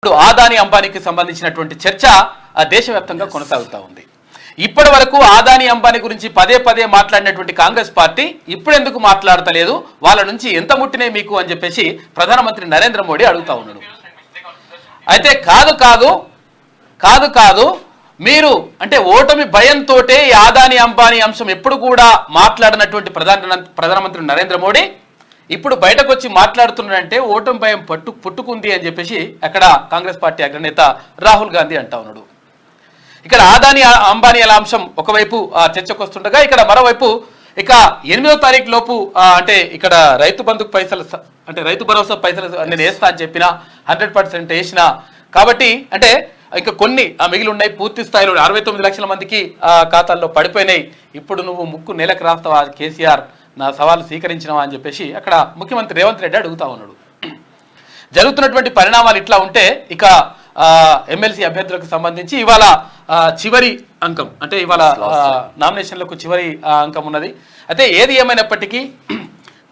ఇప్పుడు ఆదాని అంబానీకి సంబంధించినటువంటి చర్చ దేశవ్యాప్తంగా కొనసాగుతూ ఉంది. ఇప్పటి వరకు ఆదాని అంబానీ గురించి పదే పదే మాట్లాడినటువంటి కాంగ్రెస్ పార్టీ ఇప్పుడెందుకు మాట్లాడతలేదు, వాళ్ళ నుంచి ఎంత ముట్టినే మీకు అని చెప్పేసి ప్రధానమంత్రి నరేంద్ర మోడీ అడుగుతా ఉన్నాడు. అయితే కాదు మీరు అంటే ఓటమి భయంతో ఈ ఆదాని అంబానీ అంశం ఎప్పుడు కూడా మాట్లాడినటువంటి ప్రధానమంత్రి నరేంద్ర మోడీ ఇప్పుడు బయటకు వచ్చి మాట్లాడుతున్నాడంటే ఓటమి భయం పుట్టుకుంది అని చెప్పేసి అక్కడ కాంగ్రెస్ పార్టీ అగ్రనేత రాహుల్ గాంధీ అంటా ఉన్నాడు. ఇక్కడ ఆదాని అంబానీల అంశం ఒకవైపు చర్చకు వస్తుండగా ఇక్కడ మరోవైపు ఇక 8వ తారీఖు లోపు అంటే ఇక్కడ రైతు బంధుకు పైసలు అంటే రైతు భరోసా పైసలు నేను వేస్తా అని చెప్పిన 100% వేసిన కాబట్టి అంటే ఇంకా కొన్ని మిగిలి ఉన్నాయి. పూర్తి స్థాయిలో 69 లక్షల మందికి ఖాతాల్లో పడిపోయినాయి. ఇప్పుడు నువ్వు ముక్కు నేలకు రాస్తావా కేసీఆర్, నా సవాలు స్వీకరించినవా అని చెప్పేసి అక్కడ ముఖ్యమంత్రి రేవంత్ రెడ్డి అడుగుతా ఉన్నాడు. జరుగుతున్నటువంటి పరిణామాలు ఇట్లా ఉంటే ఇక ఎమ్మెల్సీ అభ్యర్థులకు సంబంధించి ఇవాళ చివరి అంకం అంటే ఇవాళ నామినేషన్లకు చివరి అంకం ఉన్నది. అయితే ఏది ఏమైనప్పటికీ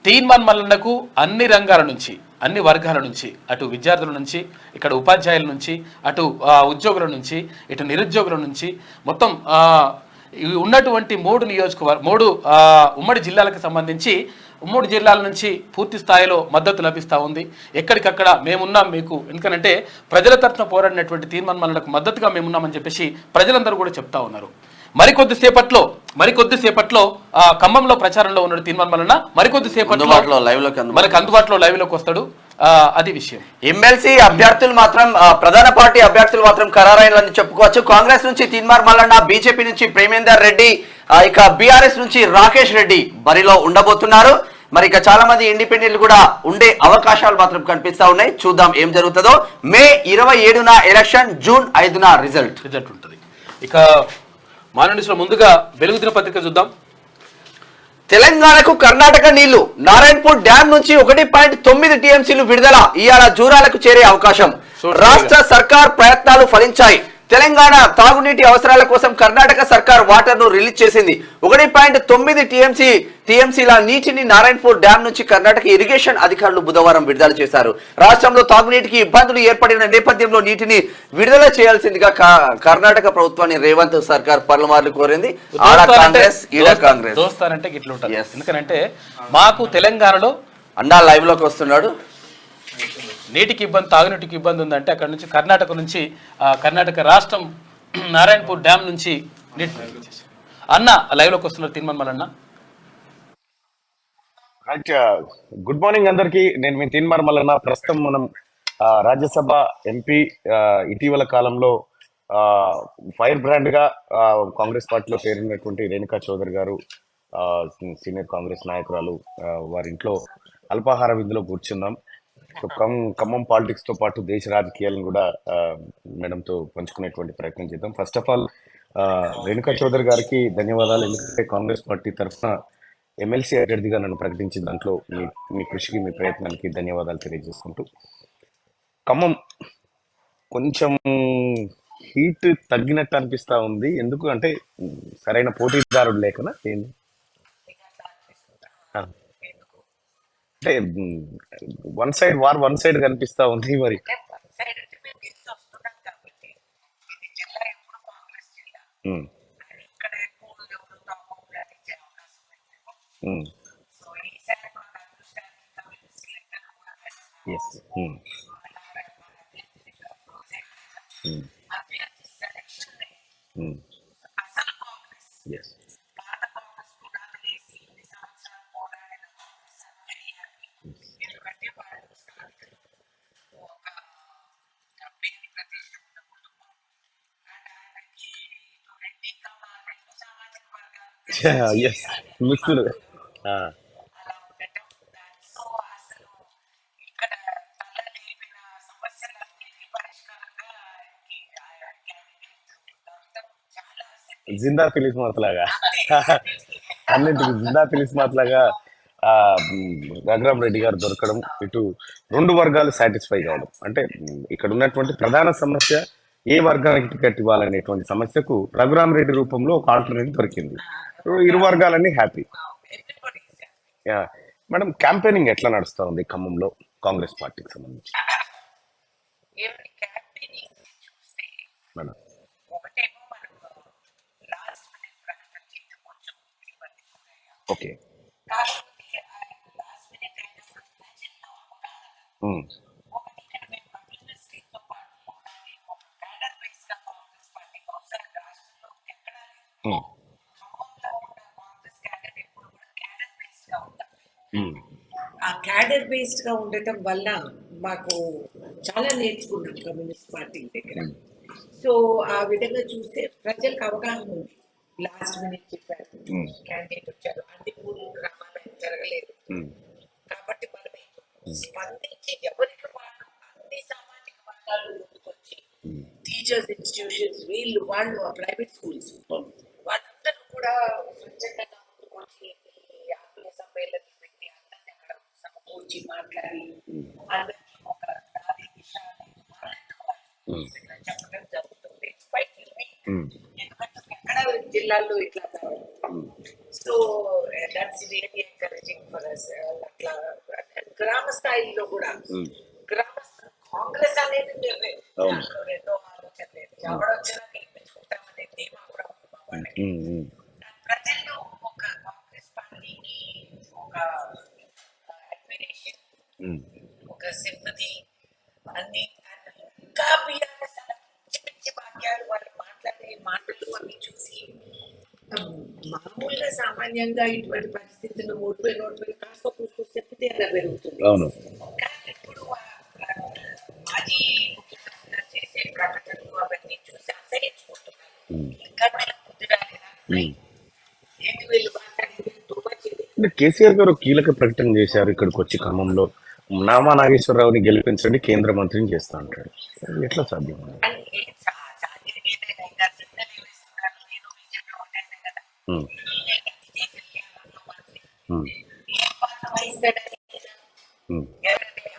తీన్మాన్ మల్లన్నకు అన్ని రంగాల నుంచి అన్ని వర్గాల నుంచి అటు విద్యార్థుల నుంచి ఇక్కడ ఉపాధ్యాయుల నుంచి అటు ఉద్యోగుల నుంచి ఇటు నిరుద్యోగుల నుంచి మొత్తం ఉన్నటువంటి 3 ఉమ్మడి జిల్లాలకు సంబంధించి 3 జిల్లాల నుంచి పూర్తి స్థాయిలో మద్దతు లభిస్తూ ఉంది. ఎక్కడికక్కడ మేమున్నాం మీకు, ఎందుకంటే ప్రజల తరఫున పోరాడినటువంటి తీర్మాన్ మల్లన్నకు మద్దతుగా మేమున్నామని చెప్పేసి ప్రజలందరూ కూడా చెప్తా ఉన్నారు. మరికొద్దిసేపట్లో ఖమ్మంలో ప్రచారంలో ఉన్నాడు తీర్మాన్ మల్లన్న. మరికొద్దిసేపట్లో మనకు అందుబాటులో లైవ్ లోకి వస్తాడు. అది విషయం. ఎమ్మెల్సీ అభ్యర్థులు మాత్రం ప్రధాన పార్టీ అభ్యర్థులు మాత్రం ఖరారైనని చెప్పుకోవచ్చు. కాంగ్రెస్ నుంచి తీన్మార్ మల్లన్న, బీజేపీ నుంచి ప్రేమేందర్ రెడ్డి, ఇక బీఆర్ఎస్ నుంచి రాకేష్ రెడ్డి బరిలో ఉండబోతున్నారు. మరి ఇక చాలా మంది ఇండిపెండెంట్లు కూడా ఉండే అవకాశాలు మాత్రం కనిపిస్తా ఉన్నాయి. చూద్దాం ఏం జరుగుతుందో. మే 27న ఎలక్షన్, జూన్ 5న రిజల్ట్ ఉంటుంది. ఇక మానవునిలో ముందుగా వెలుగు దినపత్రిక చూద్దాం. తెలంగాణకు కర్ణాటక నీళ్లు, నారాయణపూర్ డ్యాం నుంచి 1.9 టీఎంసీలు విడుదల, ఇవాళ జూరాలకు చేరే అవకాశం. రాష్ట్ర సర్కార్ ప్రయత్నాలు ఫలించాయి. తెలంగాణ తాగునీటి అవసరాల కోసం కర్ణాటక సర్కార్ వాటర్ ను రిలీజ్ చేసింది. 1.9 టీఎంసీల నీటిని నారాయణపూర్ డ్యాం నుంచి కర్ణాటక ఇరిగేషన్ అధికారులు బుధవారం విడుదల చేశారు. రాష్ట్రంలో తాగునీటికి ఇబ్బందులు ఏర్పడిన నేపథ్యంలో నీటిని విడుదల చేయాల్సిందిగా కర్ణాటక ప్రభుత్వాన్ని రేవంత్ సర్కార్ పలుమార్లు కోరింది. ఆడ కాంగ్రెస్, ఈడ కాంగ్రెస్ దోస్తారంటే ఇట్లా ఉంటుంది. ఎందుకంటే మాకు తెలంగాణలో అన్నా లైవ్ లోకి వస్తున్నాడు. నీటికి ఇబ్బంది, తాగునీటికి ఇబ్బంది ఉందంటే అక్కడ నుంచి కర్ణాటక రాష్ట్రం నారాయణపూర్ డ్యామ్ నుంచి నీటి అన్న లైవ్ లోకి వస్తున్నారు తీర్మాన్ మల్లన్న. గుడ్ మార్నింగ్ అందరికి. నేను మీ తీన్మార్ మల్లన్న. ప్రస్తుతం మనం రాజ్యసభ ఎంపీ ఇటీవల కాలంలో ఫైర్ బ్రాండ్ గా కాంగ్రెస్ పార్టీలో పేరున్నటువంటి రేణుకా చౌదరి గారు, సీనియర్ కాంగ్రెస్ నాయకురాలు, వారి ఇంట్లో అల్పాహార విందులో కూర్చున్నాం. సో ఖమ్మం పాలిటిక్స్ తో పాటు దేశ రాజకీయాలను కూడా మేడంతో పంచుకునేటువంటి ప్రయత్నం చేద్దాం. First of all Renuka Chowdhury గారికి ధన్యవాదాలు. ఎందుకంటే కాంగ్రెస్ పార్టీ తరఫున ఎమ్మెల్సీ అభ్యర్థిగా నన్ను ప్రకటించిన దాంట్లో మీ కృషికి, మీ ప్రయత్నానికి ధన్యవాదాలు తెలియజేసుకుంటూ, ఖమ్మం కొంచెం హీట్ తగ్గినట్టు అనిపిస్తా ఉంది. ఎందుకు అంటే సరైన పోటీదారుడు లేకనా ఏంది? అంటే వన్ సైడ్ కనిపిస్తా ఉంది. మరి మిక్స్డ్. జిందా ఫిలిస్ మాత్లాగా అన్నింటికి జిందా ఫిలిస్ మాత్లాగా రఘురామ్ రెడ్డి గారు దొరకడం, ఇటు 2 వర్గాలు సాటిస్ఫై కావడం. అంటే ఇక్కడ ఉన్నటువంటి ప్రధాన సమస్య ఏ వర్గానికి టికెట్ ఇవ్వాలనేటువంటి సమస్యకు రఘురామ్ రెడ్డి రూపంలో ఒక ఆల్టర్నేటివ్ దొరికింది. ఇరు వర్గాలన్నీ హ్యాపీ. మేడం, క్యాంపెయినింగ్ ఎట్లా నడుస్తా ఉంది ఖమ్మంలో కాంగ్రెస్ పార్టీకి సంబంధించి? ఉమ్, ఆ క్యాడర్ బేస్డ్ గా ఉండటం వల్ల మాకు చాలా నేర్చుకున్నాం కమ్యూనిస్ట్ పార్టీ దగ్గర. సో ఆ విధంగా చూస్తే ప్రజలకు అవగాహన ఉంది. లాస్ట్ మినిట్ చెప్పారు, ఉమ్, క్యాండిడేట్ వచ్చారు, అన్ని ఊరు గ్రామాలు జరగలేదు ఉమ్, కాబట్టి మనం స్పందించి ఎవరికి వాళ్ళు అన్ని సామాజిక వర్గాలు ముందుకొచ్చి టీచర్స్ ఇన్స్టిట్యూషన్స్ వీళ్ళు వాళ్ళు ప్రైవేట్ స్కూల్స్ వాళ్ళందరూ కూడా స్వచ్ఛందంగా ముందుకొచ్చి ఈ ఆత్మీయ సమ్మేళనం పెట్టి అందరినీ అక్కడ సమకూర్చి మాట్లాడి అందరికీ ఒక దారి దిశ అనేది వాళ్ళంతా వాళ్ళు చెప్పడం జరుగుతుంది. ఉమ్, ఎందుకంటే ఎక్కడ జిల్లాల్లో ఇట్లా కాదు. So that's really encouraging for us. అట్లా గ్రామ స్థాయిలో కూడా గ్రామ కాంగ్రెస్ అనేది అవును. రెండో ఆలోచన లేదు. ఎవడొచ్చినా గెలిపించుకుంటామనే ధీమా కూడా ఉంది మా వాళ్ళకి. ఉమ్, ఉమ్, ప్రజల్లో ఒక కాంగ్రెస్ పార్టీకి ఒక అడ్మిరేషన్, ఉమ్, ఒక సింపతి అన్ని ఇంకా బీఆర్ఎస్ పిచ్చి పిచ్చి వాక్యాలు వాళ్ళు మాట్లాడే మాటలు అవి చూసి మామూలుగా సామాన్యంగా ఇటువంటి పరిస్థితులు 30,000 కాస్త కూస్తూ చెప్తే అలా పెరుగుతుంది. అవును. కానీ ఇప్పుడు మాజీ ముఖ్యమంత్రి గారు చేసే ప్రకటనలు అవన్నీ చూసి అసహించుకుంటున్నారు. ఇంకా వీళ్ళకి బుద్ధి రాలేదా? ఏంటి వీళ్ళు మాట్లాడేది టూ మచ్ ఇది. అంటే కేసీఆర్ గారు కీలక ప్రకటన చేశారు ఇక్కడికి వచ్చి ఖమ్మంలో నామా నాగేశ్వరరావుని గెలిపించండి కేంద్ర మంత్రిని చేస్తా అంటాడు. అది ఎట్లా సాధ్యం? అని ఏం సాధ్యం ఏదైనా ఇంకా సిగ్నల్ వేస్తున్నారు. నేను బీజేపీ ఉండేది కదా, ఉమ్, మంత్రి ఉమ్, ఏం పాత్ర వహిస్తాడని ఉమ్.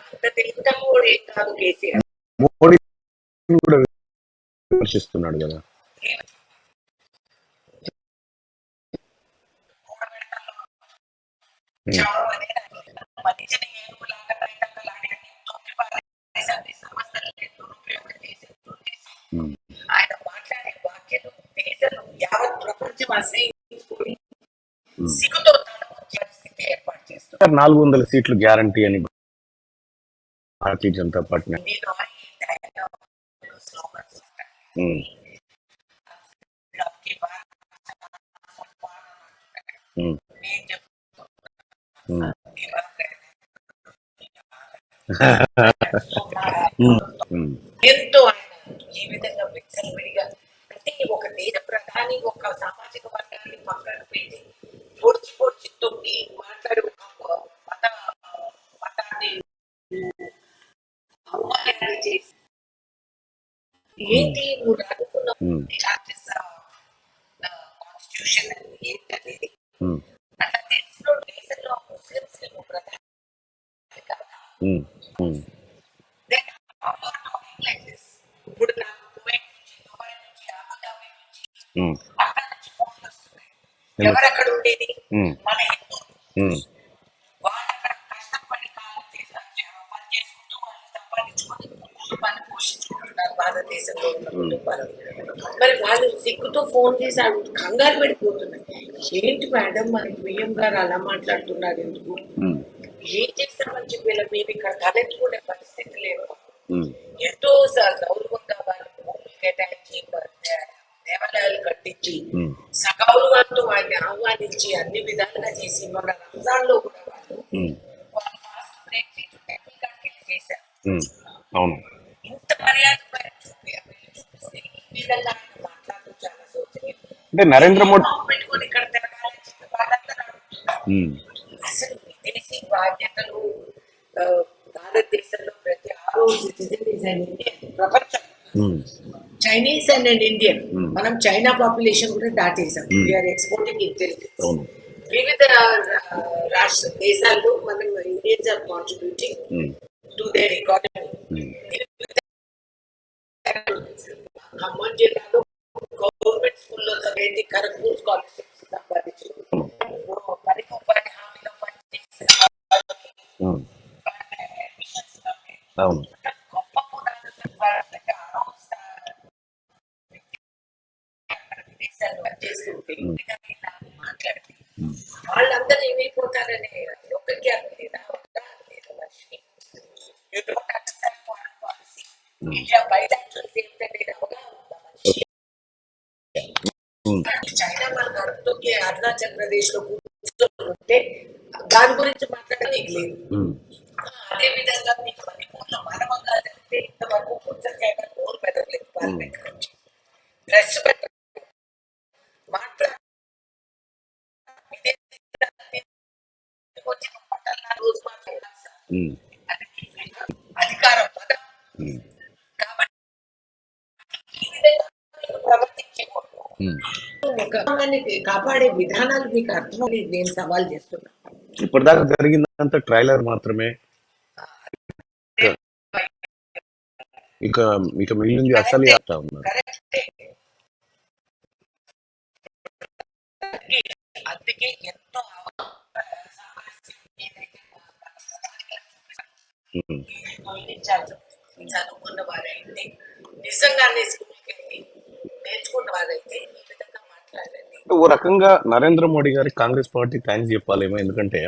అంత తెలుగుతమ్మ కూడా ఏం కాదు కేసీఆర్. మోడీ కూడా విమర్శిస్తున్నాడు కదా. మనిషిని ఏనుగులాగా బయటలాగా తొక్కి పారేసారి సమస్యలకి దురుపయోగం చేసి ఉమ్, ఆయన మాట్లాడే వాక్యాలు దేశం యావత్ ప్రపంచం అసహించుకొని సిగ్గుతో తన పరిస్థితి ఏర్పాటు చేస్తుంది. 400 సీట్లు గ్యారంటీ అని భారతీయ జనతా పార్టీ. హిందీలో ఈ డైలాగులు, స్లోగన్స్ ఉంటాయి. ఉమ్, అబ్కి బాత్ ఉమ్, నేను చెప్తున్నా ఉమ్. అబ్కి బాత్ ఉమ్, ఎంతో ఆయన ఈ విధంగా విచ్చలవిడిగా అంటే ఒక దేశ ప్రధాని ఒక సామాజిక వర్గాన్ని పక్కన పెట్టి పొడిచి పొడిచి తొక్కి మాట్లాడి ఒక మతాన్ని అవమానం చేసి ఏంటి నువ్వు అనుకున్న ఉమ్, కాన్స్టిట్యూషన్ అని ఏంటనేది ఉమ్, అట్లా దేశంలో దేశంలో ముస్లింస్ ప్రధాని కదా. ఉమ్, ఉమ్, Then how you are talking like this? ఇప్పుడు నాకు కువైట్ నుంచి, దుబాయ్ నుంచి, అబుదాబి నుంచి ఉమ్, అక్కడ నుంచి ఫోన్లు వస్తున్నాయి. ఎవరక్కడ ఉండేది? ఉమ్, మన హిందువులు. ఉమ్, వాళ్ళు అక్కడ కష్టపడి కాలం చేశారు, పని చేసుకుంటూ వాళ్ళు సంపాదించుకొని కుటుంబాన్ని పోషించుకుంటున్నారు భారతదేశంలో ఉన్న కుటుంబాలు. మరి వాళ్ళు సిగ్గుతో ఫోన్ చేసి కంగారు పడిపోతున్నారు. ఏంటి మేడం మరి బియ్యం గారు అలా మాట్లాడుతున్నారు ఎందుకు? ఉమ్, ఏం చేస్తామని చెప్పి మేము ఇక్కడ తలెత్తుకునే పరిస్థితి లేవు. ఉమ్, ఎంతో గౌరవంగా వాళ్ళకి భూములు కేటాయించి దేవాలయాలు కట్టించి ఉమ్, సగౌరవంతో వారిని ఆహ్వానించి అన్ని విధాలుగా చేసి మన రంజాన్ లో కూడా వాళ్ళు ఉమ్, వాళ్ళు ఫాస్ట్ బ్రేక్ చేసి టెంపుల్ కాడికి చేశారు. ఉమ్. అవును. ఇంత మర్యాద చూపిస్తే ఈ విధంగా ఆయన మాట్లాడుతూ చాలా శోచనీయం. అంటే నరేంద్ర మోడీ పెట్టుకొని ఇక్కడ తిరగాలని చెప్పి వాళ్ళందరూ అడుగుతున్నారు. ఉమ్, అసలు విదేశీ బాధ్యతలు భారతదేశంలో ప్రతి 6 సిటిజన్ ఇస్ అన్ ఇండియన్. ప్రపంచం ఉమ్, చైనీస్ అండ్ ఇండియన్. మనం చైనా పాపులేషన్ కూడా దాటేసాం. We are exporting intelligence. అవును. వివిధ రాష్ట్ర దేశాల్లో మనం Indians are contributing um, to their economy. Um, Khammam జిల్లాలో గవర్నమెంట్ స్కూల్లో చదివేది ఖరగ్పూర్ స్కాలర్షిప్స్ సంపాదించారు. పనికి ఉపాధి హామీలో పనిచేసిన ఉమ్. అవును. గొప్ప పునాదులు సంపాదించడానికి విదేశాలు పనిచేస్తుంటే మాట్లాడితే వాళ్ళందరూ ఏమైపోతారనే ఒకరికి అర్థం లేదా లేదా మనిషి ఇండియా బయలాటరల్స్ ఏంటంటే అవగాహన ఉందా మనిషి? చైనా మన గడుపుతోకి అరుణాచల్ ప్రదేశ్ లో కూర్చొని ఉంటే దాని గురించి మాట్లాడడానికి లేదు. ఉమ్, అదే విధంగా మీకు మణిపూర్లో మానవంగా జరిగితే ఇంతవరకు పుస్తకాయ నోరు పెట్టలేదు పార్లమెంట్ నుంచి డ్రెస్ పెట్ట మాట్లాడి వచ్చిన పట్టాల రోజు మాట్లాడాలి సార్. ఉమ్, అది అధికారం పదం ఉమ్, కాబట్టి ఈ విధంగా మీరు ప్రవర్తించకూడదు. ఉమ్. ఒక కాపాడే విధానాలు మీకు అర్థమని నేను సవాల్ చేస్తున్నాను. ఇప్పటిదాకా జరిగిందంతా ట్రైలర్ మాత్రమే. ఇక ఇక మిగిలింది అసలు చెప్తా ఉన్నారు. కరెక్టే. అందుకే ఎంతో ఉమ్. చదువుకున్న వారైతే నిజంగానే స్కూల్కి వెళ్ళి నేర్చుకున్న వారైతే ఈ విధంగా మాట్లాడండి. ఓ రకంగా నరేంద్ర మోడీ గారికి కాంగ్రెస్ పార్టీ థ్యాంక్స్ చెప్పాలేమో, ఎందుకంటే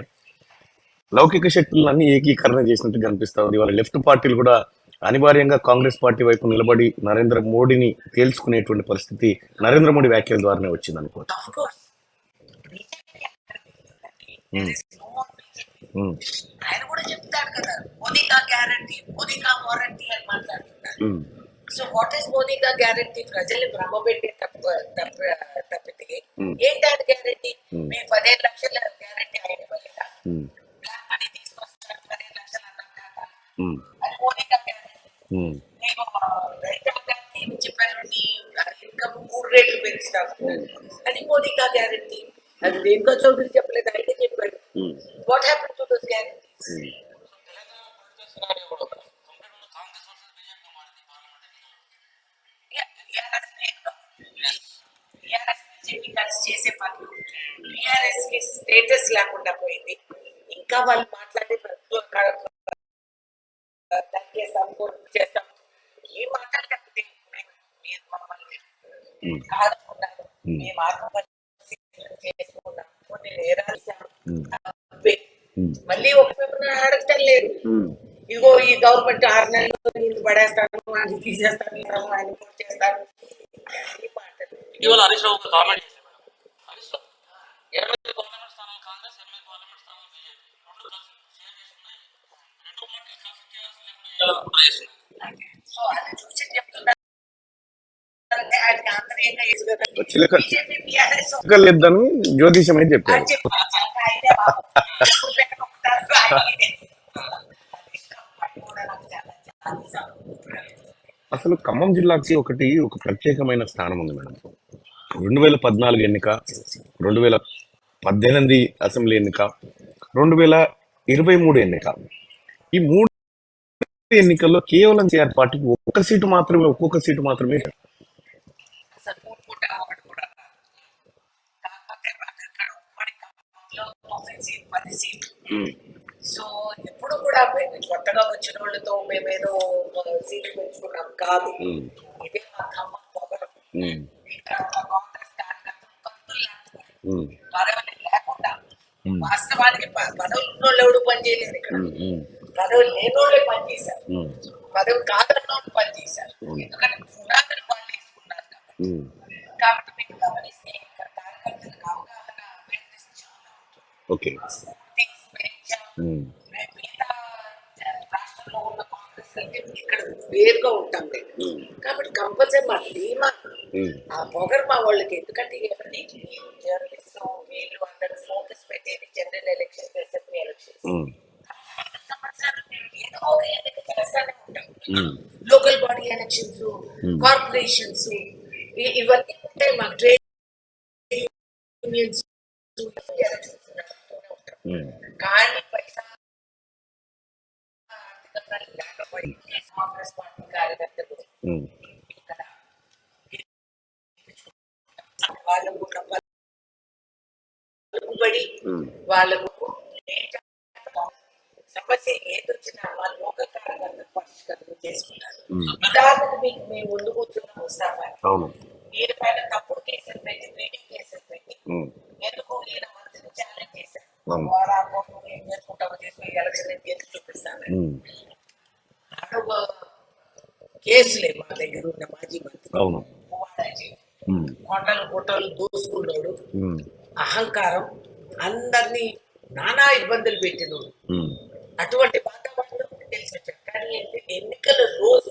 లౌకిక శక్తులన్నీ ఏకీకరణ చేసినట్టు కనిపిస్తా ఉంది. వాళ్ళ లెఫ్ట్ పార్టీలు కూడా అనివార్యంగా కాంగ్రెస్ పార్టీ వైపు నిలబడి నరేంద్ర మోడీని తేల్చుకునేటువంటి పరిస్థితి నరేంద్ర మోడీ వ్యాఖ్యల ద్వారానే వచ్చింది అనుకోవచ్చు. Of course, BJP there is no more BJP. ఆయన కూడా చెప్తాడు కదా మోదీ కా గ్యారంటీ, మోదీ కా వారంటీ అని మాట్లాడుతున్నారు. సో వాట్ ఈస్ మోదీ కా గ్యారంటీ? ప్రజల్ని భ్రమపెట్టే తప్పితే ఏంటి ఆయన గ్యారంటీ? మీరు 15 లక్షల గ్యారంటీ ఆయన ఇవ్వలేదా? బ్లాక్ మనీ తీసుకొస్తారు 15 లక్షలు అన్నాం కదా, అది మోదీ కా గ్యారంటీ. నేను రైతాంగానికి చెప్పాను నీ ఇన్కమ్ 3 రేట్లు పెంచుతాను, అది మోదీ కా గ్యారంటీ. అది రేణుకా చౌదరి చెప్పలేదు, ఆయనే చెప్పాడు. What happen to those guarantees? చేసే పనులు టిఆర్ఎస్ కి స్టేటస్ లేకుండా పోయింది. ఇంకా వాళ్ళు మాట్లాడే చేస్తాం ఏ మాట్లాడితే మీరు మమ్మల్ని కాదుకున్నారు, మేము ఆత్మహత్య చేసుకున్నాం, కొన్ని నేరాలు మళ్ళీ ఒక అడగటం లేదు. ఇదిగో ఈ గవర్నమెంట్ 6 నెలల్లో నీళ్ళు పడేస్తాను, ఆయన తీసేస్తాను, ఆయన చేస్తాను, ఈ మాటలు. ఇటీవల హరీష్ రావు కామెంట్ చేశారు మేడం. హరీష్ రావు 20 పార్లమెంట్ స్థానాలు కాంగ్రెస్, 8 పార్లమెంట్ స్థానాలు బీజేపీ, రెండు కలిసి షేర్ చేసుకున్నాయి. రెండు పార్టీలు కలిసి చేయాల్సి లేకుండా కుట్ర చేస్తున్నాయి. సో అది చూసి చెప్తున్నారు ఆయనకి ఆంతర్యంగా చిలక బీజేపీ టీఆర్ఎస్ లేదని జ్యోతిషం అయితే చెప్పారు. అని చెప్పి ఆయనే బాబు ఎప్పుడు పెట్టకుంటారు ఆయనే. కూడా నాకు చాలా అసలు ఖమ్మం జిల్లాకి ఒక ప్రత్యేకమైన స్థానం ఉంది మేడం. 2014 ఎన్నిక, 2018 అసెంబ్లీ ఎన్నిక, 2023 ఎన్నిక, ఈ 3 ఎన్నికల్లో కేవలం కేఆర్ పార్టీకి ఒక్కొక్క సీటు మాత్రమే అసలు మూడుకుంటే ఒకటి కూడా కాకపోతే అక్కడ ఉమ్మడి ఖమ్మంలో 9 సీట్లు 10 సీట్లు. సో ఎప్పుడు కూడా కొత్తగా వచ్చిన వాళ్ళతో మేమేదో సీట్లు పెంచుకున్నాం కాదు. ఇదే మా ఖమ్మం పొగరు. ఇక్కడ కాంగ్రెస్ కార్యకర్తలు పదవులు లేకుండా, వాస్తవానికి పదవులు ఉన్నోళ్ళు ఎవడు పనిచేయలేరు ఇక్కడ, పదవులు లేనోళ్ళే పనిచేశారు, పదవి కాదన్నోళ్ళు పనిచేశారు. ఎందుకంటే పునాదులు వాళ్ళు వేసుకున్నారు కాబట్టి మీకు గమనిస్తే ఇక్కడ కార్యకర్తలకు అవగాహన అవేర్నెస్ చాలా ఉంటుంది. మిగతా రాష్ట్రంలో ఉన్న కాంగ్రెస్ అంటే ఇక్కడ వేరుగా ఉంటాం మేము. కాబట్టి కంపల్సరీ మా ధీమా ఆ పొగరు మా వాళ్ళకి. ఎందుకంటే ఎవరిని జర్నలిస్ట్ వీళ్ళు అందరూ ఫోకస్ పెట్టేది జనరల్ ఎలక్షన్స్, అసెంబ్లీ ఎలక్షన్స్. సంవత్సరాలు మేము ఏదో ఒక ఎన్నిక చేస్తానే ఉంటాం. లోకల్ బాడీ ఎలక్షన్స్, కార్పొరేషన్స్, ఇవన్నీ ఉంటాయి. మాకు ట్రేడ్ యూనియన్స్ ఎలక్షన్స్ కానీ పైసా లేకపోయి కాంగ్రెస్ పార్టీ కార్యకర్తలు ఇక్కడ వాళ్ళకు పలుకుబడి వాళ్ళకు సమస్య ఏదొచ్చినా వాళ్ళ లోకల్ కార్యకర్తలు పరిష్కారం చేసుకుంటారు. ఉదాహరణకు మీకు మేము ముందు కూర్చున్న ముస్తాఫా వీరి పైన తప్పుడు కేసులు పెట్టి, బ్రీడింగ్ కేసులు పెట్టి ఎందుకు ఈయన మంత్రిని ఛాలెంజ్ చేశారు. ఏం చేసుకుంటామో చేసుకుని ఎలక్షన్ చేసి చూపిస్తాను. కేసులే మా దగ్గర ఉన్న మాజీ మంత్రి కొండలు గుట్టలు దూసుకున్నాడు, అహంకారం, అందరినీ నానా ఇబ్బందులు పెట్టినోడు. ఉమ్, అటువంటి వాతావరణం తెలిసి వచ్చాడు. కానీ ఎన్నికల రోజు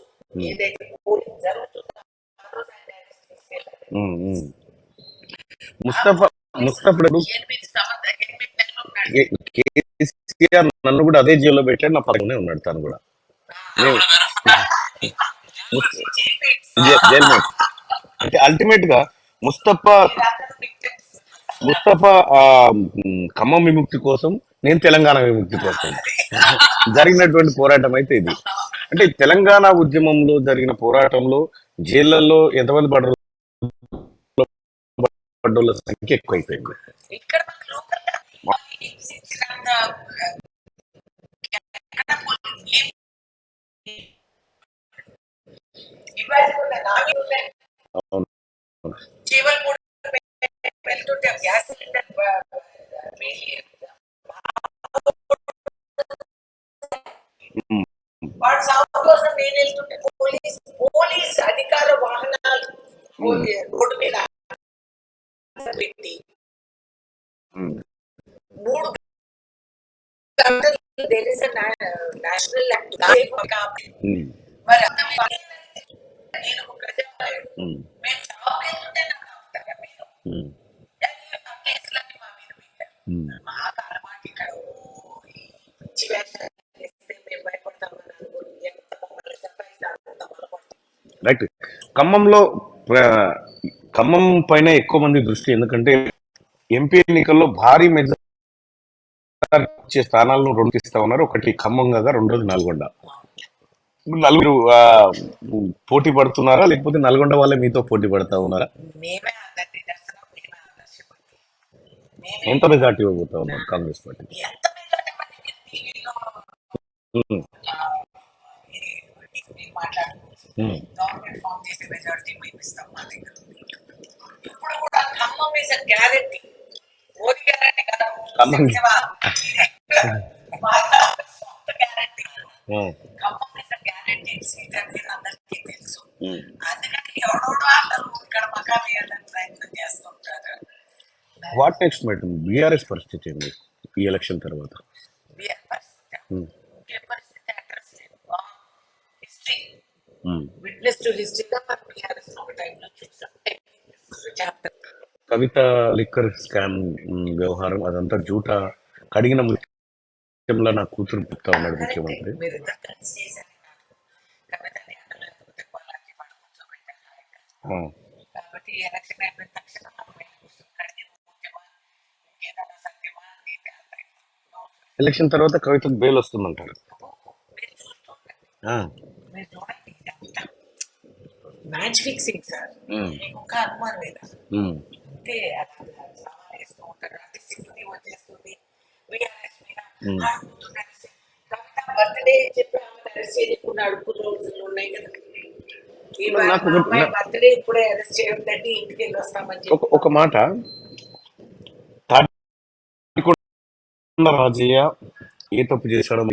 ఏదైతే పోలింగ్ జరుగుతుందో ఆ రోజు ఆయన arrest తీసుకెళ్ళారు. ఉమ్, ఉమ్. ముస్తఫా ముస్తఫా 8 నెలలు ఉన్నాడు. కేసీఆర్ నన్ను కూడా అదే జైల్లో పెట్టాడు, నా పక్కనే ఉన్నాడు తను కూడా. నేను- జైల్ మేట్ అంటే అల్టిమేట్ గా ముస్తఫా ముస్తఫా ఖమ్మం విముక్తి కోసం, నేను తెలంగాణ విముక్తి కోసం జరిగినటువంటి పోరాటం అయితే ఇది. అంటే తెలంగాణ ఉద్యమంలో జరిగిన పోరాటంలో జైళ్లలో ఎంతమంది పడ్డోళ్ళ సంఖ్య ఎక్కువైపోయింది. ఇక్కడ మనకు లోకల్ గా హింసించినంత ఎక్కడ పోలింగ్ ఏం ఇవాళ కూడా నావి ఉన్నాయి. అవును. జీవన్ కూడా వెళ్తుంటే గ్యాస్ సిలిండర్ ఉమ్, వాడు సాగు కోసం నేను వెళ్తుంటే పోలీస్ అధికార వాహనాలు రోడ్డు మీద పెట్టి ఉమ్, 3 గంటలు there is a national act. ఉమ్, మరి నేను ఒక ప్రజాపాలకుడు. ఉమ్, మేము సాగుకు వెళ్తుంటే నన్ను ఆపుతారా మీరు? ఉమ్, ఆ కేసులన్నీ మా మీద పెట్టారు. ఉమ్. మా కాలమాట ఇక్కడ పిచ్చి వేషాలు చేస్తే మేము భయపడతామని అనుకుని ఎంత మమ్మల్ని సతాయిస్తారు, అంత బలపడతాం. రైట్. ఖమ్మంలో ఖమ్మం పైన ఎక్కువ మంది దృష్టి, ఎందుకంటే ఎంపీ ఎన్నికల్లో భారీ మెజారిటీ వచ్చే స్థానాలను రెండు ఇస్తా ఉన్నారు. ఒకటి ఖమ్మం కదా, రెండోది నల్గొండ. నలుగురు పోటీ పడుతున్నారా, లేకపోతే నల్గొండ వాళ్ళే మీతో పోటీ పడతా ఉన్నారా? మేమే అందరి నిదర్శనం, మేమే ఆదర్శపడి మేమే ఎంత మెజార్టీ ఇవ్వబోతా ఉన్నారు కాంగ్రెస్ పార్టీ? ఎంత మెజార్టీ మంది మీరు టీవీలో మాట్లాడుకోవచ్చు. గవర్నమెంట్ ఫామ్ చేసే మెజారిటీ మేము ఇస్తాం మా దగ్గర. ఇప్పుడు కూడా Khammam is a guarantee. Modi guarantee కదా, Khammam. Guarantee. Khammam is a guarantee seat అని అందరికీ తెలుసు. అందుకని ఎవడోడో అందరూ ఇక్కడ మకాలు వేయాలని ప్రయత్నం చేస్తుంటారు. What next madam? బీఆర్ఎస్ పరిస్థితి ఏంటి ఈ ఎలక్షన్ తర్వాత? బిఆర్ పరిస్థితి ఇంకే పరిస్థితి అడ్రస్ లేదు. హిస్టరీ విట్నెస్ టు హిస్టరీగా మనం బీఆర్ఎస్ ఒక టైంలో చూసాం. చాప్టర్ కవిత లిక్కర్ స్కామ్ వ్యవహారం అదంతా జూటా, కడిగిన ముఖ్యంలో నా కూతురు చెప్తా ఉన్నాడు ముఖ్యమంత్రి. మీరు ఇద్దరు కలిసి చేశారు. కవితని అందులో ఎందుకు వాళ్ళకి మనం కూర్చోబెట్టారు. కాబట్టి ఎలక్షన్ అయిపోయిన తక్షణం మనం వెళ్ళి కూర్చొని కడిగి ముఖ్యమా ఇంకేదైనా సత్యమా అని ఎలక్షన్ తర్వాత కవితకు బెయిల్ వస్తుందంటారు. మీరు చూస్తుండండి. మీరు చూడండి, ఇదంతా మ్యాచ్ ఫిక్సింగ్ సార్. మీకు ఒక అనుమానం లేదా? అంటే సవాల్ వేస్తూ ఉంటారు, అంటే సింపతి వచ్చేస్తుంది బీఆర్ఎస్ మీద. కవిత బర్త్డే చెప్పి ఆమె అరెస్ట్ చేయకుండా అడుక్కున్న రోజులు ఉన్నాయి కదా. ఈ అమ్మాయి బర్త్డే ఇప్పుడే అరెస్ట్ చేయొద్దంటే ఇంటికి వెళ్ళి వస్తామని చెప్పి ఒక మాట, రాజయ్య ఏ తప్పు చేశాడో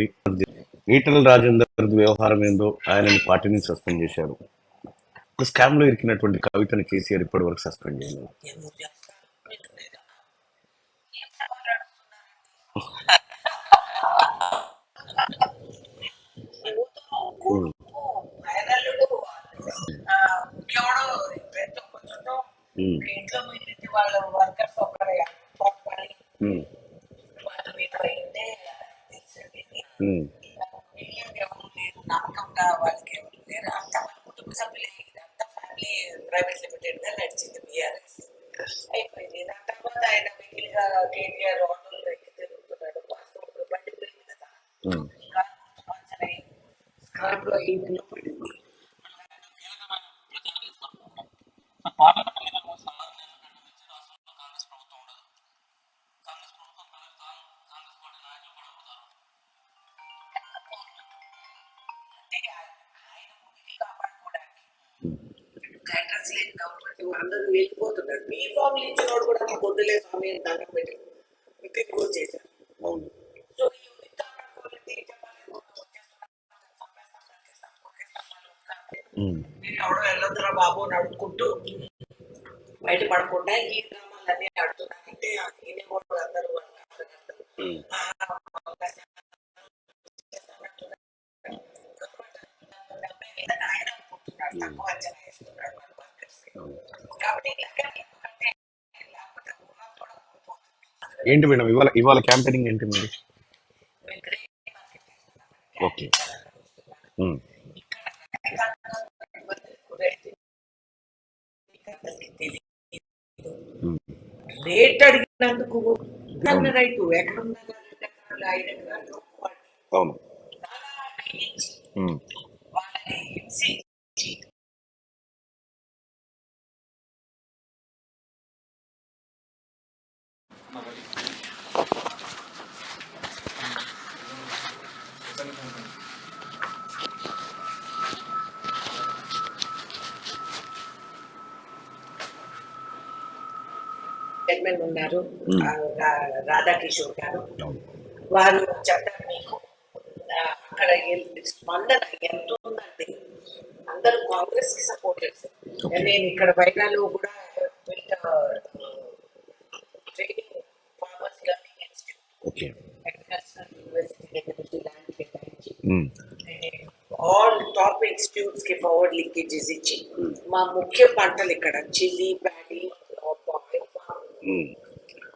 ఈటల రాజేందర్ వ్యవహారం ఏందో ఆయనని పార్టీ నుంచి సస్పెండ్ చేశారు. స్కామ్ లో ఇరికినటువంటి కవితని కేసీఆర్ ఇప్పటి వరకు సస్పెండ్ చేయలేదు. ఎందుకు చేస్తారు? మీకు లేదా? ఏం సవాల్ అడుగుతున్నారండి? ఐరల్లుడు ఇంకెవడో ప్రతి ఒక్క చుట్టూ ఇంట్లో మిగిలింది వాళ్ళ వర్కర్స్ ఒక్కరే పని వాళ్ళ మీద అయిందే తెలిసింది. మిగిలింది ఎవరు లేరు, నమ్మకంగా వాళ్ళకి ఎవరు లేరు. అంతా వాళ్ళ కుటుంబ సభ్యులే. ఇదంతా ఫ్యామిలీ ప్రైవేట్ లిమిటెడ్ గా నడిచింది బీఆర్ఎస్. అయిపోయింది. దాని తర్వాత ఆయన మిగిలిగా కేటీఆర్ ఆటోలో ఎక్కి తిరుగుతున్నాడు. వాస్తవం బండి పోయింది కదా, మంచిగా స్క్రాప్ లో ఇంట్లో పడింది. పార్లమెంట్ ఎన్నికల కోసం సంబంధం లేనటువంటి రాష్ట్రంలో కాంగ్రెస్ ప్రభుత్వం ఉండదు. కాంగ్రెస్ ప్రభుత్వం కాంగ్రెస్ పార్టీ నాయకులు పడగొడతారు. అంటే ఆయన ఉనికి కాపాడుకోవడానికి అడ్రస్ లేని కాబట్టి అందరూ వెళ్ళిపోతున్నారు. మీ ఫామ్ ఇచ్చినోడు కూడా నాకు వద్దులే స్వామి అని దండం పెట్టి తిరిగి వచ్చేసారు. సో ఈ ఉనికి కాపాడుకోవాలంటే ఏం చెప్పాలి? మీరు ఎవడో వెళ్ళొద్దురా బాబు అని అడుక్కుంటూ బయట పడకుండా ఈ గ్రామాలన్నీ ఆడుతున్నారంటే ఈయన కూడా అందరూ ఆయన అనుకుంటున్నాడు, తక్కువ అంచనా వేస్తున్నాడు మన వర్కర్స్. కాబట్టి లేకపోతే ఏంటి మేడం ఇవాళ ఇవాళ క్యాంపెయినింగ్ ఏంటి మరి? ఓకే. రేట్ అడిగినందుకు రైతు ఎక్కడున్నారు 5 ఎకరాలు అవును. వాళ్ళని హింసించి చైర్మన్ ఉన్నారు, రాధాకిషోర్ గారు. వారు చెప్తారు మీకు అక్కడ స్పందన ఎంత ఉందంటే అందరూ కాంగ్రెస్ కి సపోర్టర్స్. నేను ఇక్కడ వైరాలో కూడా training farmers learning institute agricultural university దగ్గర నుంచి ల్యాండ్ కేటాయించి ఆల్ టాప్ ఇన్స్టిట్యూట్స్ కి ఫార్వర్డ్ లింకేజెస్ ఇచ్చి మా ముఖ్య పంటలు ఇక్కడ చిల్లీ, ప్యాడీ,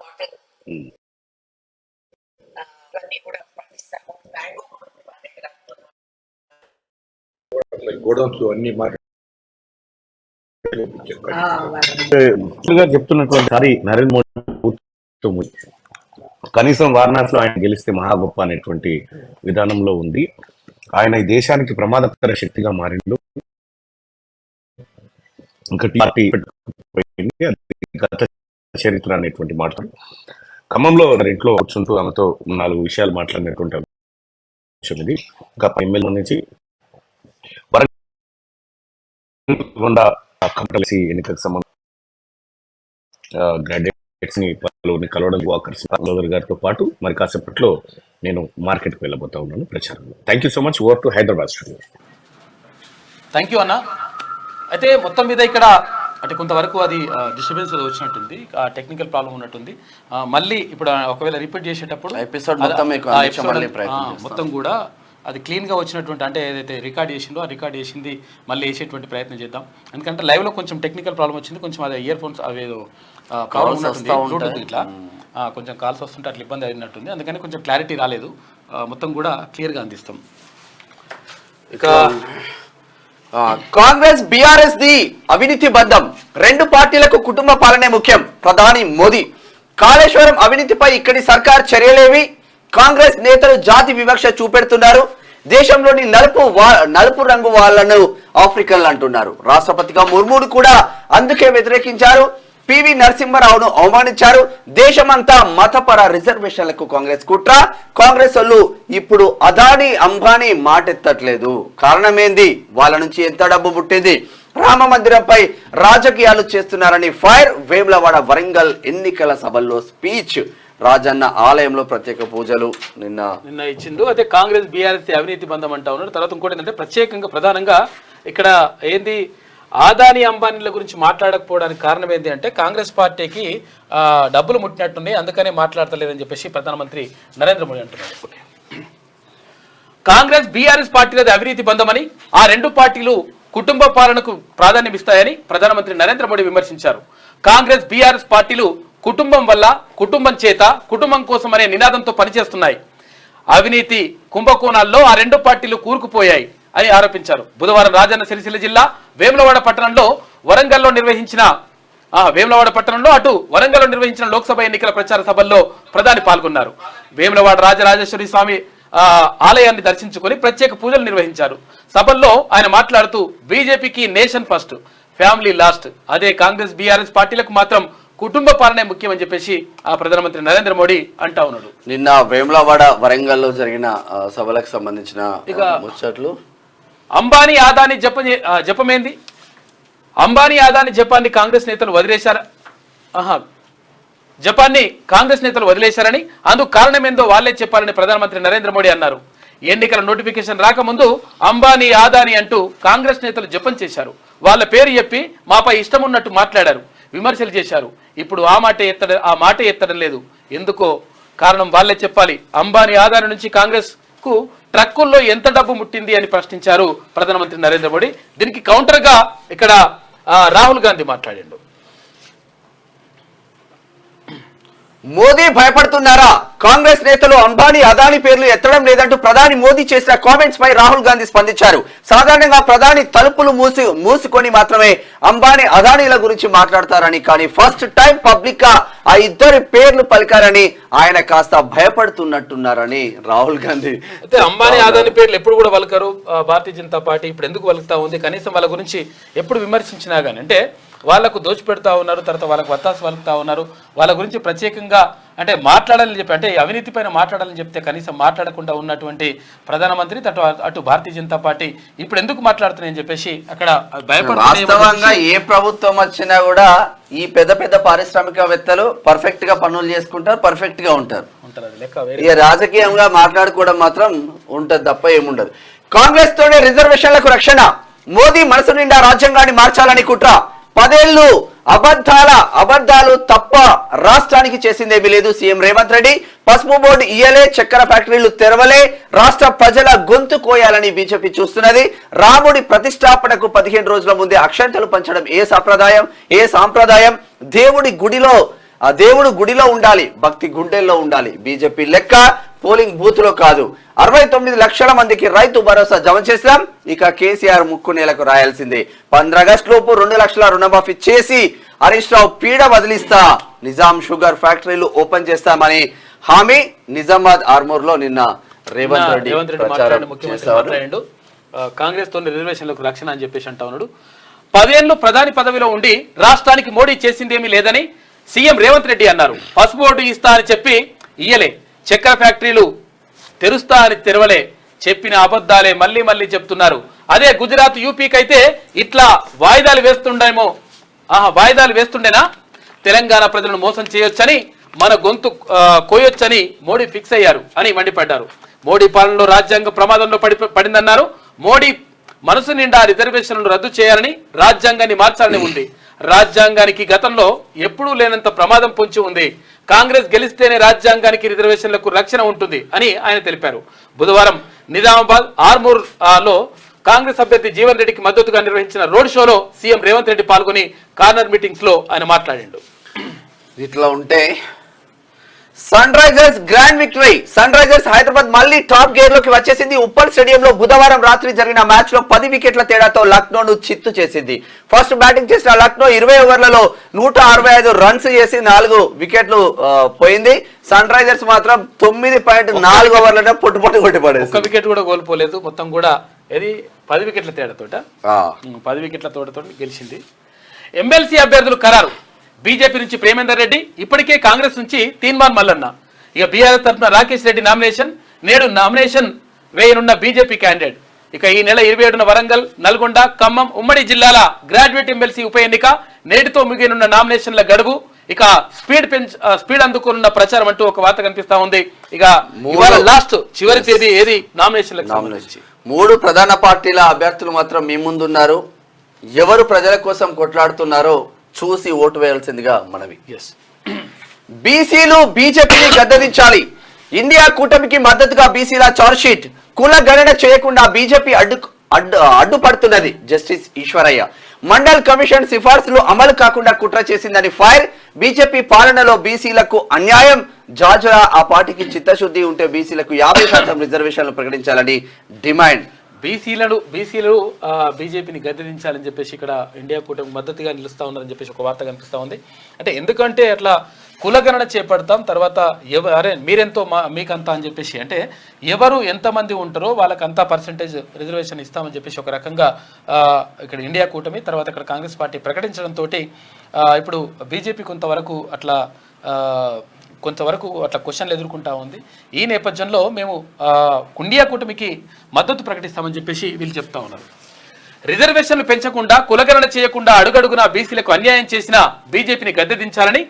కాటన్ ఇవన్నీ కూడా పండిస్తాము. మ్యాంగో గోడౌన్స్ అన్ని చెప్తున్నటువంటి సారి నరేంద్ర మోడీ కనీసం వారణాసిలో ఆయన గెలిస్తే మహా గొప్ప అనేటువంటి విధానంలో ఉంది. ఆయన ఈ దేశానికి ప్రమాదకర శక్తిగా మారిండు. ఇంకా పార్టీ గత చరిత్ర అనేటువంటి మాట ఖమ్మంలో ఇంట్లో కూర్చుంటూ ఆమెతో 4 విషయాలు మాట్లాడినటువంటి అంశం ఇది. ఇంకా ఎమ్మెల్యే నుంచి కలిసి ఎన్నికలకు సంబంధించి గ్రాడ్యుయేట్స్ ని పలువురిని కలవడం వాకర్స్ గారితో పాటు మరి కాసేపట్లో నేను మార్కెట్కి వెళ్ళబోతా ఉన్నాను ప్రచారంలో. Thank you so much. Over to Hyderabad studio. Thank you అన్న. అయితే మొత్తం మీద ఇక్కడ అంటే కొంతవరకు అది డిస్టర్బెన్స్ వచ్చినట్టుంది, టెక్నికల్ ప్రాబ్లం ఉన్నట్టుంది. మళ్ళీ ఇప్పుడు ఒకవేళ రిపీట్ చేసేటప్పుడు మొత్తం కూడా అది క్లీన్గా వచ్చినటువంటి అంటే ఏదైతే రికార్డ్ చేసిందో ఆ రికార్డ్ చేసింది మళ్ళీ వేసేటువంటి ప్రయత్నం చేద్దాం. ఎందుకంటే లైవ్లో కొంచెం టెక్నికల్ ప్రాబ్లం వచ్చింది, కొంచెం అది ఇయర్ ఫోన్స్ అవేదో ప్రాబ్లం ఉన్నట్టుంది, బ్లూటూత్ ఇట్లా కొంచెం కాల్స్ వస్తుంటే అట్లా ఇబ్బంది అయినట్టుంది. అందుకని కొంచెం క్లారిటీ రాలేదు, మొత్తం కూడా క్లియర్గా అందిస్తాం. ఇక కాంగ్రెస్ బీఆర్ఎస్ ది అవినీతి బంధం, 2 పార్టీలకు కుటుంబ పాలనే ముఖ్యం, ప్రధాని మోదీ. కాళేశ్వరం అవినీతిపై ఇక్కడి సర్కార్ చర్యలేవి, కాంగ్రెస్ నేతలు జాతి వివక్ష చూపెడుతున్నారు, దేశంలోని నలుపు రంగు వాళ్లను ఆఫ్రికన్లు అంటున్నారు. రాష్ట్రపతిగా ముర్మును కూడా అందుకే వ్యతిరేకించారు. పివి నరసింహారావును అవమానించారు. దేశమంతా మతపర రిజర్వేషన్లకు కాంగ్రెస్ కుట్ర. కాంగ్రెస్ వాళ్ళు ఇప్పుడు అదానీ అంబానీ మాటెత్తట్లేదు. కారణమేంది? వాళ్ళ నుంచి ఎంత డబ్బు పుట్టింది? రామ మందిరంపై రాజకీయాలు చేస్తున్నారని ఫైర్. వేములవాడ వరంగల్ ఎన్నికల సభల్లో స్పీచ్. రాజన్న ఆలయంలో ప్రత్యేక పూజలు నిన్న ఇచ్చిండు. అయితే కాంగ్రెస్ బీఆర్ఎస్ అవినీతి బంధం అంటా ఉన్నారు. తర్వాత ఇంకోటి ఏంటంటే ప్రత్యేకంగా ప్రధానంగా ఇక్కడ ఏంది ఆదాని అంబానీల గురించి మాట్లాడకపోవడానికి కారణం ఏంటి అంటే కాంగ్రెస్ పార్టీకి డబ్బులు ముట్టినట్టున్నాయి, అందుకనే మాట్లాడతలేదని చెప్పేసి ప్రధానమంత్రి నరేంద్ర మోడీ అంటున్నారు. కాంగ్రెస్ బీఆర్ఎస్ పార్టీలది అవినీతి బంధమని, ఆ 2 పార్టీలు కుటుంబ పాలనకు ప్రాధాన్యం ఇస్తాయని ప్రధానమంత్రి నరేంద్ర మోడీ విమర్శించారు. కాంగ్రెస్ బీఆర్ఎస్ పార్టీలు కుటుంబం వల్ల, కుటుంబం చేత, కుటుంబం కోసం అనే నినాదంతో పనిచేస్తున్నాయి. అవినీతి కుంభకోణాల్లో ఆ 2 పార్టీలు కూరుకుపోయాయి అని ఆరోపించారు. బుధవారం రాజన్న సిరిసిల్ల జిల్లా వేములవాడ పట్టణంలో వరంగల్లో నిర్వహించిన లోక్సభ ఎన్నికల ప్రచార సభల్లో ప్రధాని పాల్గొన్నారు. వేములవాడ రాజరాజేశ్వరి స్వామి ఆలయాన్ని దర్శించుకొని ప్రత్యేక పూజలు నిర్వహించారు. సభల్లో ఆయన మాట్లాడుతూ బీజేపీకి నేషన్ ఫస్ట్, ఫ్యామిలీ లాస్ట్, అదే కాంగ్రెస్ బీఆర్ఎస్ పార్టీలకు మాత్రం కుటుంబ పాలనే ముఖ్యమని చెప్పేసి ఆ ప్రధానమంత్రి నరేంద్ర మోడీ అంటా ఉన్నాడు. నిన్న వేములవాడ వరంగల్లో జరిగిన సభలకు సంబంధించిన ఇక ముచ్చట్లు. అంబానీ ఆదాని జపమేంది? అంబానీ ఆదాని జపాన్ని కాంగ్రెస్ నేతలు వదిలేశారని అందుకు కారణమేందో వాళ్లే చెప్పాలని ప్రధానమంత్రి నరేంద్ర మోడీ అన్నారు. ఎన్నికల నోటిఫికేషన్ రాకముందు అంబానీ ఆదాని అంటూ కాంగ్రెస్ నేతలు జపం చేశారు. వాళ్ళ పేరు చెప్పి మాపై ఇష్టం ఉన్నట్టు మాట్లాడారు, విమర్శలు చేశారు. ఇప్పుడు ఆ మాట ఎత్తడం లేదు. ఎందుకో కారణం వాళ్ళే చెప్పాలి. అంబానీ ఆదాని నుంచి కాంగ్రెస్ కు ట్రక్కుల్లో ఎంత డబ్బు ముట్టింది అని ప్రశ్నించారు ప్రధానమంత్రి నరేంద్ర మోడీ. దీనికి కౌంటర్ గా ఇక్కడ రాహుల్ గాంధీ మాట్లాడిండు. మోదీ భయపడుతున్నారా? కాంగ్రెస్ నేతలు అంబానీ అదానీ పేర్లు ఎత్తడం లేదంటూ ప్రధాని మోదీ చేసిన కామెంట్స్ పై రాహుల్ గాంధీ స్పందించారు. సాధారణంగా ప్రధాని తలుపులు మూసుకొని మాత్రమే అంబానీ అదానీల గురించి మాట్లాడతారని, కానీ ఫస్ట్ టైం పబ్లిక్ గా ఆ ఇద్దరి పేర్లు పలికారని ఆయన కాస్త భయపడుతున్నట్టున్నారని రాహుల్ గాంధీ. అయితే అంబానీ అదానీ పేర్లు ఎప్పుడు కూడా పలకరు భారతీయ జనతా పార్టీ. ఇప్పుడు ఎందుకు పలుకుతా ఉంది? కనీసం వాళ్ళ గురించి ఎప్పుడు విమర్శించినా కానీ అంటే వాళ్ళకు దోచిపెడతా ఉన్నారు, తర్వాత వాళ్ళకు వత్తాసు పలుకుతా ఉన్నారు. వాళ్ళ గురించి ప్రత్యేకంగా అంటే మాట్లాడాలని చెప్పి అంటే అవినీతి పైన మాట్లాడాలని చెప్తే కనీసం మాట్లాడకుండా ఉన్నటువంటి ప్రధానమంత్రి అటు భారతీయ జనతా పార్టీ ఇప్పుడు ఎందుకు మాట్లాడుతున్నాయని చెప్పేసి అక్కడ వాస్తవంగా ఏ ప్రభుత్వం వచ్చినా కూడా ఈ పెద్ద పెద్ద పారిశ్రామికవేత్తలు పర్ఫెక్ట్ గా పనులు చేసుకుంటారు, పర్ఫెక్ట్ గా ఉంటారు. ఇక రాజకీయంగా మాట్లాడుకోవడం మాత్రం ఉంటది తప్ప ఏముండదు. కాంగ్రెస్ తోనే రిజర్వేషన్లకు రక్షణ. మోదీ మనసు నిండా రాజ్యాంగాన్ని మార్చాలని కుట్ర. 10 ఏళ్లు అబద్ధాలు తప్ప రాష్ట్రానికి చేసిందేమీ లేదు. సీఎం రేవంత్ రెడ్డి పసుపు బోర్డు ఇయ్యలే, చక్కెర ఫ్యాక్టరీలు తెరవలే, రాష్ట్ర ప్రజల గొంతు కోయాలని బీజేపీ చూస్తున్నది. రాముడి ప్రతిష్టాపనకు 15 రోజుల ముందే అక్షంతలు పంచడం ఏ సాంప్రదాయం? దేవుడు గుడిలో ఉండాలి, భక్తి గుండెల్లో ఉండాలి. బీజేపీ లెక్క పోలింగ్ బూత్ లో కాదు. 69 లక్షల మందికి రైతు భరోసా జమ చేస్తాం. ఇక కేసీఆర్ ముక్కు నేలకు రాయాల్సిందే. 15 ఆగస్టు లోపు 2 లక్షల రుణమాఫీ చేసి హరీష్ రావు పీడ వదిలిస్తా. నిజాం షుగర్ ఫ్యాక్టరీలు ఓపెన్ చేస్తామని హామీ. నిజామాబాద్ ఆర్మూర్ లో నిన్న రేవంత్ రెడ్డి మాట్లాడిండు. కాంగ్రెస్ తోని రిజర్వేషన్లకు రక్షణ అని చెప్పేసి అంటా ఉన్నాడు. 10 ఏళ్లు ప్రధాని పదవిలో ఉండి రాష్ట్రానికి మోడీ చేసిందేమీ లేదని సీఎం రేవంత్ రెడ్డి అన్నారు. పసుపు బోర్డు ఇస్తా అని చెప్పి ఇయ్యలే, చక్కెర ఫ్యాక్టరీలు తెరుస్తా అని తెరవలే, చెప్పిన అబద్ధాలే మళ్ళీ మళ్ళీ చెప్తున్నారు. అదే గుజరాత్ యూపీకి అయితే ఇట్లా వాయిదాలు వేస్తుండేనా? తెలంగాణ ప్రజలను మోసం చేయొచ్చని, మన గొంతు కోయొచ్చని మోడీ ఫిక్స్ అయ్యారు అని మండిపడ్డారు. మోడీ పాలనలో రాజ్యాంగం ప్రమాదంలో పడిందన్నారు. మోడీ మనసు నిండా రిజర్వేషన్లను రద్దు చేయాలని, రాజ్యాంగాన్ని మార్చాలని ఉంది. రాజ్యాంగానికి గతంలో ఎప్పుడూ లేనంత ప్రమాదం పొంచి ఉంది. కాంగ్రెస్ గెలిస్తేనే రాజ్యాంగానికి రిజర్వేషన్లకు రక్షణ ఉంటుంది అని ఆయన తెలిపారు. బుధవారం నిజామాబాద్ ఆర్మూర్ లో కాంగ్రెస్ అభ్యర్థి జీవన్ రెడ్డికి మద్దతుగా నిర్వహించిన రోడ్ షోలో సీఎం రేవంత్ రెడ్డి పాల్గొని కార్నర్ మీటింగ్స్ లో ఆయన మాట్లాడిండు. ఇట్లా ఉంటే Sunrisers grand victory. Sunrisers Hyderabad మళ్ళీ టాప్ గేర్ లోకి వచ్చేసింది. ఉప్పల్ స్టేడియంలో బుధవారం రాత్రి జరిగిన మ్యాచ్ లో 10 వికెట్ల తేడాతో లక్నోను చిత్తు చేసింది. ఫస్ట్ బ్యాటింగ్ చేసిన లక్నో 20 ఓవర్లలో 165 రన్స్ చేసి 4 వికెట్లు పోయింది. సన్ రైజర్స్ మాత్రం 9.4 ఓవర్లలో పొట్టుపొట్టు కొట్టిపడేది. ఒక్క వికెట్ కూడా కోల్పోలేదు. మొత్తం కూడా ఏది 10 వికెట్ల తేడాతోట 10 వికెట్ల తోటతో గెలిచింది. ఎమ్మెల్సీ అభ్యర్థులు ఖరారు. బీజేపీ నుంచి ప్రేమేందర్ రెడ్డి, ఇప్పటికే కాంగ్రెస్ నుంచి తీన్మాన్ మల్లన్న, ఇక బీఆర్ఎస్ తరఫున రాకేష్ రెడ్డి నామినేషన్. నేడు నామినేషన్ వేయనున్న బీజేపీ క్యాండిడేట్. ఇక ఈ నెల 27న వరంగల్, నల్గొండ, ఖమ్మం ఉమ్మడి జిల్లాల గ్రాడ్యుయేట్ ఎమ్మెల్సీ ఉప ఎన్నిక. నేటితో ముగియనున్న నామినేషన్ల గడువు. ఇక స్పీడ్ అందుకున్న ప్రచారం అంటూ ఒక వార్త కనిపిస్తా ఉంది. ఇక ఇవాళ లాస్ట్ చివరి తేదీ ఏది నామినేషన్లకు సంబంధించి. 3 ప్రధాన పార్టీల అభ్యర్థులు మాత్రం మీ ముందున్నారు. ఎవరు ప్రజల కోసం కొట్లాడుతున్నారో చూసి ఓటు వేయాల్సిందిగా మనవి. బీసీలు బీజేపీని గద్దెదించాలి. ఇండియా కూటమికి మద్దతుగా బీసీల చార్జ్షీట్. కుల గణన చేయకుండా బీజేపీ అడ్డుపడుతున్నది. జస్టిస్ ఈశ్వరయ్య. మండల్ కమిషన్ సిఫార్సులు అమలు కాకుండా కుట్ర చేసిందని ఫైర్. బీజేపీ పాలనలో బీసీలకు అన్యాయం. జాజుల ఆ పార్టీకి చిత్తశుద్ధి ఉంటే బీసీలకు 50% రిజర్వేషన్లు ప్రకటించాలని డిమాండ్. బీసీలు బీజేపీని గద్దెదించాలని చెప్పేసి ఇక్కడ ఇండియా కూటమి మద్దతుగా నిలుస్తా ఉన్నారని చెప్పేసి ఒక వార్త కనిపిస్తా ఉంది. అంటే ఎందుకంటే అట్లా కులగణన చేపడతాం, తర్వాత అరే మీరెంతో మీకంతా అని చెప్పేసి అంటే ఎవరు ఎంతమంది ఉంటారో వాళ్ళకి అంతా పర్సెంటేజ్ రిజర్వేషన్ ఇస్తామని చెప్పేసి ఒక రకంగా ఇక్కడ ఇండియా కూటమి తర్వాత ఇక్కడ కాంగ్రెస్ పార్టీ ప్రకటించడంతో ఇప్పుడు బీజేపీ కొంతవరకు అట్లా క్వశ్చన్లు ఎదుర్కొంటా ఉంది. ఈ నేపథ్యంలో మేము ఇండియా కూటమికి మద్దతు ప్రకటిస్తామని చెప్పేసి వీళ్ళు చెప్తా ఉన్నారు. రిజర్వేషన్లు పెంచకుండా కులగణన చేయకుండా అడుగడుగునా బీసీలకు అన్యాయం చేసిన బీజేపీని గద్దెదించాలని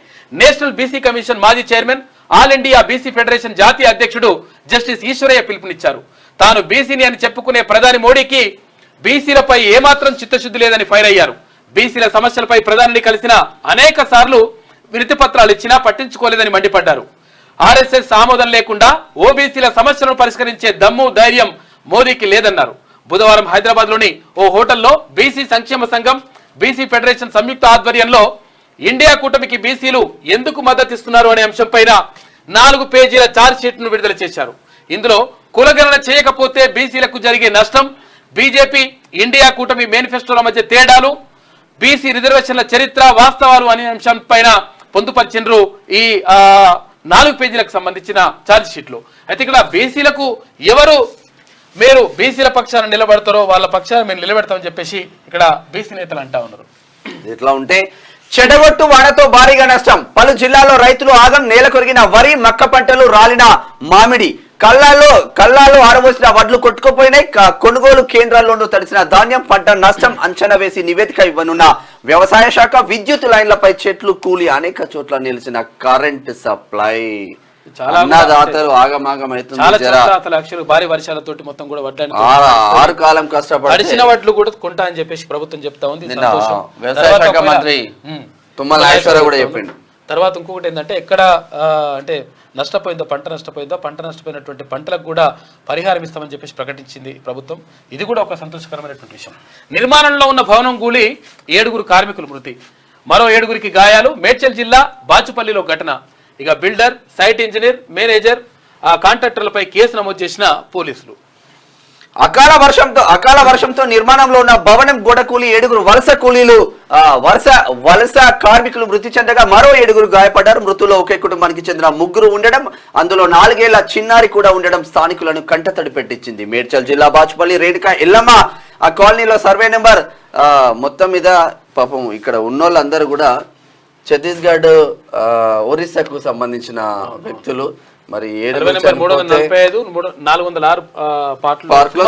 నేషనల్ బీసీ కమిషన్ మాజీ chairman, all India BC federation జాతీయ అధ్యక్షుడు జస్టిస్ ఈశ్వరయ్య పిలుపునిచ్చారు. తాను బీసీని అని చెప్పుకునే ప్రధాని మోడీకి బీసీలపై ఏమాత్రం చిత్తశుద్ధి లేదని ఫైర్ అయ్యారు. బీసీల సమస్యలపై ప్రధానిని కలిసిన అనేక సార్లు వినతి పత్రాలు ఇచ్చినా పట్టించుకోలేదని మండిపడ్డారు. ఆర్ఎస్ఎస్ ఆమోదం లేకుండా ఓబీసీల సమస్యలను పరిష్కరించే దమ్ము ధైర్యం మోదీకి లేదన్నారు. బుధవారం హైదరాబాద్ లోని ఓ హోటల్లో బీసీ సంక్షేమ సంఘం, బీసీ ఫెడరేషన్ సంయుక్త ఆధ్వర్యంలో ఇండియా కూటమికి బీసీలు ఎందుకు మద్దతు ఇస్తున్నారు అనే అంశంపైన 4 పేజీల ఛార్జ్ షీట్ ను విడుదల చేశారు. ఇందులో కులగణన చేయకపోతే బీసీలకు జరిగే నష్టం, బీజేపీ ఇండియా కూటమి మేనిఫెస్టోల మధ్య తేడాలు, బీసీ రిజర్వేషన్ల చరిత్ర, వాస్తవాలు అనే అంశంపైన పొందుపరిచినరు ఈ 4 పేజీలకు సంబంధించిన ఛార్జ్ షీట్లు. అయితే ఇక్కడ బీసీలకు ఎవరు మీరు బీసీల పక్షాన నిలబడతారో వాళ్ళ పక్షాన మేము నిలబెడతామని చెప్పేసి ఇక్కడ బీసీ నేతలు అంటా ఉన్నారు. ఇట్లా ఉంటే చెడగొట్టు వానతో భారీగా నష్టం, పలు జిల్లాల్లో రైతులు ఆగం, నేల కొరిగిన వరి, మక్క పంటలు, రాలిన మామిడి, కళ్ళాల్లో ఆరబోసిన వడ్లు కొట్టుకుపోయినాయి. కొనుగోలు కేంద్రాల్లోనూ తడిసిన ధాన్యం, పంట నష్టం అంచనా వేసి నివేదిక ఇవ్వనున్న వ్యవసాయ శాఖ. విద్యుత్ లైన్లపై చెట్లు కూలి, అనేక చోట్ల నిలిచిన కరెంట్ సప్లై. అన్నదాతలు ఆగమాగమవుతుంది. భారీ వర్షాలతోటి మొత్తం కూడా వడ్లని 6 కాలం కష్టపడి అడిచిన వడ్లు కూడా కొంటా అని చెప్పేసి ప్రభుత్వం చెప్తా ఉంది. వ్యవసాయ శాఖ మంత్రి తుమ్మల నాగేశ్వరరావు కూడా చెప్పిండు. తర్వాత ఇంకొకటి ఏంటంటే ఎక్కడ అంటే నష్టపోయిందో, పంట నష్టపోయినటువంటి పంటలకు కూడా పరిహారం ఇస్తామని చెప్పేసి ప్రకటించింది ప్రభుత్వం. ఇది కూడా ఒక సంతోషకరమైనటువంటి విషయం. నిర్మాణంలో ఉన్న భవనం కూలి 7 కార్మికులు మృతి, మరో 7 గాయాలు. మేడ్చల్ జిల్లా బాచుపల్లిలో ఘటన. ఇక బిల్డర్, సైట్ ఇంజనీర్, మేనేజర్, కాంట్రాక్టర్లపై కేసు నమోదు చేసిన పోలీసులు. అకాల వర్షంతో నిర్మాణంలో ఉన్న భవనం గోడ కూలి 7 వలస కార్మికులు మృతి చెందగా మరో 7 గాయపడ్డారు. మృతుల్లో ఒకే కుటుంబానికి చెందిన 3 ఉండడం, అందులో 4 ఏళ్ల చిన్నారి కూడా ఉండడం స్థానికులను కంటతడి పెట్టించింది. మేడ్చల్ జిల్లా బాచుపల్లి రేణుకా ఎల్లమ్మ ఆ కాలనీలో సర్వే నెంబర్ మొత్తం మీద పాపం ఇక్కడ ఉన్నోళ్ళందరూ కూడా ఛత్తీస్గఢ్, ఒరిస్సాకు సంబంధించిన వ్యక్తులు. మరి 406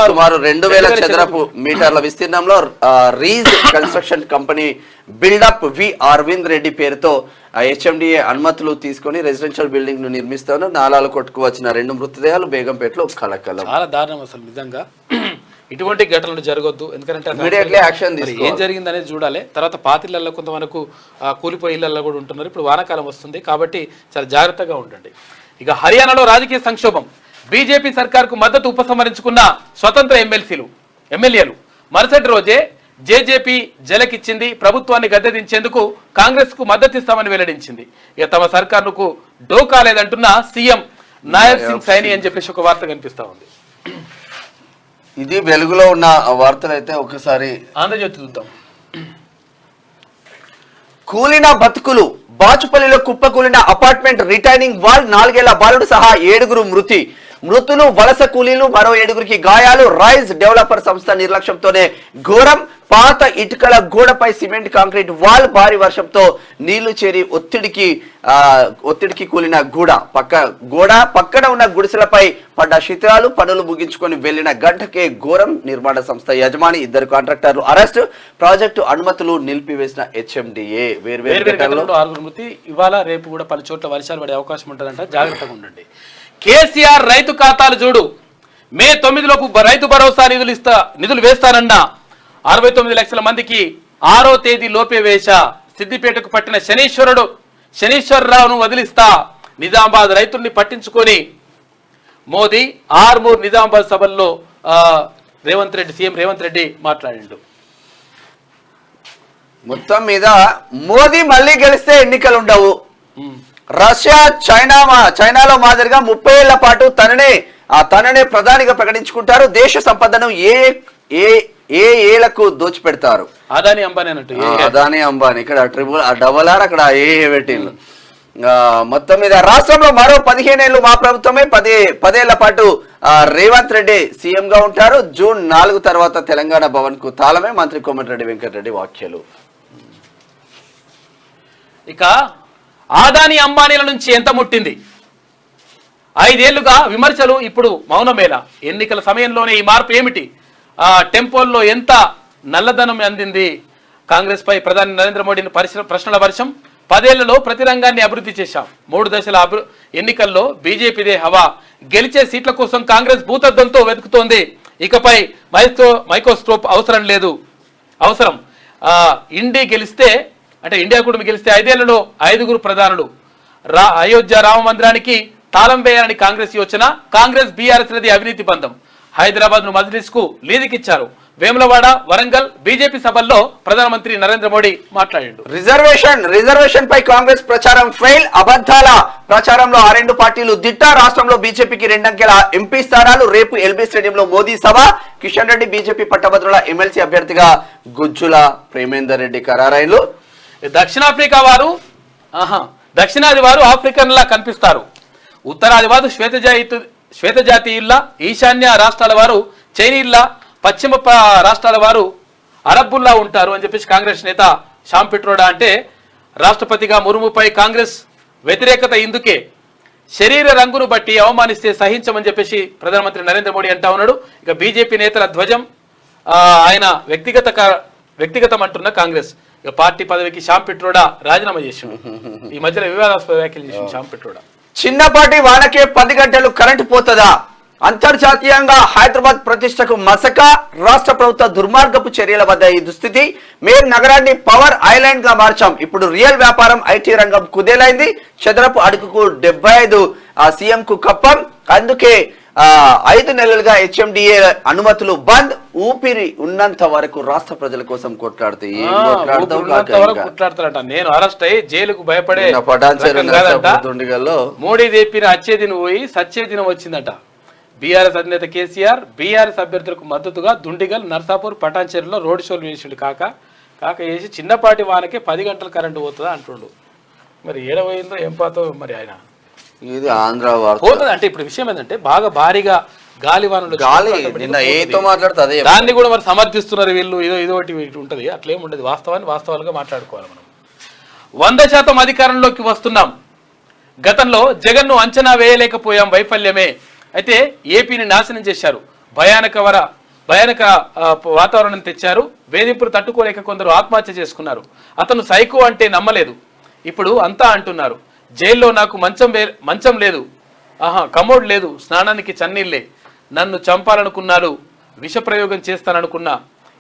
సుమారు 2000 చదరపు మీటర్ల విస్తీర్ణంలో రీజ్ కన్స్ట్రక్షన్ కంపెనీ బిల్డప్ వి అరవింద్ రెడ్డి పేరుతో హెచ్ఎండిఏ అనుమతులు తీసుకొని రెసిడెన్షియల్ బిల్డింగ్ ను నిర్మిస్తాను. నాలాలు కొట్టుకు వచ్చిన 2 మృతదేహాలు బేగంపేటలో కలకలం. చాలా దారుణం అసలు నిజంగా. ఇటువంటి ఘటనలు జరగొద్దు. ఎందుకంటే ఏం జరిగింది అనేది చూడాలి. తర్వాత పాతిళ్లలో కొంతవరకు కూలిపోయే ఇళ్లలో కూడా ఉంటున్నారు. ఇప్పుడు వానాకాలం వస్తుంది కాబట్టి చాలా జాగ్రత్తగా ఉండండి. ఇక హర్యానాలో రాజకీయ సంక్షోభం. బీజేపీ సర్కార్కు మద్దతు ఉపసంహరించుకున్న స్వతంత్ర ఎమ్మెల్యేలు మరుసటి రోజే జేజేపీ జలకిచ్చింది. ప్రభుత్వాన్ని గద్దెదించేందుకు కాంగ్రెస్ కు మద్దతు ఇస్తామని వెల్లడించింది. ఇక తమ సర్కారుకు డోకాలేదంటున్న సీఎం నాయబ్ సింగ్ సైని అని చెప్పేసి ఒక వార్త కనిపిస్తా ఉంది. ఇది వెలుగులో ఉన్న వార్తలు అయితే ఒకసారి ఆంధ్రజ్యోతి చూద్దాం. కూలిన బతుకులు. బాచుపల్లిలో కుప్పకూలిన అపార్ట్మెంట్ రిటైనింగ్ వాల్, 4 ఏళ్ల బాలుడు సహా 7 మృతులు, వలస కూలీలు, మరో 7 గాయాలు. రైజ్ డెవలపర్ సంస్థ నిర్లక్ష్యంతోనే ఘోరం. పాత ఇటుకల గోడపై సిమెంట్ కాంక్రీట్ వాల్, భారీ వర్షంతో నీళ్లు చేరి ఒత్తిడికి కూలిన గోడ పక్కన ఉన్న గుడిసెలపై పడ్డ శిథిలాలు. పనులు ముగించుకొని వెళ్లిన గంటకే ఘోరం. నిర్మాణ సంస్థ యజమాని, 2 కాంట్రాక్టర్లు అరెస్ట్. ప్రాజెక్టు అనుమతులు నిలిపివేసిన హెచ్ఎండిఏ. వేర్వేరు 6 మృతి. ఇవాళ రేపు కూడా పలు చోట్ల వర్షాలు పడే అవకాశం ఉంటుందంట, జాగ్రత్తగా ఉండండి. కేసీఆర్ రైతు ఖాతాలు చూడు, మే 9 లోపు రైతు భరోసా నిధులు వేస్తానన్న 69 లక్షల మందికి 6వ తేదీ లోపే వేశా. సిద్దిపేటకు పట్టిన శనీశ్వరరావును వదిలిస్తా. నిజామాబాద్ రైతుల్ని పట్టించుకొని మోదీ ఆర్మూర్ నిజామాబాద్ సభల్లో సీఎం రేవంత్ రెడ్డి మాట్లాడిండు. మొత్తం మీద మోదీ మళ్ళీ గెలిస్తే ఎన్నికలు ఉండవు. రష్యా, చైనాలో మాదిరిగా 30 ఏళ్ల పాటు తననే ప్రధానిగా ప్రకటించుకుంటారు. దేశ సంపదను ఏ ఏలకు దోచిపెడతారు. అదాని అంబానీ అన్నట్టు. అదాని అంబానీ ఇక్కడ డబల్ ఆర్, అక్కడ ఏ పెట్టిండ్రు. మొత్తం మీద రాష్ట్రంలో మరో 15 ఏళ్లు మా ప్రభుత్వమే. 10 ఏళ్ల పాటు రేవంత్ రెడ్డి సీఎం గా ఉంటారు. జూన్ 4 తర్వాత తెలంగాణ భవన్ కు తాళమే. మంత్రి కోమటిరెడ్డి వెంకటరెడ్డి వ్యాఖ్యలు. ఇక ఆదాని అంబానీల నుంచి ఎంత ముట్టింది? 5 ఏళ్లుగా విమర్శలు, ఇప్పుడు మౌనమేలా? ఎన్నికల సమయంలోనే ఈ మార్పు ఏమిటి? టెంపోల్లో ఎంత నల్లధనం అందింది? కాంగ్రెస్ పై ప్రధాని నరేంద్ర మోడీని ప్రశ్నల వర్షం. 10 ఏళ్లలో ప్రతి రంగాన్ని అభివృద్ధి చేశాం. 3 దశల ఎన్నికల్లో బీజేపీదే హవా. గెలిచే సీట్ల కోసం కాంగ్రెస్ భూతద్దంతో వెతుకుతోంది. ఇకపై మైక్రోస్కోప్ అవసరం. ఇండియా కూటమి గెలిస్తే 5 ఏళ్లలో 5 ప్రధానులు. అయోధ్య రామ మందిరానికి తాళం వేయాలని కాంగ్రెస్ యోచన, కాంగ్రెస్ బీఆర్ఎస్ లది అవినీతి బంధం. హైదరాబాద్ ను మజ్లిస్ కు లీజుకిచ్చారు. వేములవాడ, వరంగల్ బీజేపీ సభల్లో ప్రధానమంత్రి నరేంద్ర మోడీ మాట్లాడాడు. రిజర్వేషన్ పై కాంగ్రెస్ ప్రచారం ఫెయిల్, అబద్ధాల ప్రచారంలో ఆ రెండు పార్టీలు దిట్ట. రాష్ట్రంలో బీజేపీకి 2 అంకెల ఎంపీ స్థానాలు. రేపు ఎల్బీ స్టేడియంలో మోదీ సభ. కిషన్ రెడ్డి బీజేపీ పట్టభద్రుల ఎమ్మెల్సీ అభ్యర్థిగా గుజ్జుల ప్రేమేందర్ రెడ్డి ఖరారైలు. దక్షిణాది వారు ఆఫ్రికన్లా కనిపిస్తారు, ఉత్తరాది వారు శ్వేతజాతీయుల్లా, ఈశాన్య రాష్ట్రాల వారు చైనీయుల్లా, పశ్చిమ రాష్ట్రాల వారు అరబ్బుల్లా ఉంటారు అని చెప్పేసి కాంగ్రెస్ నేత శ్యామ్ పిట్రోడా అంటే, రాష్ట్రపతిగా ముర్ముపై కాంగ్రెస్ వ్యతిరేకత ఇందుకే, శరీర రంగును బట్టి అవమానిస్తే సహించమని చెప్పేసి ప్రధానమంత్రి నరేంద్ర మోడీ అంటా ఉన్నాడు. ఇక బీజేపీ నేతల ధ్వజం ఆయన వ్యక్తిగతం అంటున్న కాంగ్రెస్. ఇక పార్టీ పదవికి శ్యామ్ పిట్రోడా రాజీనామా చేసిండు. ఈ మధ్యలో వివాదాస్పద వ్యాఖ్యలు చేసిండు శ్యామ్ పిట్రోడా. చిన్నపాటి వానకే 10 గంటలు కరెంటు పోతుందా? అంతర్జాతీయంగా హైదరాబాద్ ప్రతిష్టకు మసక. రాష్ట్ర ప్రభుత్వ దుర్మార్గపు చర్యల వద్ద ఈ దుస్థితి. మేం నగరాన్ని పవర్ ఐలాండ్ గా మార్చాం. ఇప్పుడు రియల్ వ్యాపారం ఐటీ రంగం కుదేలైంది. చదరపు అడుగుకు 75 సీఎం కు కప్పం. అందుకే 5 నెలలుగా HMDA అనుమతులు బంద్. ఊపిరి ఉన్నంత వరకు రాష్ట్ర ప్రజల కోసం కొట్లాడుతూ కొట్లాడతారట. నేను అరెస్ట్ అయ్యి జైలుకు భయపడే మోడీ చెప్పిన అచ్చేదిన పోయి సచ్చేదినం వచ్చిందట. బీఆర్ఎస్ అధినేత కేసీఆర్ బీఆర్ఎస్ అభ్యర్థులకు మద్దతుగా దుండిగల్, నర్సాపూర్, పటాన్చేరులో రోడ్ షోలు వేసిండు. కాక వేసి చిన్నపాటి వానకే 10 గంటలు కరెంటు పోతుందా అంటుండు. మరి ఏడవైందో ఏం పాతో మరి ఆయన ఇది ఆంధ్ర పోతుంది అంటే. ఇప్పుడు విషయం ఏంటంటే బాగా భారీగా గాలివానలు మాట్లాడుతుంది, దాన్ని కూడా మరి సమర్థిస్తున్నారు వీళ్ళు. ఇదోటి ఉంటుంది, అట్లేం ఉండదు. వాస్తవాలుగా మాట్లాడుకోవాలి మనం. 100% అధికారంలోకి వస్తున్నాం. గతంలో జగన్ను అంచనా వేయలేకపోయాం, వైఫల్యమే. అయితే ఏపీని నాశనం చేశారు, భయానక వాతావరణం తెచ్చారు. వేధింపులు తట్టుకోలేక కొందరు ఆత్మహత్య చేసుకున్నారు. అతను సైకో అంటే నమ్మలేదు, ఇప్పుడు అంతా అంటున్నారు. జైల్లో నాకు మంచం లేదు, కమోడ్ లేదు, స్నానానికి చన్నీళ్ళే. నన్ను చంపాలనుకున్నారు, విషప్రయోగం చేస్తాననుకున్నా.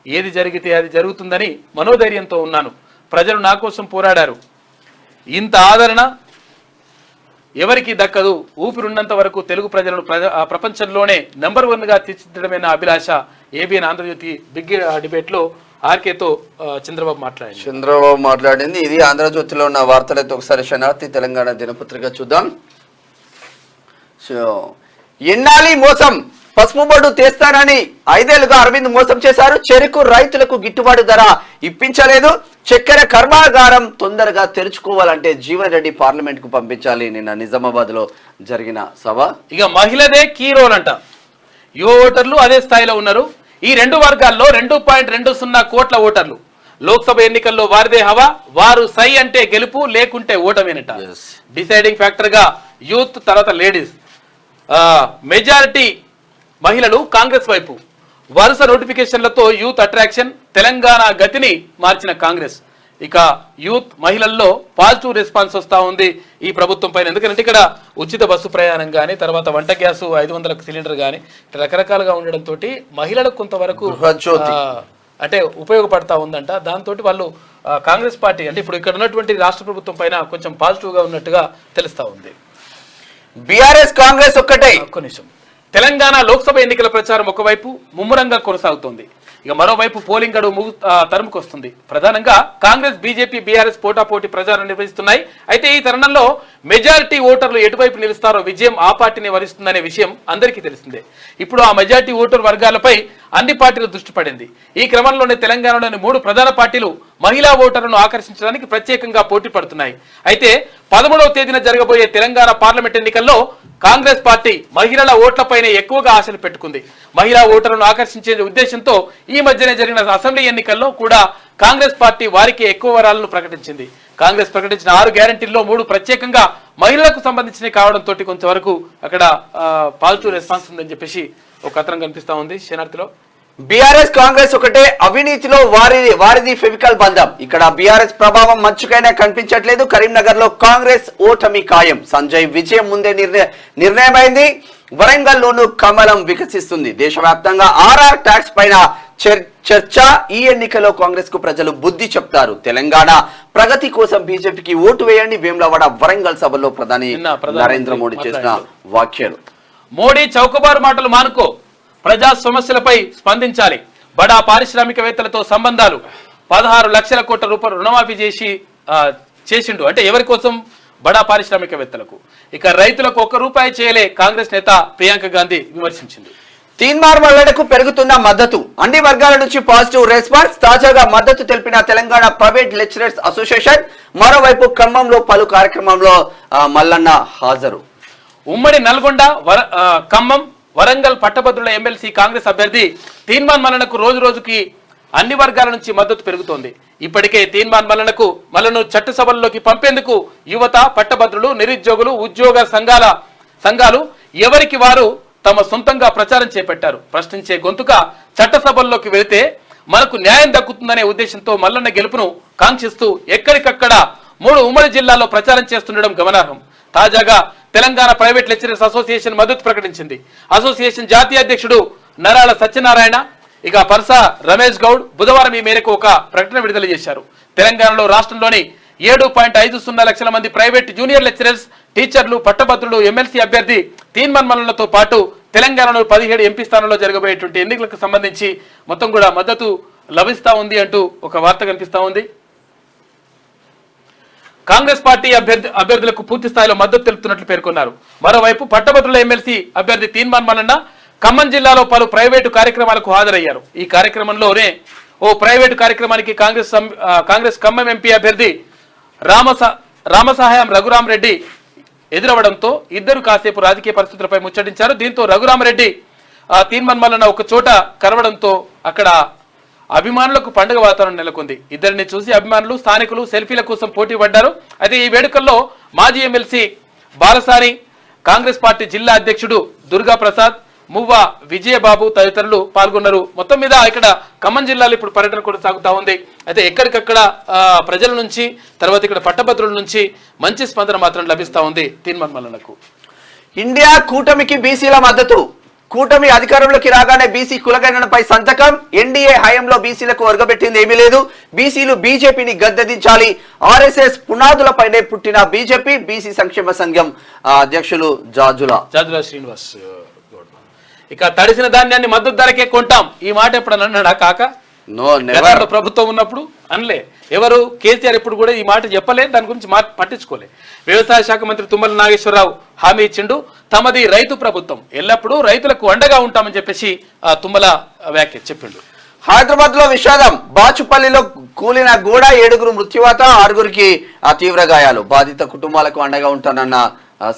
ఏది జరిగితే అది జరుగుతుందని మనోధైర్యంతో ఉన్నాను. ప్రజలు నా కోసం పోరాడారు. ఇంత ఆదరణ ఎవరికి దక్కదు. ఊపిరున్నంత వరకు తెలుగు ప్రజలను ప్రపంచంలోనే నెంబర్ 1గా తీర్చిదిద్దడమే నా అభిలాష. ఏబిఎన్ ఆంధ్రజ్యోతి బిగ్ డిబేట్లో ఆర్కేతో చంద్రబాబు మాట్లాడింది. ఇది ఆంధ్రజ్యోతిలో ఉన్న వార్తలైతే ఒకసారి శనార్థి తెలంగాణ దినపత్రిక చూద్దాం. ఎన్నాలి మోసం, పసుపు బోర్డు తెస్తానని 5 ఏళ్లుగా అరవింద్ మోసం చేశారు. చెరుకు రైతులకు గిట్టుబాటు ధర ఇప్పించలేదు. చక్కెర కర్మాగారం తొందరగా తెరుచుకోవాలంటే జీవన్ రెడ్డి పార్లమెంట్ కు పంపించాలి. నిన్న నిజామాబాద్ లో జరిగిన సభ. ఇక మహిళదే కీ రోల్ అంట. యువ ఓటర్లు అదే స్థాయిలో ఉన్నారు. ఈ 2 వర్గాల్లో 2.20 కోట్ల ఓటర్లు. లోక్సభ ఎన్నికల్లో వారిదే హవా. వారు సై అంటే గెలుపు, లేకుంటే ఓటమేనట. డిసైడింగ్ ఫ్యాక్టర్ గా యూత్, తర్వాత లేడీస్. మెజారిటీ మహిళలు కాంగ్రెస్ వైపు. వరుస నోటిఫికేషన్లతో యూత్ అట్రాక్షన్. తెలంగాణ గతిని మార్చిన కాంగ్రెస్. ఇక యూత్, మహిళల్లో పాజిటివ్ రెస్పాన్స్ వస్తూ ఉంది ఈ ప్రభుత్వం పైన. ఎందుకంటే ఇక్కడ ఉచిత బస్సు ప్రయాణం కానీ, తర్వాత వంట గ్యాసు 500 సిలిండర్ కానీ రకరకాలుగా ఉండడంతో మహిళలకు కొంతవరకు అంటే ఉపయోగపడతా ఉందంట. దాంతో వాళ్ళు కాంగ్రెస్ పార్టీ అంటే ఇప్పుడు ఇక్కడ ఉన్నటువంటి రాష్ట్ర ప్రభుత్వం పైన కొంచెం పాజిటివ్గా ఉన్నట్టుగా తెలుస్తూ ఉంది. బీఆర్ఎస్ కాంగ్రెస్ ఒక్కటే. ఒక్క నిమిషం. తెలంగాణ లోక్సభ ఎన్నికల ప్రచారం ఒకవైపు ముమ్మరంగా కొనసాగుతోంది. ఇక మరోవైపు పోలింగ్ గడువు తరుముకొస్తుంది. ప్రధానంగా కాంగ్రెస్, బీజేపీ, బీఆర్ఎస్ పోటాపోటీ ప్రచారం నిర్వహిస్తున్నాయి. అయితే ఈ తరుణంలో మెజారిటీ ఓటర్లు ఎటువైపు నిలుస్తారో విజయం ఆ పార్టీని వరిస్తుందనే విషయం అందరికీ తెలిసిందే. ఇప్పుడు ఆ మెజారిటీ ఓటర్ వర్గాలపై అన్ని పార్టీలు దృష్టి పడింది. ఈ క్రమంలోనే తెలంగాణలోని 3 ప్రధాన పార్టీలు మహిళా ఓటర్లను ఆకర్షించడానికి ప్రత్యేకంగా పోటీ పడుతున్నాయి. అయితే 13వ తేదీన జరగబోయే తెలంగాణ పార్లమెంట్ ఎన్నికల్లో కాంగ్రెస్ పార్టీ మహిళల ఓట్లపైనే ఎక్కువగా ఆశలు పెట్టుకుంది. మహిళా ఓటర్లను ఆకర్షించే ఉద్దేశంతో ఈ మధ్యనే జరిగిన అసెంబ్లీ ఎన్నికల్లో కూడా కాంగ్రెస్ పార్టీ వారికి ఎక్కువ వరాలను ప్రకటించింది. కాంగ్రెస్ ప్రకటించిన 6 గ్యారంటీల్లో 3 ప్రత్యేకంగా మహిళలకు సంబంధించినవి కావడంతో కొంతవరకు అక్కడ పాజిటివ్ రెస్పాన్స్ ఉందని చెప్పేసి ఒక కథనం కనిపిస్తా ఉంది శనార్థిలో. బీఆర్ఎస్ కాంగ్రెస్ ఒకటే. అవినీతిలో వారిది ఫెవికల్ బంధం. ఇక్కడ బీఆర్ఎస్ ప్రభావం మంచుకైనా కనిపించట్లేదు. కరీంనగర్ లో కాంగ్రెస్ ఓటమి ఖాయం. సంజయ్ విజయం ముందే నిర్ణయమైంది. వరంగల్లోనూ కమలం వికసిస్తుంది. దేశవ్యాప్తంగా ఆర్ఆర్ ట్యాక్స్ పైన చర్చ. ఈ ఎన్నికలో కాంగ్రెస్ కు ప్రజలు బుద్ధి చెప్తారు. తెలంగాణ ప్రగతి కోసం బీజేపీకి ఓటు వేయండి వేములవాడ వరంగల్ సభలో ప్రధాని నరేంద్ర మోడీ చేసిన వ్యాఖ్యలు. మోడీ చౌకబారు మాటలు మానుకో, ప్రజా సమస్యలపై స్పందించాలి, బడా పారిశ్రామికవేత్తలతో సంబంధాలు, 16 లక్షల కోట్ల రూపాయలు రుణమాఫీ చేసిండు. అంటే ఎవరి కోసం? బడా పారిశ్రామికవేత్తలకు. ఇక రైతులకు 1 రూపాయి చేయలే కాంగ్రెస్ నేత ప్రియాంక గాంధీ విమర్శించింది. తీన్మార్ మల్లడకు పెరుగుతున్న మద్దతు, అన్ని వర్గాల నుంచి పాజిటివ్ రెస్పాన్స్. తాజాగా మద్దతు తెలిపిన తెలంగాణ ప్రైవేట్ లెక్చరర్స్ అసోసియేషన్. మరోవైపు ఖమ్మంలో పలు కార్యక్రమంలో మల్లన్న హాజరు. ఉమ్మడి నల్గొండ, ఖమ్మం, వరంగల్ పట్టభద్రుల ఎమ్మెల్సీ కాంగ్రెస్ అభ్యర్థి తీన్మార్ మల్లనకు రోజు రోజుకి అన్ని వర్గాల నుంచి మద్దతు పెరుగుతోంది. ఇప్పటికే తీన్మార్ మల్లను చట్టసభల్లోకి పంపేందుకు యువత, పట్టభద్రులు, నిరుద్యోగులు, ఉద్యోగ సంఘాలు ఎవరికి వారు తమ సొంతంగా ప్రచారం చేపట్టారు. ప్రశ్నించే గొంతుగా చట్టసభల్లోకి వెళితే మనకు న్యాయం దక్కుతుందనే ఉద్దేశంతో మల్లన్న గెలుపును కాంక్షిస్తూ ఎక్కడికక్కడ 3 ఉమ్మడి జిల్లాల్లో ప్రచారం చేస్తుండడం గమనార్హం. తాజాగా తెలంగాణ ప్రైవేట్ లెక్చరర్స్ అసోసియేషన్ మద్దతు ప్రకటించింది. అసోసియేషన్ జాతీయ అధ్యక్షుడు నరాల సత్యనారాయణ, ఇక పర్స రమేష్ గౌడ్ బుధవారం ఈ మేరకు ఒక ప్రకటన విడుదల చేశారు. తెలంగాణలో రాష్ట్రంలోని 7.50 లక్షల మంది ప్రైవేట్ జూనియర్ లెక్చరర్స్, టీచర్లు, పట్టభద్రులు, ఎమ్మెల్సీ అభ్యర్థి తీన్మార్ మల్లనతో పాటు తెలంగాణలో 17 ఎంపీ స్థానంలో జరగబోయేటువంటి ఎన్నికలకు సంబంధించి మొత్తం కూడా మద్దతు లభిస్తా ఉంది అంటూ ఒక వార్త కనిపిస్తా ఉంది. కాంగ్రెస్ పార్టీ అభ్యర్థులకు పూర్తి స్థాయిలో మద్దతు తెలుపుతున్నట్లు పేర్కొన్నారు. మరోవైపు పట్టభద్రుల ఎమ్మెల్సీ అభ్యర్థి తీన్మార్ మల్లన్న ఖమ్మం జిల్లాలో పలు ప్రైవేటు కార్యక్రమాలకు హాజరయ్యారు. ఈ కార్యక్రమంలోనే ఓ ప్రైవేటు కార్యక్రమానికి కాంగ్రెస్ ఖమ్మం ఎంపీ అభ్యర్థి రామసహాయం రఘురామరెడ్డి ఎదురవడంతో ఇద్దరు కాసేపు రాజకీయ పరిస్థితులపై ముచ్చటించారు. దీంతో రఘురామరెడ్డి తీన్మార్ మల్లన్న ఒక చోట కలవడంతో అక్కడ అభిమానులకు పండుగ వాతావరణం నెలకొంది. ఇద్దరిని చూసి అభిమానులు, స్థానికులు సెల్ఫీల కోసం పోటీ పడ్డారు. అయితే ఈ వేడుకల్లో మాజీ ఎమ్మెల్సీ బాలసాని, కాంగ్రెస్ పార్టీ జిల్లా అధ్యక్షుడు దుర్గా ప్రసాద్, మువ్వ విజయబాబు తదితరులు పాల్గొన్నారు. మొత్తం మీద ఇక్కడ ఖమ్మం జిల్లాలో ఇప్పుడు పర్యటన కూడా సాగుతా ఉంది. అయితే ఎక్కడికక్కడ ప్రజల నుంచి, తర్వాత ఇక్కడ పట్టభద్రుల నుంచి మంచి స్పందన మాత్రం లభిస్తా ఉంది తీన్మార్ మల్లనకు. ఇండియా కూటమికి బీసీల మద్దతు. కూటమి అధికారంలోకి రాగానే బీసీ కులగణనపై సంతకం. ఎన్డీఏ హయాంలో బీసీలకు ఒరగబెట్టింది ఏమీ లేదు. బీసీలు బీజేపీని గద్దెదించాలి. ఆర్ఎస్ఎస్ పునాదులపైనే పుట్టిన బీజేపీ. బీసీ సంక్షేమ సంఘం అధ్యక్షులు జాజుల శ్రీనివాస్. ఇక తడిసిన ధాన్యాన్ని మద్దతు ధరకే కొంటాం, ఈ మాట ఎప్పుడన్నా అన్నాడా కాక? ప్రభుత్వం ఉన్నప్పుడు అనలే. ఎవరు? కేసీఆర్ ఎప్పుడు కూడా ఈ మాట చెప్పలే, దాని గురించి పట్టించుకోలే. వ్యవసాయ శాఖ మంత్రి తుమ్మల నాగేశ్వరరావు హామీ ఇచ్చిండు, తమది రైతు ప్రభుత్వం, ఎల్లప్పుడూ రైతులకు అండగా ఉంటామని చెప్పేసి తుమ్మల వ్యాఖ్య చెప్పిండు. హైదరాబాద్ లో విషాదం. బాచుపల్లిలో కూలిన గోడ, 7 మృత్యువాత, 6 తీవ్ర గాయాలు. బాధిత కుటుంబాలకు అండగా ఉంటానన్న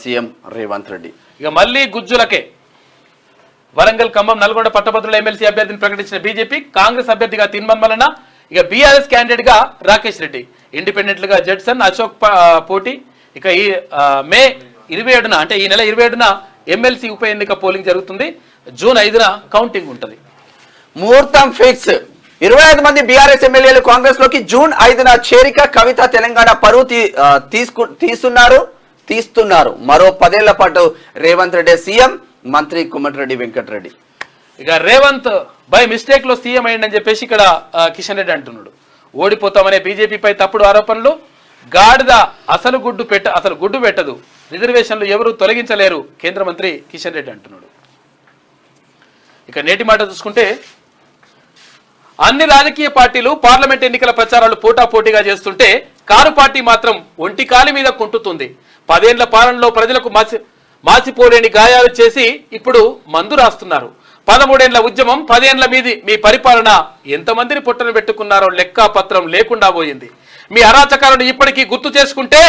సీఎం రేవంత్ రెడ్డి. ఇక మళ్ళీ గుజ్జులకే. వరంగల్, ఖమ్మం, నల్గొండ పట్టభద్రుల ఎమ్మెల్సీ అభ్యర్థిని ప్రకటించిన బీజేపీ. కాంగ్రెస్ అభ్యర్థిగా తీన్మార్ మల్లన, ఇక బీఆర్ఎస్ క్యాండిడేట్ గా రాకేష్ రెడ్డి, ఇండిపెండెంట్ గా జడ్సన్ అశోక్ పోటీ. ఇక ఈ మే 27న అంటే ఈ నెల 27న ఎమ్మెల్సీ ఉప ఎన్నిక పోలింగ్ జరుగుతుంది. జూన్ 5న కౌంటింగ్ ఉంటుంది. ముహూర్తం ఫిక్స్. 25 మంది బీఆర్ఎస్ ఎమ్మెల్యేలు కాంగ్రెస్ లోకి జూన్ 5న చేరిక. కవిత తెలంగాణ పరువు తీస్తున్నారు. మరో 10 ఏళ్ల పాటు రేవంత్ రెడ్డి సీఎం. మంత్రి కోమటిరెడ్డి వెంకటరెడ్డి. ఇక రేవంత్ బై మిస్టేక్ లో సీఎం అయ్యిందని చెప్పేసి ఇక్కడ కిషన్ రెడ్డి అంటున్నాడు. ఓడిపోతామనే బీజేపీపై తప్పుడు ఆరోపణలు. గాడిద అసలు గుడ్డు పెట్టదు, రిజర్వేషన్లు ఎవరు తొలగించలేరు, కేంద్ర మంత్రి కిషన్ రెడ్డి అంటున్నాడు. ఇక నేటి మాట చూసుకుంటే, అన్ని రాజకీయ పార్టీలు పార్లమెంట్ ఎన్నికల ప్రచారాలు పోటాపోటీగా చేస్తుంటే కారు పార్టీ మాత్రం ఒంటి కాలి మీద కుంటుతుంది. 10 ఏళ్ల పాలనలో ప్రజలకు మాసిపోలేని గాయాలు చేసి ఇప్పుడు మందు రాస్తున్నారు. 13 ఏళ్ల ఉద్యమం, 10 ఏళ్ల మీది మీ పరిపాలన ఎంతమందిని పొట్టను పెట్టుకున్నారో లెక్క పత్రం లేకుండా పోయింది. మీ అరాచకాలను ఇప్పటికీ గుర్తు చేసుకుంటే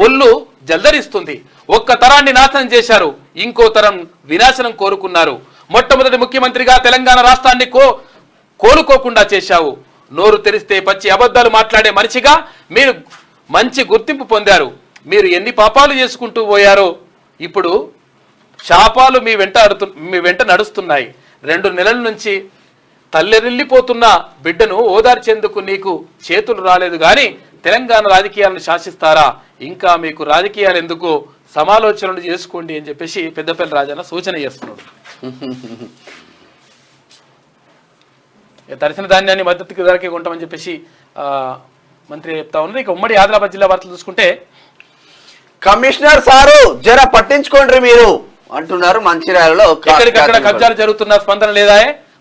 ఒళ్ళు జల్దరిస్తుంది. ఒక్క తరాన్ని నాశనం చేశారు, ఇంకో తరం వినాశనం కోరుకున్నారు. మొట్టమొదటి ముఖ్యమంత్రిగా తెలంగాణ రాష్ట్రాన్ని కోలుకోకుండా చేశావు. నోరు తెరిస్తే పచ్చి అబద్ధాలు మాట్లాడే మనిషిగా మీరు మంచి గుర్తింపు పొందారు. మీరు ఎన్ని పాపాలు చేసుకుంటూ పోయారో ఇప్పుడు శాపాలు మీ వెంట నడుస్తున్నాయి. 2 నెలల నుంచి తల్లెరిల్లిపోతున్న బిడ్డను ఓదార్చేందుకు నీకు చేతులు రాలేదు గాని తెలంగాణ రాజకీయాలను శాసిస్తారా? ఇంకా మీకు రాజకీయాలు ఎందుకు? సమాలోచనలు చేసుకోండి అని చెప్పేసి పెద్దపల్లి రాజన్న సూచన చేస్తున్నాడు. తడిసిన ధాన్యాన్ని మద్దతుకి ధరకే కొంటామని చెప్పేసి మంత్రి చెప్తా ఉన్నారు. ఇక ఉమ్మడి ఆదిలాబాద్ జిల్లా వార్తలు చూసుకుంటే కమిషనర్ సారు జర పట్టించుకోండి మీరు అంటున్నారు మంచిర్యాలలో. ఎక్కడికక్కడ కబ్జాలు జరుగుతున్న స్పందన లేదా,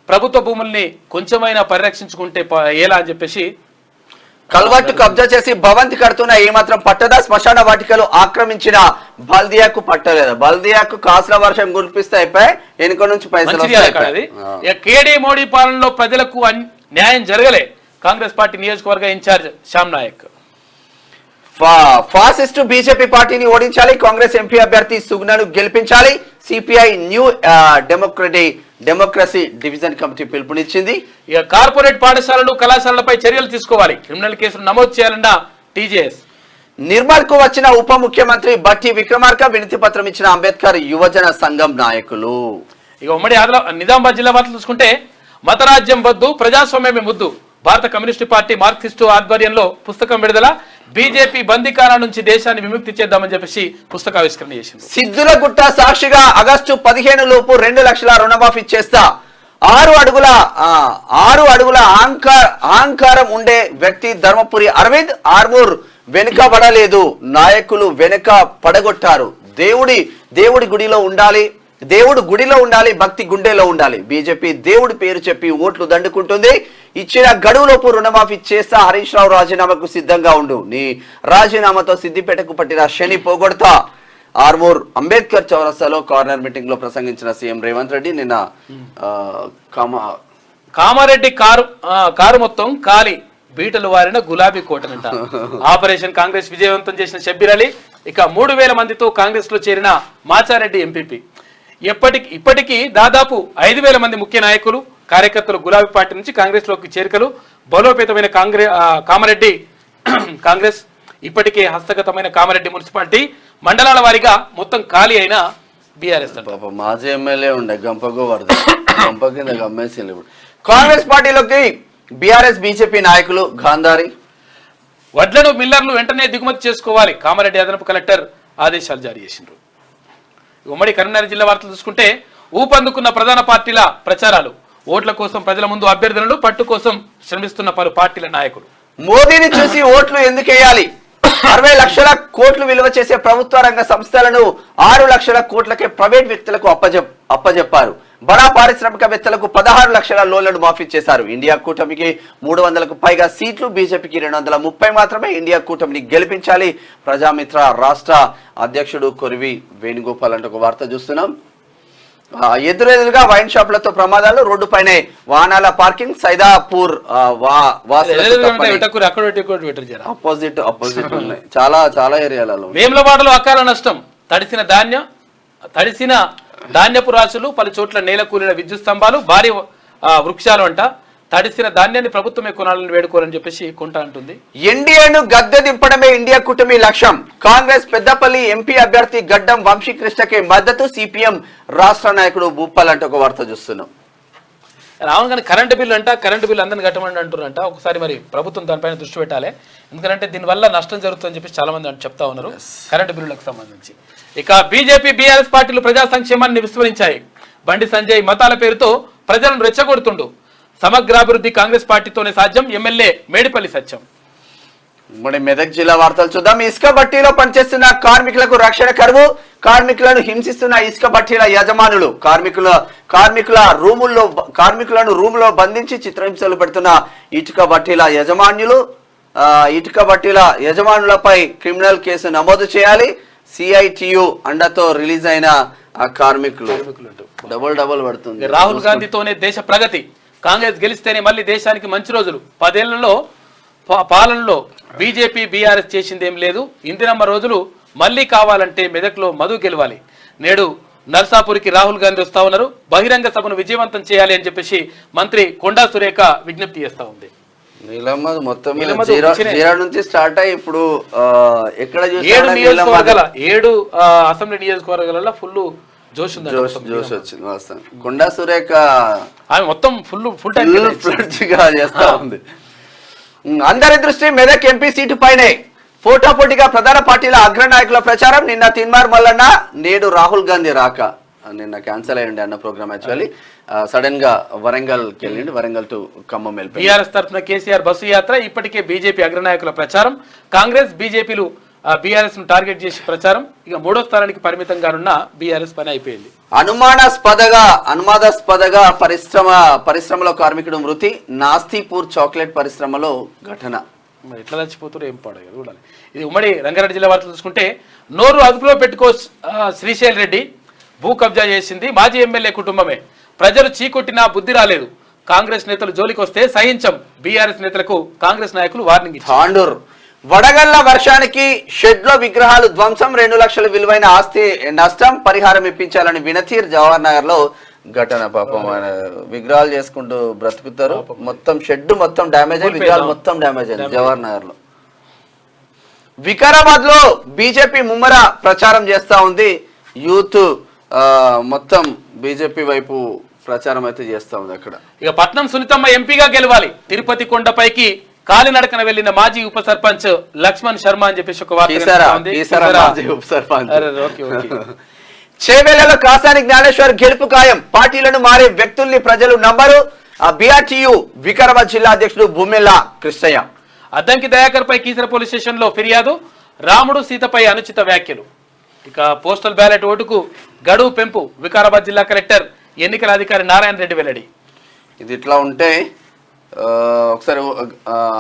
ప్రభుత్వ భూముల్ని కొంచెమైనా పరిరక్షించుకుంటే ఎలా అని చెప్పేసి కల్వర్టు కబ్జా చేసి భవంతి కడుతున్న ఏమాత్రం పట్టదా, శ్మశాన వాటికలు ఆక్రమించిన బల్దియాకు పట్టలేదు. బల్దియాకు కాసుల వర్షం కురిపిస్తే అయిపోయి వెనుక నుంచి పైసలు. కేడీ మోడీ పాలనలో ప్రజలకు న్యాయం జరగలే, కాంగ్రెస్ పార్టీ నియోజకవర్గ incharge Shyam Naik. Fascist BJP పార్టీని ఓడించాలి, కాంగ్రెస్ ఎంపీ అభ్యర్థి సుగ్నను గెలిపించాలి, CPI new democracy division committee పిలుపునిచ్చింది. ఇక కార్పొరేట్ పాఠశాలలు కళాశాలలపై చర్యలు తీసుకోవాలి, క్రిమినల్ కేసులు నమోదు చేయాలన్న టీజేఎస్. నిర్మల్ కు వచ్చిన ఉప ముఖ్యమంత్రి బట్టి విక్రమార్క వినతి పత్రం ఇచ్చిన అంబేద్కర్ యువజన సంఘం నాయకులు. ఇక ఉమ్మడి నిజామాబాద్ జిల్లా వార్తలు చూసుకుంటే మతరాజ్యం వద్దు, ప్రజాస్వామ్యమే ముద్దు, భారత కమ్యూనిస్టు పార్టీ మార్క్సిస్టు ఆధ్వర్యంలో పుస్తకం విడుదల, బీజేపీ బందీకానా నుంచి దేశాన్ని విముక్తి చేద్దామని చెప్పేసి పుస్తకావిష్కరణ చేసింది. సిద్ధులగుట్ట సాక్షిగా ఆగస్టు 15 లోపు 2 లక్షల రుణమాఫీ చేస్తా, 6 అడుగుల అహంకారం ఉండే వ్యక్తి ధర్మపురి అరవింద్, ఆర్మూర్ వెనుకబడలేదు, నాయకులు వెనుక పడగొట్టారు, దేవుడి గుడిలో ఉండాలి, దేవుడు గుడిలో ఉండాలి, భక్తి గుండెలో ఉండాలి, బీజేపీ దేవుడి పేరు చెప్పి ఓట్లు దండుకుంటుంది, ఇచ్చిన గడువులోపు రుణమాఫీ చేస్తా, హరీష్ రావు రాజీనామాకు సిద్ధంగా ఉండు, నీ రాజీనామాతో సిద్దిపేటకు పట్టిన శని పోగొడతా. ఆర్మూర్ అంబేద్కర్ చౌరస్తాలో కార్నర్ మీటింగ్ లో ప్రసంగించిన సీఎం రేవంత్ రెడ్డి నిన్న కామారెడ్డి కారు మొత్తం కాలి బీటలు వారిన గులాబీ కోటనంట. ఆపరేషన్ కాంగ్రెస్ విజయవంతం చేసిన షబ్బీర్ అలీ, ఇక 3000 మందితో కాంగ్రెస్ లో చేరిన మాచారెడ్డి ఎంపీపీ. ఇప్పటికీ దాదాపు 5000 మంది ముఖ్య నాయకులు కార్యకర్తలు గులాబీ పార్టీ నుంచి కాంగ్రెస్ లోకి చేరికలు. బలోపేతమైన కామారెడ్డి కాంగ్రెస్ ఇప్పటికే హస్తగతమైన కామారెడ్డి మున్సిపాలిటీ మండలాల వారీగా మొత్తం ఖాళీ అయిన బీఆర్ఎస్. మాజీ ఎమ్మెల్యే ఉండే గంప కింద గమ్మేసి కాంగ్రెస్ పార్టీలోకి బీఆర్ఎస్ బీజేపీ నాయకులు గాంధారి. వడ్లను మిల్లర్లు వెంటనే దిగుమతి చేసుకోవాలి, కామారెడ్డి అదనపు కలెక్టర్ ఆదేశాలు జారీ చేసిండ్రు. ఉమ్మడి కరీంనగర్ జిల్లా వార్తలు చూసుకుంటే ఊపందుకున్న ప్రధాన పార్టీల ప్రచారాలు, ఓట్ల కోసం ప్రజల ముందు అభ్యర్థులను పట్టు కోసం శ్రమిస్తున్న పలు పార్టీల నాయకులు. మోదీని చూసి ఓట్లు ఎందుకు వేయాలి, 60 లక్షల కోట్లు విలువ చేసే ప్రభుత్వ రంగ సంస్థలను 6 లక్షల కోట్లకే ప్రైవేట్ వ్యక్తులకు అప్పజెప్పారు, బడా పారిశ్రామికవేత్తలకు 16 లక్షల లోన్లను మాఫీ చేశారు, ఇండియా కూటమికి 300కు పైగా సీట్లు, బీజేపీకి 230 మాత్రమే, ఇండియా కూటమిని గెలిపించాలి, ప్రజామిత్ర రాష్ట్ర అధ్యక్షుడు కొరివి వేణుగోపాల్ అంటే ఒక వార్త చూస్తున్నాం. ఎదురెదురుగా వైన్ షాపులతో ప్రమాదాలు, రోడ్డుపైనే వాహనాల పార్కింగ్, సైదాపూర్ అపోజిట్ ఉన్నాయి చాలా ఏరియాలలో. వేములవాడలో అకాల నష్టం, తడిసిన ధాన్యపు రాశులు, పలు చోట్ల నేల కూలిన విద్యుత్ స్తంభాలు, భారీ వృక్షాలు అంట. తడిసిన ధాన్యాన్ని ప్రభుత్వమే కొనాలని వేడుకోవాలని చెప్పేసి కొంటా అంటుంది. ఎన్డీఏను గద్దె దింపడమే ఇండియా కూటమి లక్ష్యం, కాంగ్రెస్ పెద్దపల్లి ఎంపీ అభ్యర్థి గడ్డం వంశీకృష్ణకే మద్దతు, సిపిఎం రాష్ట్ర నాయకుడు భూపాల్ అంటే ఒక వార్త చూస్తున్నాం. రావణ కానీ కరెంటు బిల్లు అందరిని కట్టమని అంటున్నారంట. ఒకసారి మరి ప్రభుత్వం దానిపైన దృష్టి పెట్టాలి, ఎందుకంటే దీనివల్ల నష్టం జరుగుతుందని చెప్పి చాలా మంది చెప్తా ఉన్నారు కరెంటు బిల్లులకు సంబంధించి. ఇక బీజేపీ బీఆర్ఎస్ పార్టీలు ప్రజా సంక్షేమాన్ని విస్మరించాయి, బండి సంజయ్ మతాల పేరుతో ప్రజలను రెచ్చగొడుతుండు, సమగ్రాభివృద్ధి కాంగ్రెస్ పార్టీతోనే సాధ్యం, ఎమ్మెల్యే మేడిపల్లి సత్యం. మరి మెదక్ జిల్లా వార్తలు చూద్దాం. ఇసుక బట్టీలో పనిచేస్తున్న కార్మికులకు రక్షణ కరువు, కార్మికులను హింసిస్తున్న ఇసుక బట్టీల యజమానులు, కార్మికులను రూములో బంధించి చిత్రహింసలు పెడుతున్న ఇటుక బట్టీల యజమానులపై క్రిమినల్ కేసు నమోదు చేయాలి, సిఐటియు అండతో రిలీజ్ అయిన ఆ కార్మికులు డబుల్ పడుతుంది. రాహుల్ గాంధీతోనే దేశ ప్రగతి, కాంగ్రెస్ గెలిస్తేనే మళ్ళీ దేశానికి మంచి రోజులు, 10 ఏళ్లలో పాలనలో బీజేపీ బీఆర్ఎస్ చేసిందేం లేదు, ఇందిరమ్మ రోజులు మళ్ళీ కావాలంటే మెదక్లో మధు గెలవాలి, నేడు నర్సాపూర్కి రాహుల్ గాంధీ వస్తా ఉన్నారు, బహిరంగ సభను విజయవంతం చేయాలి అని చెప్పేసి మంత్రి కొండా సురేఖ విజ్ఞప్తి చేస్తా ఉంది. మొత్తం నుంచి స్టార్ట్ అయ్యి ఇప్పుడు ఎక్కడ 7 అసెంబ్లీ నియోజకవర్గాలలో ఫుల్ జోష్ వచ్చింది. కొండా సురేఖ ఆమె మొత్తం ఫుల్ టైం చేస్తా ఉంది. అందరి దృష్టి మెదక్ ఎంపీ సీటు పైనే, పోటాపోటీగా ప్రధాన పార్టీల అగ్రనాయకుల ప్రచారం, నిన్న తిన్మార్ మల్లన్న, నేడు రాహుల్ గాంధీ రాక నిన్న క్యాన్సిల్ అయ్యండి అన్న ప్రోగ్రామ్ యాక్చువల్లీ సడన్ గా వరంగల్కి వెళ్ళిండి, వరంగల్ టు ఖమ్మం వెళ్ళిపోయి. బీఆర్ఎస్ తరఫున కేసీఆర్ బస్సు యాత్ర, ఇప్పటికే బీజేపీ అగ్రనాయకుల ప్రచారం, కాంగ్రెస్ బీజేపీలు బీఆర్ఎస్ ను టార్గెట్ చేసి ప్రచారం. ఇక 3వ స్థానానికి పరిమితంగానున్న బీఆర్ఎస్ పని అయిపోయింది. అనుమానాస్పదగా పరిశ్రమలో కార్మికుడు మృతి, నాస్తిపూర్ చాక్లెట్ పరిశ్రమలో ఘటన. మరి ఎట్లా చచ్చిపోతారో ఏం పాడగలరు చూడాలి. ఇది ఉమ్మడి రంగారెడ్డి జిల్లా వార్తలు చూసుకుంటే, నోరు అదుపులో పెట్టుకో శ్రీశైల్ రెడ్డి, భూ కబ్జా చేసింది మాజీ ఎమ్మెల్యే కుటుంబమే, ప్రజలు చీకొట్టినా బుద్ధి రాలేదు, కాంగ్రెస్ నేతలు జోలికి వస్తే సహించం, బీఆర్ఎస్ నేతలకు కాంగ్రెస్ నాయకులు వార్నింగ్ ఇచ్చారు. తాండూర్ వడగళ్ల వర్షానికి షెడ్లో విగ్రహాలు ధ్వంసం, 2 లక్షల విలువైన ఆస్తి నష్టం, పరిహారం ఇప్పించాలని వినతీర్ జవహర్ నగర్ లో ఘటన. పాపం విగ్రహాలు చేసుకుంటూ బ్రతుకుతారు, మొత్తం షెడ్ మొత్తం డ్యామేజ్ అయ్యి విగ్రహాలు మొత్తం డ్యామేజ్ అయ్యింది జవహర్ నగర్ లో. వికారాబాద్ లో బీజేపీ ముమ్మర ప్రచారం చేస్తా ఉంది, యూత్ మొత్తం బీజేపీ వైపు ప్రచారం అయితే చేస్తా ఉంది అక్కడ. ఇక పట్నం సునీతమ్మ ఎంపీగా గెలవాలి, తిరుపతి కొండపైకి కాలినడకన వెళ్లిన మాజీ ఉప సర్పంచ్ లక్ష్మణ్ శర్మ అని చెప్పేసి ఒక వార్త. చేవేళ్లలో కాసాని జ్ఞానేశ్వర్ గెలుపు ఖాయం, పార్టీలను మారే వ్యక్తుల్ని ప్రజలు నమ్మరు, బీఆర్టీయూ వికారాబాద్ జిల్లా అధ్యక్షుడు భూమెల్ల కృష్ణయ్య. అద్దంకి దయాకర్ పై కీసర పోలీస్ స్టేషన్ లో ఫిర్యాదు, రాముడు సీతపై అనుచిత వ్యాఖ్యలు. ఇక పోస్టల్ బ్యాలెట్ ఓటుకు గడువు పెంపు, వికారాబాద్ జిల్లా కలెక్టర్ ఎన్నికల అధికారి నారాయణ రెడ్డి వెల్లడి. ఇది ఇట్లా ఉంటే ఒకసారి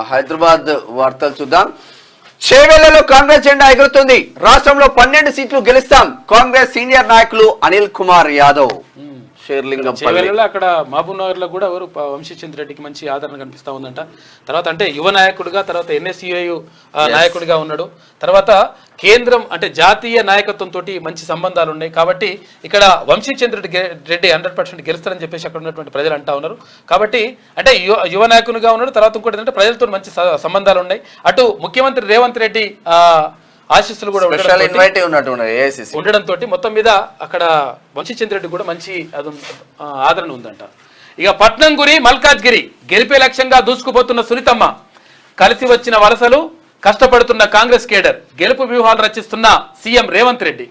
హైదరాబాద్ వార్తలు చూద్దాం. చేవేళ్లలో కాంగ్రెస్ జెండా ఎగురుతుంది, రాష్ట్రంలో 12 సీట్లు గెలుస్తాం, కాంగ్రెస్ సీనియర్ నాయకులు అనిల్ కుమార్ యాదవ్. చేవేళ్లలో అక్కడ మహబూబ్ నగర్ లో కూడా ఎవరు వంశీచంద్ర రెడ్డికి మంచి ఆదరణ కనిపిస్తా ఉందంట. తర్వాత అంటే యువ నాయకుడిగా, తర్వాత NSCU నాయకుడిగా ఉన్నాడు, తర్వాత కేంద్రం అంటే జాతీయ నాయకత్వంతో మంచి సంబంధాలు ఉన్నాయి కాబట్టి ఇక్కడ వంశీచంద్ర రెడ్డి 100% గెలుస్తారని చెప్పేసి అక్కడ ఉన్నటువంటి ప్రజలు అంటా ఉన్నారు. కాబట్టి అంటే యువ నాయకునిగా ఉన్నాడు, తర్వాత ఇంకోటి ఏంటంటే ప్రజలతో మంచి సంబంధాలు ఉన్నాయి. అటు ముఖ్యమంత్రి రేవంత్ రెడ్డి ఆశీస్సులు కూడా ఉండడంతో మొత్తం మీద అక్కడ వంశీచంద్ర రెడ్డి కూడా మంచి ఆదరణ ఉందంట. ఇక పట్నం గురి మల్కాజ్గిరి గెలిపే లక్ష్యంగా దూసుకుపోతున్న సునీతమ్మ, కలిసి వచ్చిన వలసలు, కష్టపడుతున్న కాంగ్రెస్ కేడర్, గెలుపు వ్యూహాలు రచిస్తున్న సీఎం రేవంత్ రెడ్డి.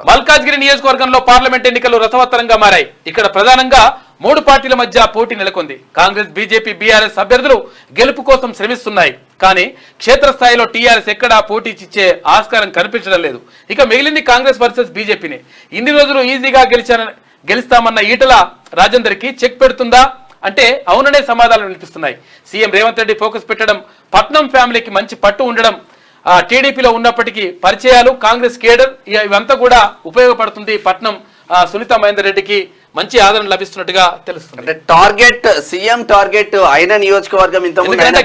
మల్కాజ్గిరి నియోజకవర్గంలో పార్లమెంట్ ఎన్నికలు రసవత్తరంగా మారాయి. ఇక్కడ ప్రధానంగా 3 పార్టీల మధ్య పోటీ నెలకొంది. కాంగ్రెస్, బీజేపీ, బీఆర్ఎస్ అభ్యర్థులు గెలుపు కోసం శ్రమిస్తున్నాయి. కానీ క్షేత్రస్థాయిలో టీఆర్ఎస్ ఎక్కడా పోటీ ఇచ్చే ఆస్కారం కనిపించడం లేదు. ఇక మిగిలింది కాంగ్రెస్ వర్సెస్ బీజేపీని. ఇన్ని రోజులు ఈజీగా గెలుస్తామన్న ఈటల రాజేందర్కి చెక్ పెడుతుందా అంటే అవుననే సమాధానం వినిపిస్తున్నాయి. సీఎం రేవంత్ రెడ్డి ఫోకస్ పెట్టడం, పట్నం ఫ్యామిలీకి మంచి పట్టు ఉండడం, టీడీపీలో ఉన్నప్పటికీ పరిచయాలు, కాంగ్రెస్ కేడర్ ఇవంతా కూడా ఉపయోగపడుతుంది. పట్నం సునీత మహేందర్ రెడ్డికి మంచి ఆదరణ లభిస్తున్నట్టుగా తెలుస్తుంది. అంటే టార్గెట్ సీఎం టార్గెట్ అయిన నియోజకవర్గం ఇంత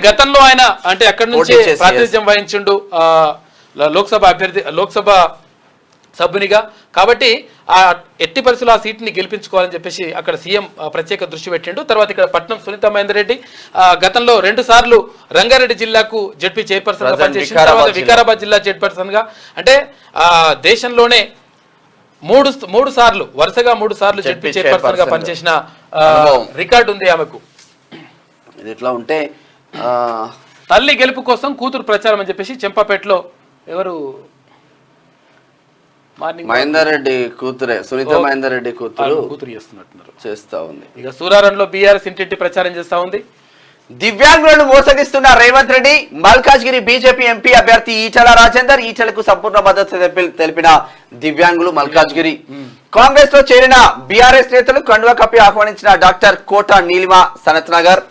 గతంలో ఆయన అంటే అక్కడి నుంచి ప్రాతినిధ్యం వహించిండు లోక్సభ అభ్యర్థి, లోక్సభ సభ్యునిగా. కాబట్టి ఆ ఎట్టి పరిస్థితుల్లో ఆ సీట్ని గెలిపించుకోవాలని చెప్పేసి అక్కడ సీఎం ప్రత్యేక దృష్టి పెట్టిండు. తర్వాత ఇక్కడ పట్నం సునీత మహేందర్ రెడ్డి గతంలో 2 సార్లు రంగారెడ్డి జిల్లాకు జడ్పీ చైర్పర్సన్ గా పనిచేసిన తర్వాత వికారాబాద్ జిల్లా చైర్పర్సన్ గా, అంటే దేశంలోనే 3 సార్లు వరుసగా 3 సార్లు జడ్పీ చైర్పర్సన్ గా పనిచేసిన రికార్డు ఉంది ఆమెకు. ఇది ఎట్లా ఉంటే తల్లి గెలుపు కోసం కూతురు ప్రచారం అని చెప్పేసి చెంపాపేటలో ఎవరు మహేందర్ రెడ్డి కూతురే, సునీత మహేందర్ రెడ్డి కూతురు చేస్తున్నట్టున్నారు, చేస్తా ఉంది. ఇక సూరారంలో బీఆర్ఎస్ ఇంటింటి ప్రచారం చేస్తా ఉంది. దివ్యాంగులను మోసగిస్తున్న రేవంత్ రెడ్డి, మల్కాజ్గిరి బీజేపీ ఎంపీ అభ్యర్థి ఈటల రాజేందర్, ఈటలకు సంపూర్ణ మద్దతు తెలిపిన దివ్యాంగులు మల్కాజ్గిరి. కాంగ్రెస్ లో చేరిన బీఆర్ఎస్ నేతలు కండువా కప్పి ఆహ్వానించిన డాక్టర్ కోట నీలిమ సనత్ నగర్.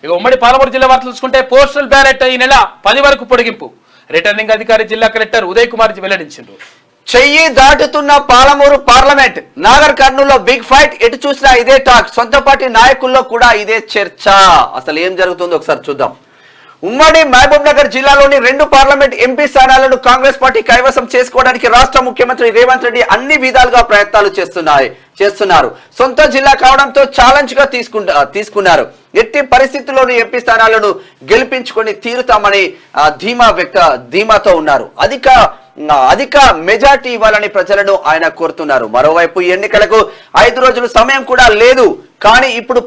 ఇక ఉమ్మడి పాలమూరు జిల్లా వార్తలు చూసుకుంటే పోస్టల్ బ్యాలెట్ ఈ నెల 10 వరకు పొడిగింపు, రిటర్నింగ్ అధికారి జిల్లా కలెక్టర్ ఉదయ్ కుమార్ వెల్లడించారు. చెయ్యి దాటుతున్న పాలమూరు పార్లమెంట్, నాగర్ కర్నూలులో బిగ్ ఫైట్, ఎటు చూసినా ఇదే టాక్, సొంత పార్టీ నాయకుల్లో కూడా ఇదే చర్చ. అసలు ఏం జరుగుతుందో ఒకసారి చూద్దాం. ఉమ్మడి మహబూబ్ నగర్ జిల్లాలోని 2 పార్లమెంట్ ఎంపీ స్థానాలను కాంగ్రెస్ పార్టీ కైవసం చేసుకోవడానికి రాష్ట్ర ముఖ్యమంత్రి రేవంత్ రెడ్డి అన్ని విధాలుగా ప్రయత్నాలు చేస్తున్నారు. సొంత జిల్లా కావడంతో ఛాలెంజ్ గా తీసుకున్నారు. ఎట్టి పరిస్థితుల్లోనూ ఎంపీ స్థానాలను గెలిపించుకొని తీరుతామని ధీమాతో ఉన్నారు. అధిక మెజార్టీ ఇవ్వాలని ప్రజలను ఆయన కోరుతున్నారు. మరోవైపు ఎన్నికలకు 5 రోజులు సమయం కూడా లేదు. కానీ ఇప్పుడు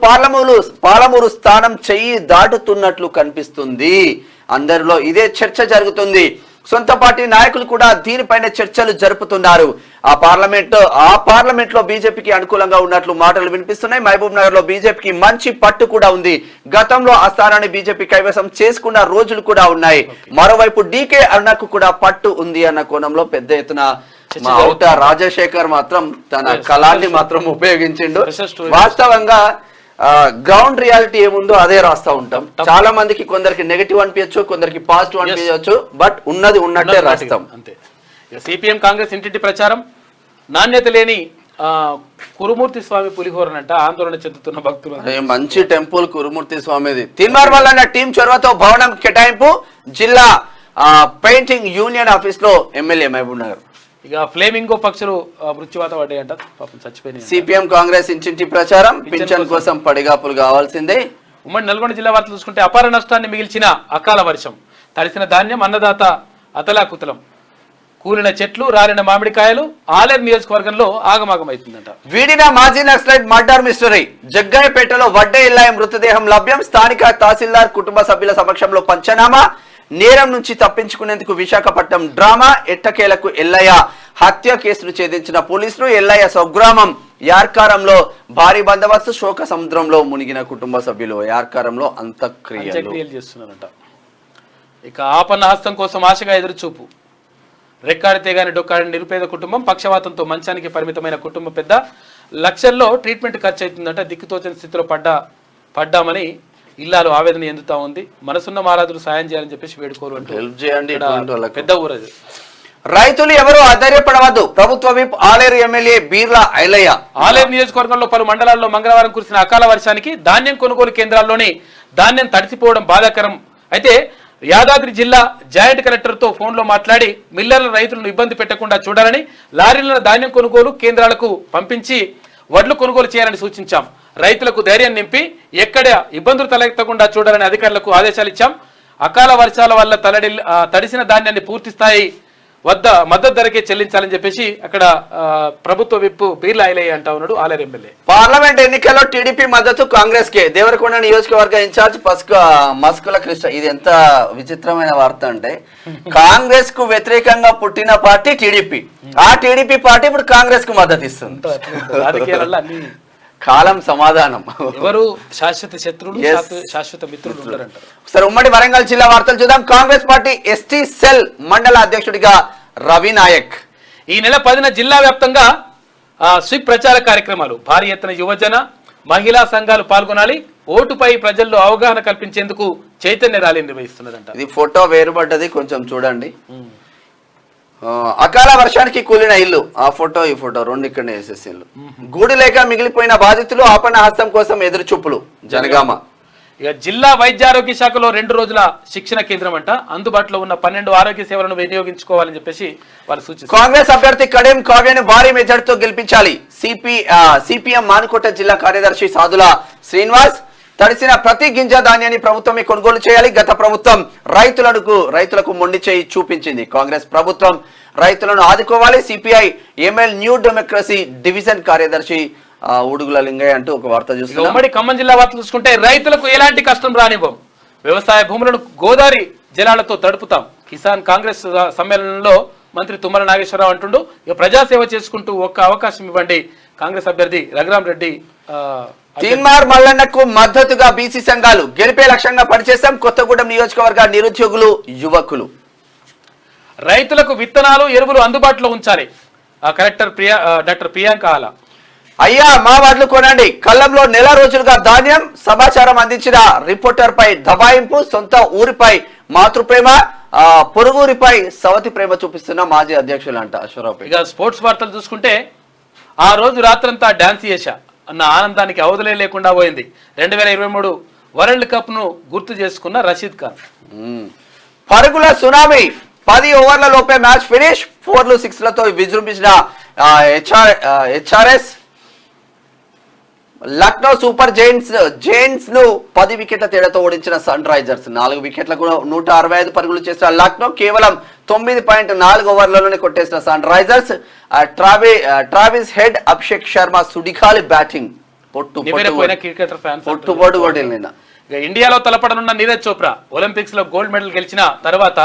పాలమూరు స్థానం చెయ్యి దాటుతున్నట్లు కనిపిస్తుంది. అందరిలో ఇదే చర్చ జరుగుతుంది. సొంత పార్టీ నాయకులు కూడా దీనిపైన చర్చలు జరుపుతున్నారు. ఆ పార్లమెంట్ లో బీజేపీకి అనుకూలంగా ఉన్నట్లు మాటలు వినిపిస్తున్నాయి. మహబూబ్ నగర్ లో బీజేపీకి మంచి పట్టు కూడా ఉంది. గతంలో ఆ స్థానాన్ని బీజేపీ కైవసం చేసుకున్న రోజులు కూడా ఉన్నాయి. మరోవైపు డీకే అరుణకు కూడా పట్టు ఉంది అన్న కోణంలో పెద్ద ఎత్తున రాజశేఖర్ మాత్రం తన కళాన్ని మాత్రం ఉపయోగించిండు. వాస్తవంగా గ్రౌండ్ రియాలిటీ ఏముందో అదే రాస్తా ఉంటాం. చాలా మందికి కొందరికి నెగటివ్ అనిపించచ్చు, కొందరికి పాజిటివ్ అనిపించవచ్చు, బట్ ఉన్నది ఉన్నట్టే రాస్తాం అంతే. సిపిఎం కాంగ్రెస్ ఇంటింటి ప్రచారం నాణ్యత లేని కురుమూర్తి స్వామి పులిహోరనంట ఆందోళన చెందుతున్న భక్తులు. మంచి టెంపుల్ కురుమూర్తి స్వామిది. తిన్మార్ వల్ల టీం చొరవతో భవనం కేటాయింపు జిల్లా పెయింటింగ్ యూనియన్ ఆఫీస్ లో ఎమ్మెల్యే మహబూబ్ నగర్. ఇక ఫ్లేమింగో పక్షులు మృత్యువాత పడ్డాయంట, పాపం చచ్చిపోయినాయి. సిపిఎం కాంగ్రెస్ ఇంటింటి ప్రచారం పింఛన్ కోసం పడిగాపులు కావాల్సిందే. ఉమ్మడి నల్గొండ జిల్లా వార్తలు చూసుకుంటే అపార నష్టాన్ని మిగిల్చిన అకాల వర్షం, తడిసిన ధాన్యం అన్నదాత అతలాకుతలం, కూలిన చెట్లు, రాలిన మామిడికాయలు. ఆలేరు నియోజకవర్గంలో ఆగమాగమైతుందంట. వీడిన మాజీ నక్సలైట్ మర్డర్ మిస్టరీ. జగ్గయ్యపేటలో వడ్డే ఇల్లాయ మృతదేహం లభ్యం. స్థానిక తహసీల్దార్ కుటుంబ సభ్యుల సమక్షంలో పంచనామా. నేరం నుంచి తప్పించుకునేందుకు విశాఖపట్నం డ్రామా. ఎట్టకేలకు ఎల్లయ్య హత్య కేసును ఛేదించిన పోలీసులు. ఎల్లయ్య స్వగ్రామం యార్కారంలో భారీ బందోబస్తు. శోక సముద్రంలో మునిగిన కుటుంబ సభ్యులు. యార్కారంలో అంత్యక్రియలు చేస్తున్నారంట. ఇక ఆపన్న హస్తం కోసం ఆశగా ఎదురుచూపు. రెక్కాడితే గాని డొక్కాడిన నిరుపేద కుటుంబం. పక్షవాతంతో మంచానికి పరిమితమైన కుటుంబం పెద్ద. లక్షల్లో ట్రీట్మెంట్ ఖర్చు అవుతుందంట. దిక్కుతోచని స్థితిలో పడ్డామని ఇల్లాలు ఆవేదన చెందుతా ఉంది. మనసున్న మహారాజులు సాయం చేయాలని చెప్పేసి వేడుకోరు అంటూ హెల్ప్ చేయండి. పెద్ద ఊరది. రైతులు ఎవరు ఆశ్చర్యపడవద్దు. ప్రభుత్వ విప్ ఆలేరు ఎమ్మెల్యే బీర్లా ఐలయ్య. ఆలేరు నియోజకవర్గంలో పలు మండలాల్లో మంగళవారం కురిసిన అకాల వర్షానికి ధాన్యం కొనుగోలు కేంద్రాల్లోని ధాన్యం తడిసిపోవడం బాధాకరం. అయితే యాదాద్రి జిల్లా జాయింట్ కలెక్టర్తో ఫోన్లో మాట్లాడి మిల్లర్ల రైతులను ఇబ్బంది పెట్టకుండా చూడాలని, లారీల ధాన్యం కొనుగోలు కేంద్రాలకు పంపించి వడ్లు కొనుగోలు చేయాలని సూచించాం. రైతులకు ధైర్యం నింపి ఎక్కడ ఇబ్బందులు తలెత్తకుండా చూడాలని అధికారులకు ఆదేశాలు ఇచ్చాం. అకాల వర్షాల వల్ల తడిసిన ధాన్యాన్ని పూర్తి స్థాయి వద్ద మద్దతు ధరకే చెల్లించాలని చెప్పేసి అక్కడ ప్రభుత్వ విప్ బీర్లా ఐలయ్య అంటా ఉన్నాడు ఆలేరు ఎమ్మెల్యే. పార్లమెంట్ ఎన్నికల్లో టీడీపీ మద్దతు కాంగ్రెస్ కే. దేవరకొండ నియోజకవర్గ ఇన్ఛార్జ్ మస్కుల కృష్ణ. ఇది ఎంత విచిత్రమైన వార్త అంటే, కాంగ్రెస్ కు వ్యతిరేకంగా పుట్టిన పార్టీ టీడీపీ. ఆ టీడీపీ పార్టీ ఇప్పుడు కాంగ్రెస్ కు మద్దతు ఇస్తుంది. రాజకీయాలలో అన్ని కాలం సమాధానం. ఎవరు శాశ్వత శత్రువులు శాశ్వత మిత్రులు ఉంటారంటారు. సరే, ఉమ్మడి వరంగల్ జిల్లా వార్తలు చూద్దాం. కాంగ్రెస్ పార్టీ ఎస్టీ సెల్ మండల అధ్యక్షుడిగా రవి నాయక్. ఈ నెల 10న జిల్లా వ్యాప్తంగా స్వీప్ ప్రచార కార్యక్రమాలు. భారీ ఎత్తున యువజన మహిళా సంఘాలు పాల్గొనాలి. ఓటుపై ప్రజల్లో అవగాహన కల్పించేందుకు చైతన్య ర్యాలీ నిర్వహిస్తున్నారంట. ఇది ఫోటో వేరుపడ్డది, కొంచెం చూడండి. అకాల వర్షానికి కూలిన ఇల్లు. ఆ ఫోటో ఈ ఫోటో రెండు ఇక్కడనే వేసేసి ఇల్లు. గూడు లేక మిగిలిపోయిన బాధితులు. ఆపన్న హస్తం కోసం ఎదురుచూపులు. జనగామ. ఇక జిల్లా వైద్యారోగ్య శాఖలో 2 రోజుల శిక్షణ కేంద్రం అంట. అందుబాటులో ఉన్న 12 ఆరోగ్య సేవలను వినియోగించుకోవాలని చెప్పేసి వాళ్ళు సూచిస్తారు. కాంగ్రెస్ అభ్యర్థి కడెం కావ్యను భారీ మెజార్టీతో గెలిపించాలి. సిపిఎం మానుకోట జిల్లా కార్యదర్శి సాదుల శ్రీనివాస్. తడిసిన ప్రతి గింజ ధాన్యాన్ని ప్రభుత్వమే కొనుగోలు చేయాలి. గత ప్రభుత్వం రైతులకు మొండి చేయి చూపించింది. కాంగ్రెస్ ప్రభుత్వం రైతులను ఆదుకోవాలి. CPI ML new democracy division కార్యదర్శి ఉడుగుల లింగయ్య అంటూ ఒక వార్త చూస్తున్నాం. ఉమ్మడి ఖమ్మం జిల్లా వార్తలు చూసుకుంటే రైతులకు ఎలాంటి కష్టం రానివ్వం. వ్యవసాయ భూములను గోదావరి జలాలతో తడుపుతాం. కిసాన్ కాంగ్రెస్ సమ్మేళనంలో మంత్రి తుమ్మల నాగేశ్వరరావు అంటుండు. ఇక ప్రజాసేవ చేసుకుంటూ ఒక్క అవకాశం ఇవ్వండి. కాంగ్రెస్ అభ్యర్థి రఘురామ్ రెడ్డి. తీన్మార్ మల్లన్నకు మద్దతుగా బీసీ సంఘాలు. గెలిపే లక్ష్యంగా పనిచేస్తాం. కొత్తగూడెం నియోజకవర్గ నిరుద్యోగులు యువకులు. రైతులకు విత్తనాలు ఎరువులు అందుబాటులో ఉంచాలి. కలెక్టర్ డాక్టర్ ప్రియాంక ఆలా. అయ్యా మా వార్డులు కొనండి. కళ్ళంలో నెల రోజులుగా ధాన్యం. సమాచారం అందించిన రిపోర్టర్ పై దబాయింపు. సొంత ఊరిపై మాతృప్రేమ, పొరుగురిపై సవతి ప్రేమ చూపిస్తున్న మాజీ అధ్యక్షులు అంట అశ్వరావు. ఇక స్పోర్ట్స్ వార్తలు చూసుకుంటే, ఆ రోజు రాత్రంతా డాన్స్ చేశా అన్న ఆనందానికి అవధులే లేకుండా పోయింది. 2023 వరల్డ్ కప్ ను గుర్తు చేసుకున్న రషీద్ ఖాన్. పరుగుల సునామీ. 10 ఓవర్ల లోపే మ్యాచ్ ఫినిష్. 4లు 6లతో విజృంభించిన హెచ్ఆర్ఎస్. లక్నో సూపర్ జైంట్స్ ను 10 వికెట్ల తేడాతో ఓడించిన సన్ రైజర్స్. 4 వికెట్లకు 165 పరుగులు చేసిన లక్నో కేవలం 9.4 ఓవర్లలోనే కొట్టేసిన Sunrisers. Travis Head, Abhishek Sharma సుడిగాలి బ్యాటింగ్. పొట్టుపోటు కొట్టింది. ఇండియాలో తలపడనున్న నీరజ్ చోప్రా ఒలింపిక్స్ లో గోల్డ్ మెడల్ గెలిచిన తర్వాత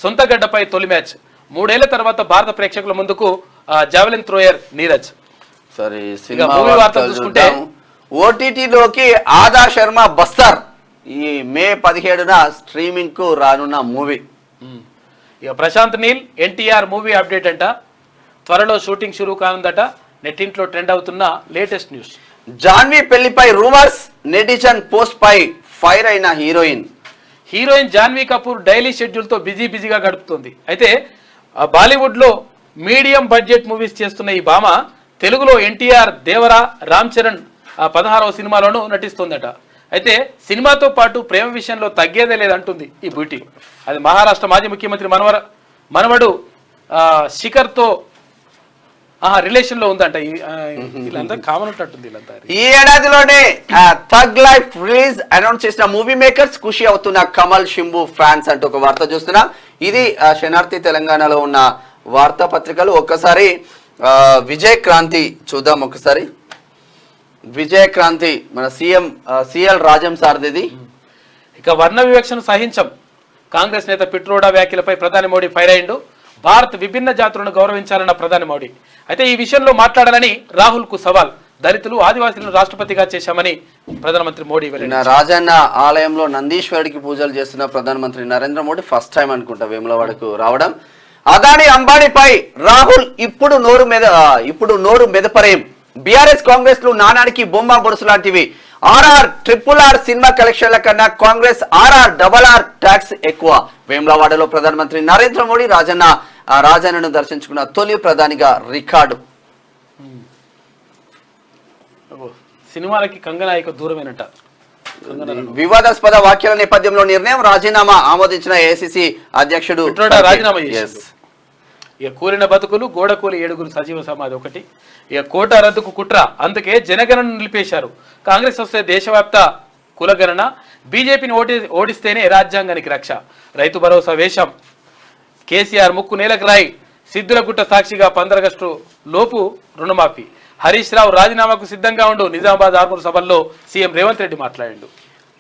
సొంత గడ్డపై తొలి మ్యాచ్. 3 ఏళ్ల తర్వాత భారత ప్రేక్షకుల ముందుకు జావెలిన్ థ్రోయర్ నీరజ్. సరే, మూవీ వార్తలు చూసుకుంటే ఓటీటీలోకి ఆదా శర్మ బస్తర్ ఈ మే 17న స్ట్రీమింగ్ కు రానున్న మూవీ. ఇక ప్రశాంత్ నీల్ ఎన్టీఆర్ మూవీ అప్డేట్ అంట, త్వరలో షూటింగ్ షురూ కానుందట. నెట్టింట్లో ట్రెండ్ అవుతున్న లేటెస్ట్ న్యూస్. జాన్వీ పెళ్లిపై రూమర్స్, నెటిజన్ పోస్ట్ పై ఫైర్ అయిన హీరోయిన్ జాన్వీ కపూర్ డైలీ షెడ్యూల్తో బిజీగా గడుపుతుంది. అయితే బాలీవుడ్లో మీడియం బడ్జెట్ మూవీస్ చేస్తున్న ఈ భామ తెలుగులో ఎన్టీఆర్, దేవరా, రామ్ చరణ్ 16వ సినిమాలోనూ నటిస్తుందట. అయితే సినిమాతో పాటు ప్రేమ విషయంలో తగ్గేదే లేదంటుంది ఈ బ్యూటీ. అది మహారాష్ట్ర మాజీ ముఖ్యమంత్రి మనవడు శిఖర్తో రిలేషన్ లో ఉందంట. వీళ్ళంతా కామన్ ఉంటట్టుంది. వీళ్ళంతా ఈ ఏడాదిలోనే థగ్ లైఫ్ రిలీజ్ అనౌన్స్ చేసిన మూవీ మేకర్స్ ఖుషి అవుతున్న కమల్, శంభు ఫ్యాన్స్ అంటూ ఒక వార్త చూస్తున్నాం. ఇది శనార్థి తెలంగాణలో ఉన్న వార్తాపత్రికలు. ఒక్కసారి విజయ్ క్రాంతి చూద్దాం. ఒకసారి విజయ క్రాంతి మన సీఎం సిఎల్ రాజం సార్ది. ఇక వర్ణ వివక్షను సహించం, కాంగ్రెస్ నేత పిట్రోడా వ్యాఖ్యలపై ప్రధాని మోడీ ఫైర్ అయ్యిండు. భారత్ విభిన్న జాతులను గౌరవించాలన్న ప్రధాని మోడీ. అయితే ఈ విషయంలో మాట్లాడాలని రాహుల్ కు సవాల్. దళితులు, ఆదివాసీలను రాష్ట్రపతిగా చేశామని ప్రధానమంత్రి మోడీ. రాజన్న ఆలయంలో నందీశ్వరుడికి పూజలు చేస్తున్న ప్రధానమంత్రి నరేంద్ర మోడీ ఫస్ట్ టైం అనుకుంటా వేములవాడకు రావడం. అదాని, అంబానీపై రాహుల్ ఇప్పుడు నోరు మెదపరేం. బీఆర్ఎస్, కాంగ్రెస్ లు నానానికి బొమ్మ బొరుసు లాంటివి. RRR సినిమా కలెక్షన్ల కన్నా కాంగ్రెస్ RRR ట్యాక్స్ ఎక్కువ. వేములవాడలో ప్రధానమంత్రి నరేంద్ర మోడీ రాజన్నను దర్శించుకున్న తొలి ప్రధానిగా రికార్డు. సినిమాలకి కంగనాయక దూరమేనట. వివాదాస్పద వ్యాఖ్యల నేపథ్యంలో నిర్ణయం, రాజీనామా ఆమోదించిన ఏఐసిసి అధ్యక్షుడు రాజీనామా చేశారు. ఇక కూలిన బతుకులు, గోడకూలి 7 సజీవ సమాధి ఒకటి. ఇక కోట రద్దుకు కుట్ర, అందుకే జనగణన నిలిపేశారు. కాంగ్రెస్ వస్తే దేశవ్యాప్త కులగణన, బీజేపీని ఓడిస్తేనే రాజ్యాంగానికి రక్ష. రైతు భరోసా వేషం, కేసీఆర్ ముక్కు నేలకు రాయి. సిద్ధులగుట్ట సాక్షిగా 15 ఆగస్టు లోపు రుణమాఫీ. హరీష్ రావు రాజీనామాకు సిద్ధంగా ఉండు. నిజామాబాద్ ఆర్మూర్ సభల్లో సీఎం రేవంత్ రెడ్డి మాట్లాడిండు.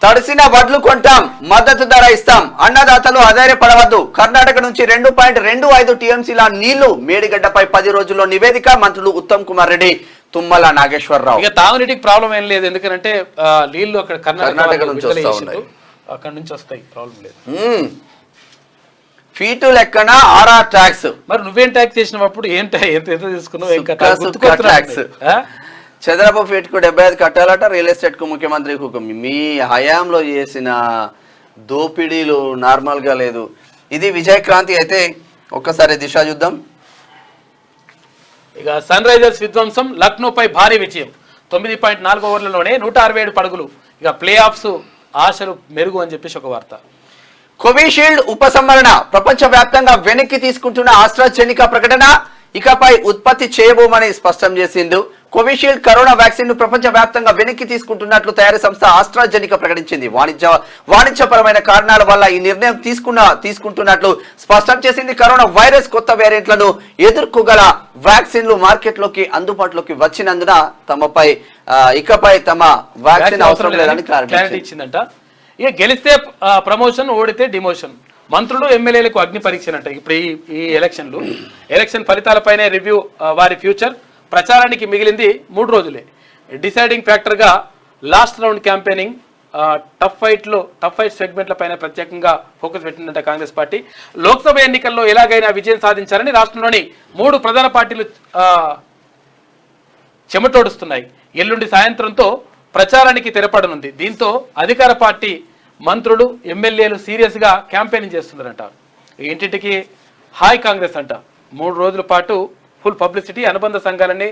తడిసిన వడ్లు కొంటాం, మద్దతు ధర ఇస్తాం, అన్నదాతలు ఆధారపడవద్దు. కర్ణాటక నుంచి 2.25 టీఎంసీల నీళ్లు. మేడిగడ్డపై 10 రోజుల్లో నివేదిక. మంత్రులు ఉత్తమ్ కుమార్ రెడ్డి, తుమ్మల నాగేశ్వరరావు. ఇక తాగునీటికి ప్రాబ్లం ఏం లేదు, ఎందుకంటే నీళ్లు అక్కడ కర్ణాటక నుంచి అక్కడ నుంచి వస్తాయి, ప్రాబ్లం లేదు. ఫీటు లెక్కన RR ట్యాక్స్. మరి నువ్వేం ట్యాక్స్ చేసినప్పుడు ఎంత తీసుకున్నావు? ట్యాక్స్ చదరపు ఫీట్ కు 75 కట్టాలట. రియల్ ఎస్టేట్ కు ముఖ్యమంత్రి హుకుం. మీ హయాంలో చేసిన దోపిడీలు నార్మల్ గా లేదు. ఇది విజయ్ క్రాంతి. అయితే ఒక్కసారి దిశ చూద్దాం. ఇక సన్ రైజర్స్ విధ్వంసం, లక్నోపై భారీ విజయం. 9.4 ఓవర్లలోనే 167 పరుగులు. ఇక ప్లే ఆఫ్స్ ఆశలు మెరుగు అని చెప్పేసి ఒక వార్త. కోవిషీల్డ్ ఉపసంహరణ ప్రపంచవ్యాప్తంగా వెనక్కి తీసుకుంటున్న ఆస్ట్రాజెనికా ప్రకటన. ఇకపై ఉత్పత్తి చేయబోమని స్పష్టం చేసింది. కోవిషీల్డ్ కరోనా వ్యాక్సిన్ ను ప్రపంచవ్యాప్తంగా వెనక్కి తీసుకుంటున్నట్లు తయారీ సంస్థ ఆస్ట్రాజెనికా ప్రకటించింది. వాణిజ్యపరమైన కారణాల వల్ల ఈ నిర్ణయం తీసుకుంటున్నట్లు స్పష్టం చేసింది. కరోనా వైరస్ కొత్త వేరియంట్లను ఎదుర్కోగల వ్యాక్సిన్లు మార్కెట్లోకి అందుబాటులోకి వచ్చినందున ఇకపై తమ వ్యాక్సిన్ అవసరం లేదని క్లారిటీ ఇచ్చిందంట. ఇక గెలిస్తే ప్రమోషన్, ఓడితే డిమోషన్. మంత్రులు, ఎమ్మెల్యేలకు అగ్ని పరీక్షనంట. ఇప్పుడు ఈ ఎలక్షన్ ఫలితాలపైనే రివ్యూ. వారి ఫ్యూచర్ ప్రచారానికి మిగిలింది 3 రోజులే. డిసైడింగ్ ఫ్యాక్టర్గా last round campaigning, tough fight సెగ్మెంట్ల పైన ప్రత్యేకంగా ఫోకస్ పెట్టిందంట కాంగ్రెస్ పార్టీ. లోక్సభ ఎన్నికల్లో ఎలాగైనా విజయం సాధించాలని రాష్ట్రంలోని 3 ప్రధాన పార్టీలు చెమటోడుస్తున్నాయి. ఎల్లుండి సాయంత్రంతో ప్రచారానికి తెరపడనుంది. దీంతో అధికార పార్టీ మంత్రులు, ఎమ్మెల్యేలు సీరియస్ గా క్యాంపెయినింగ్ చేస్తున్నారంట. ఇంటింటికి హాయ్ కాంగ్రెస్ అంట. 3 రోజుల పాటు ఫుల్ పబ్లిసిటీ. అనుబంధ సంఘాలన్నీ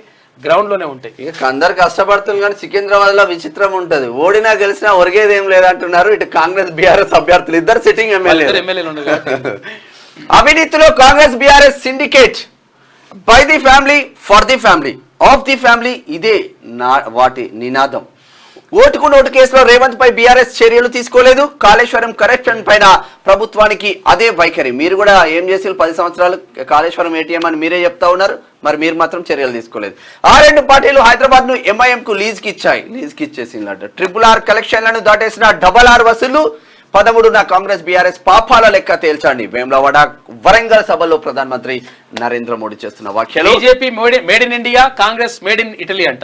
గ్రౌండ్ లోనే ఉంటాయి. ఇక అందరు కష్టపడుతుంది, కానీ సికింద్రాబాద్ లో విచిత్రం ఉంటది. ఓడినా గెలిచినా ఒరిగేది ఏం లేదంటున్నారు ఇటు కాంగ్రెస్ బీఆర్ఎస్ అభ్యర్థులు. ఇద్దరు సిట్టింగ్ ఎమ్మెల్యేలు. అవినీతిలో Congress BRS syndicate. By the family, for the family, of the family. ఇదే వాటి నినాదం. ఓటుకు నోటు కేసులో రేవంత్ పై బీఆర్ఎస్ చర్యలు తీసుకోలేదు. కాళేశ్వరం కరెక్షన్ పైన ప్రభుత్వానికి అదే వైఖరి. మీరు కూడా ఏం చేసి 10 సంవత్సరాలు కాళేశ్వరం ఏటీఎం అని మీరే చెప్తా ఉన్నారు, మరి మీరు మాత్రం చర్యలు తీసుకోలేదు. ఆ 2 పార్టీలు హైదరాబాద్ ను ఎంఐఎం కు లీజ్ కి ఇచ్చేసిందట. RRR కలెక్షన్లను దాటేసిన RRR వసూళ్లు. 13న కాంగ్రెస్ బీఆర్ఎస్ పాపాల లెక్క తేల్చండి. వేములవాడ వరంగల్ సభలో ప్రధానమంత్రి నరేంద్ర మోడీ చేస్తున్న వ్యాఖ్యలు. BJP made in India, Congress made in Italy అంట.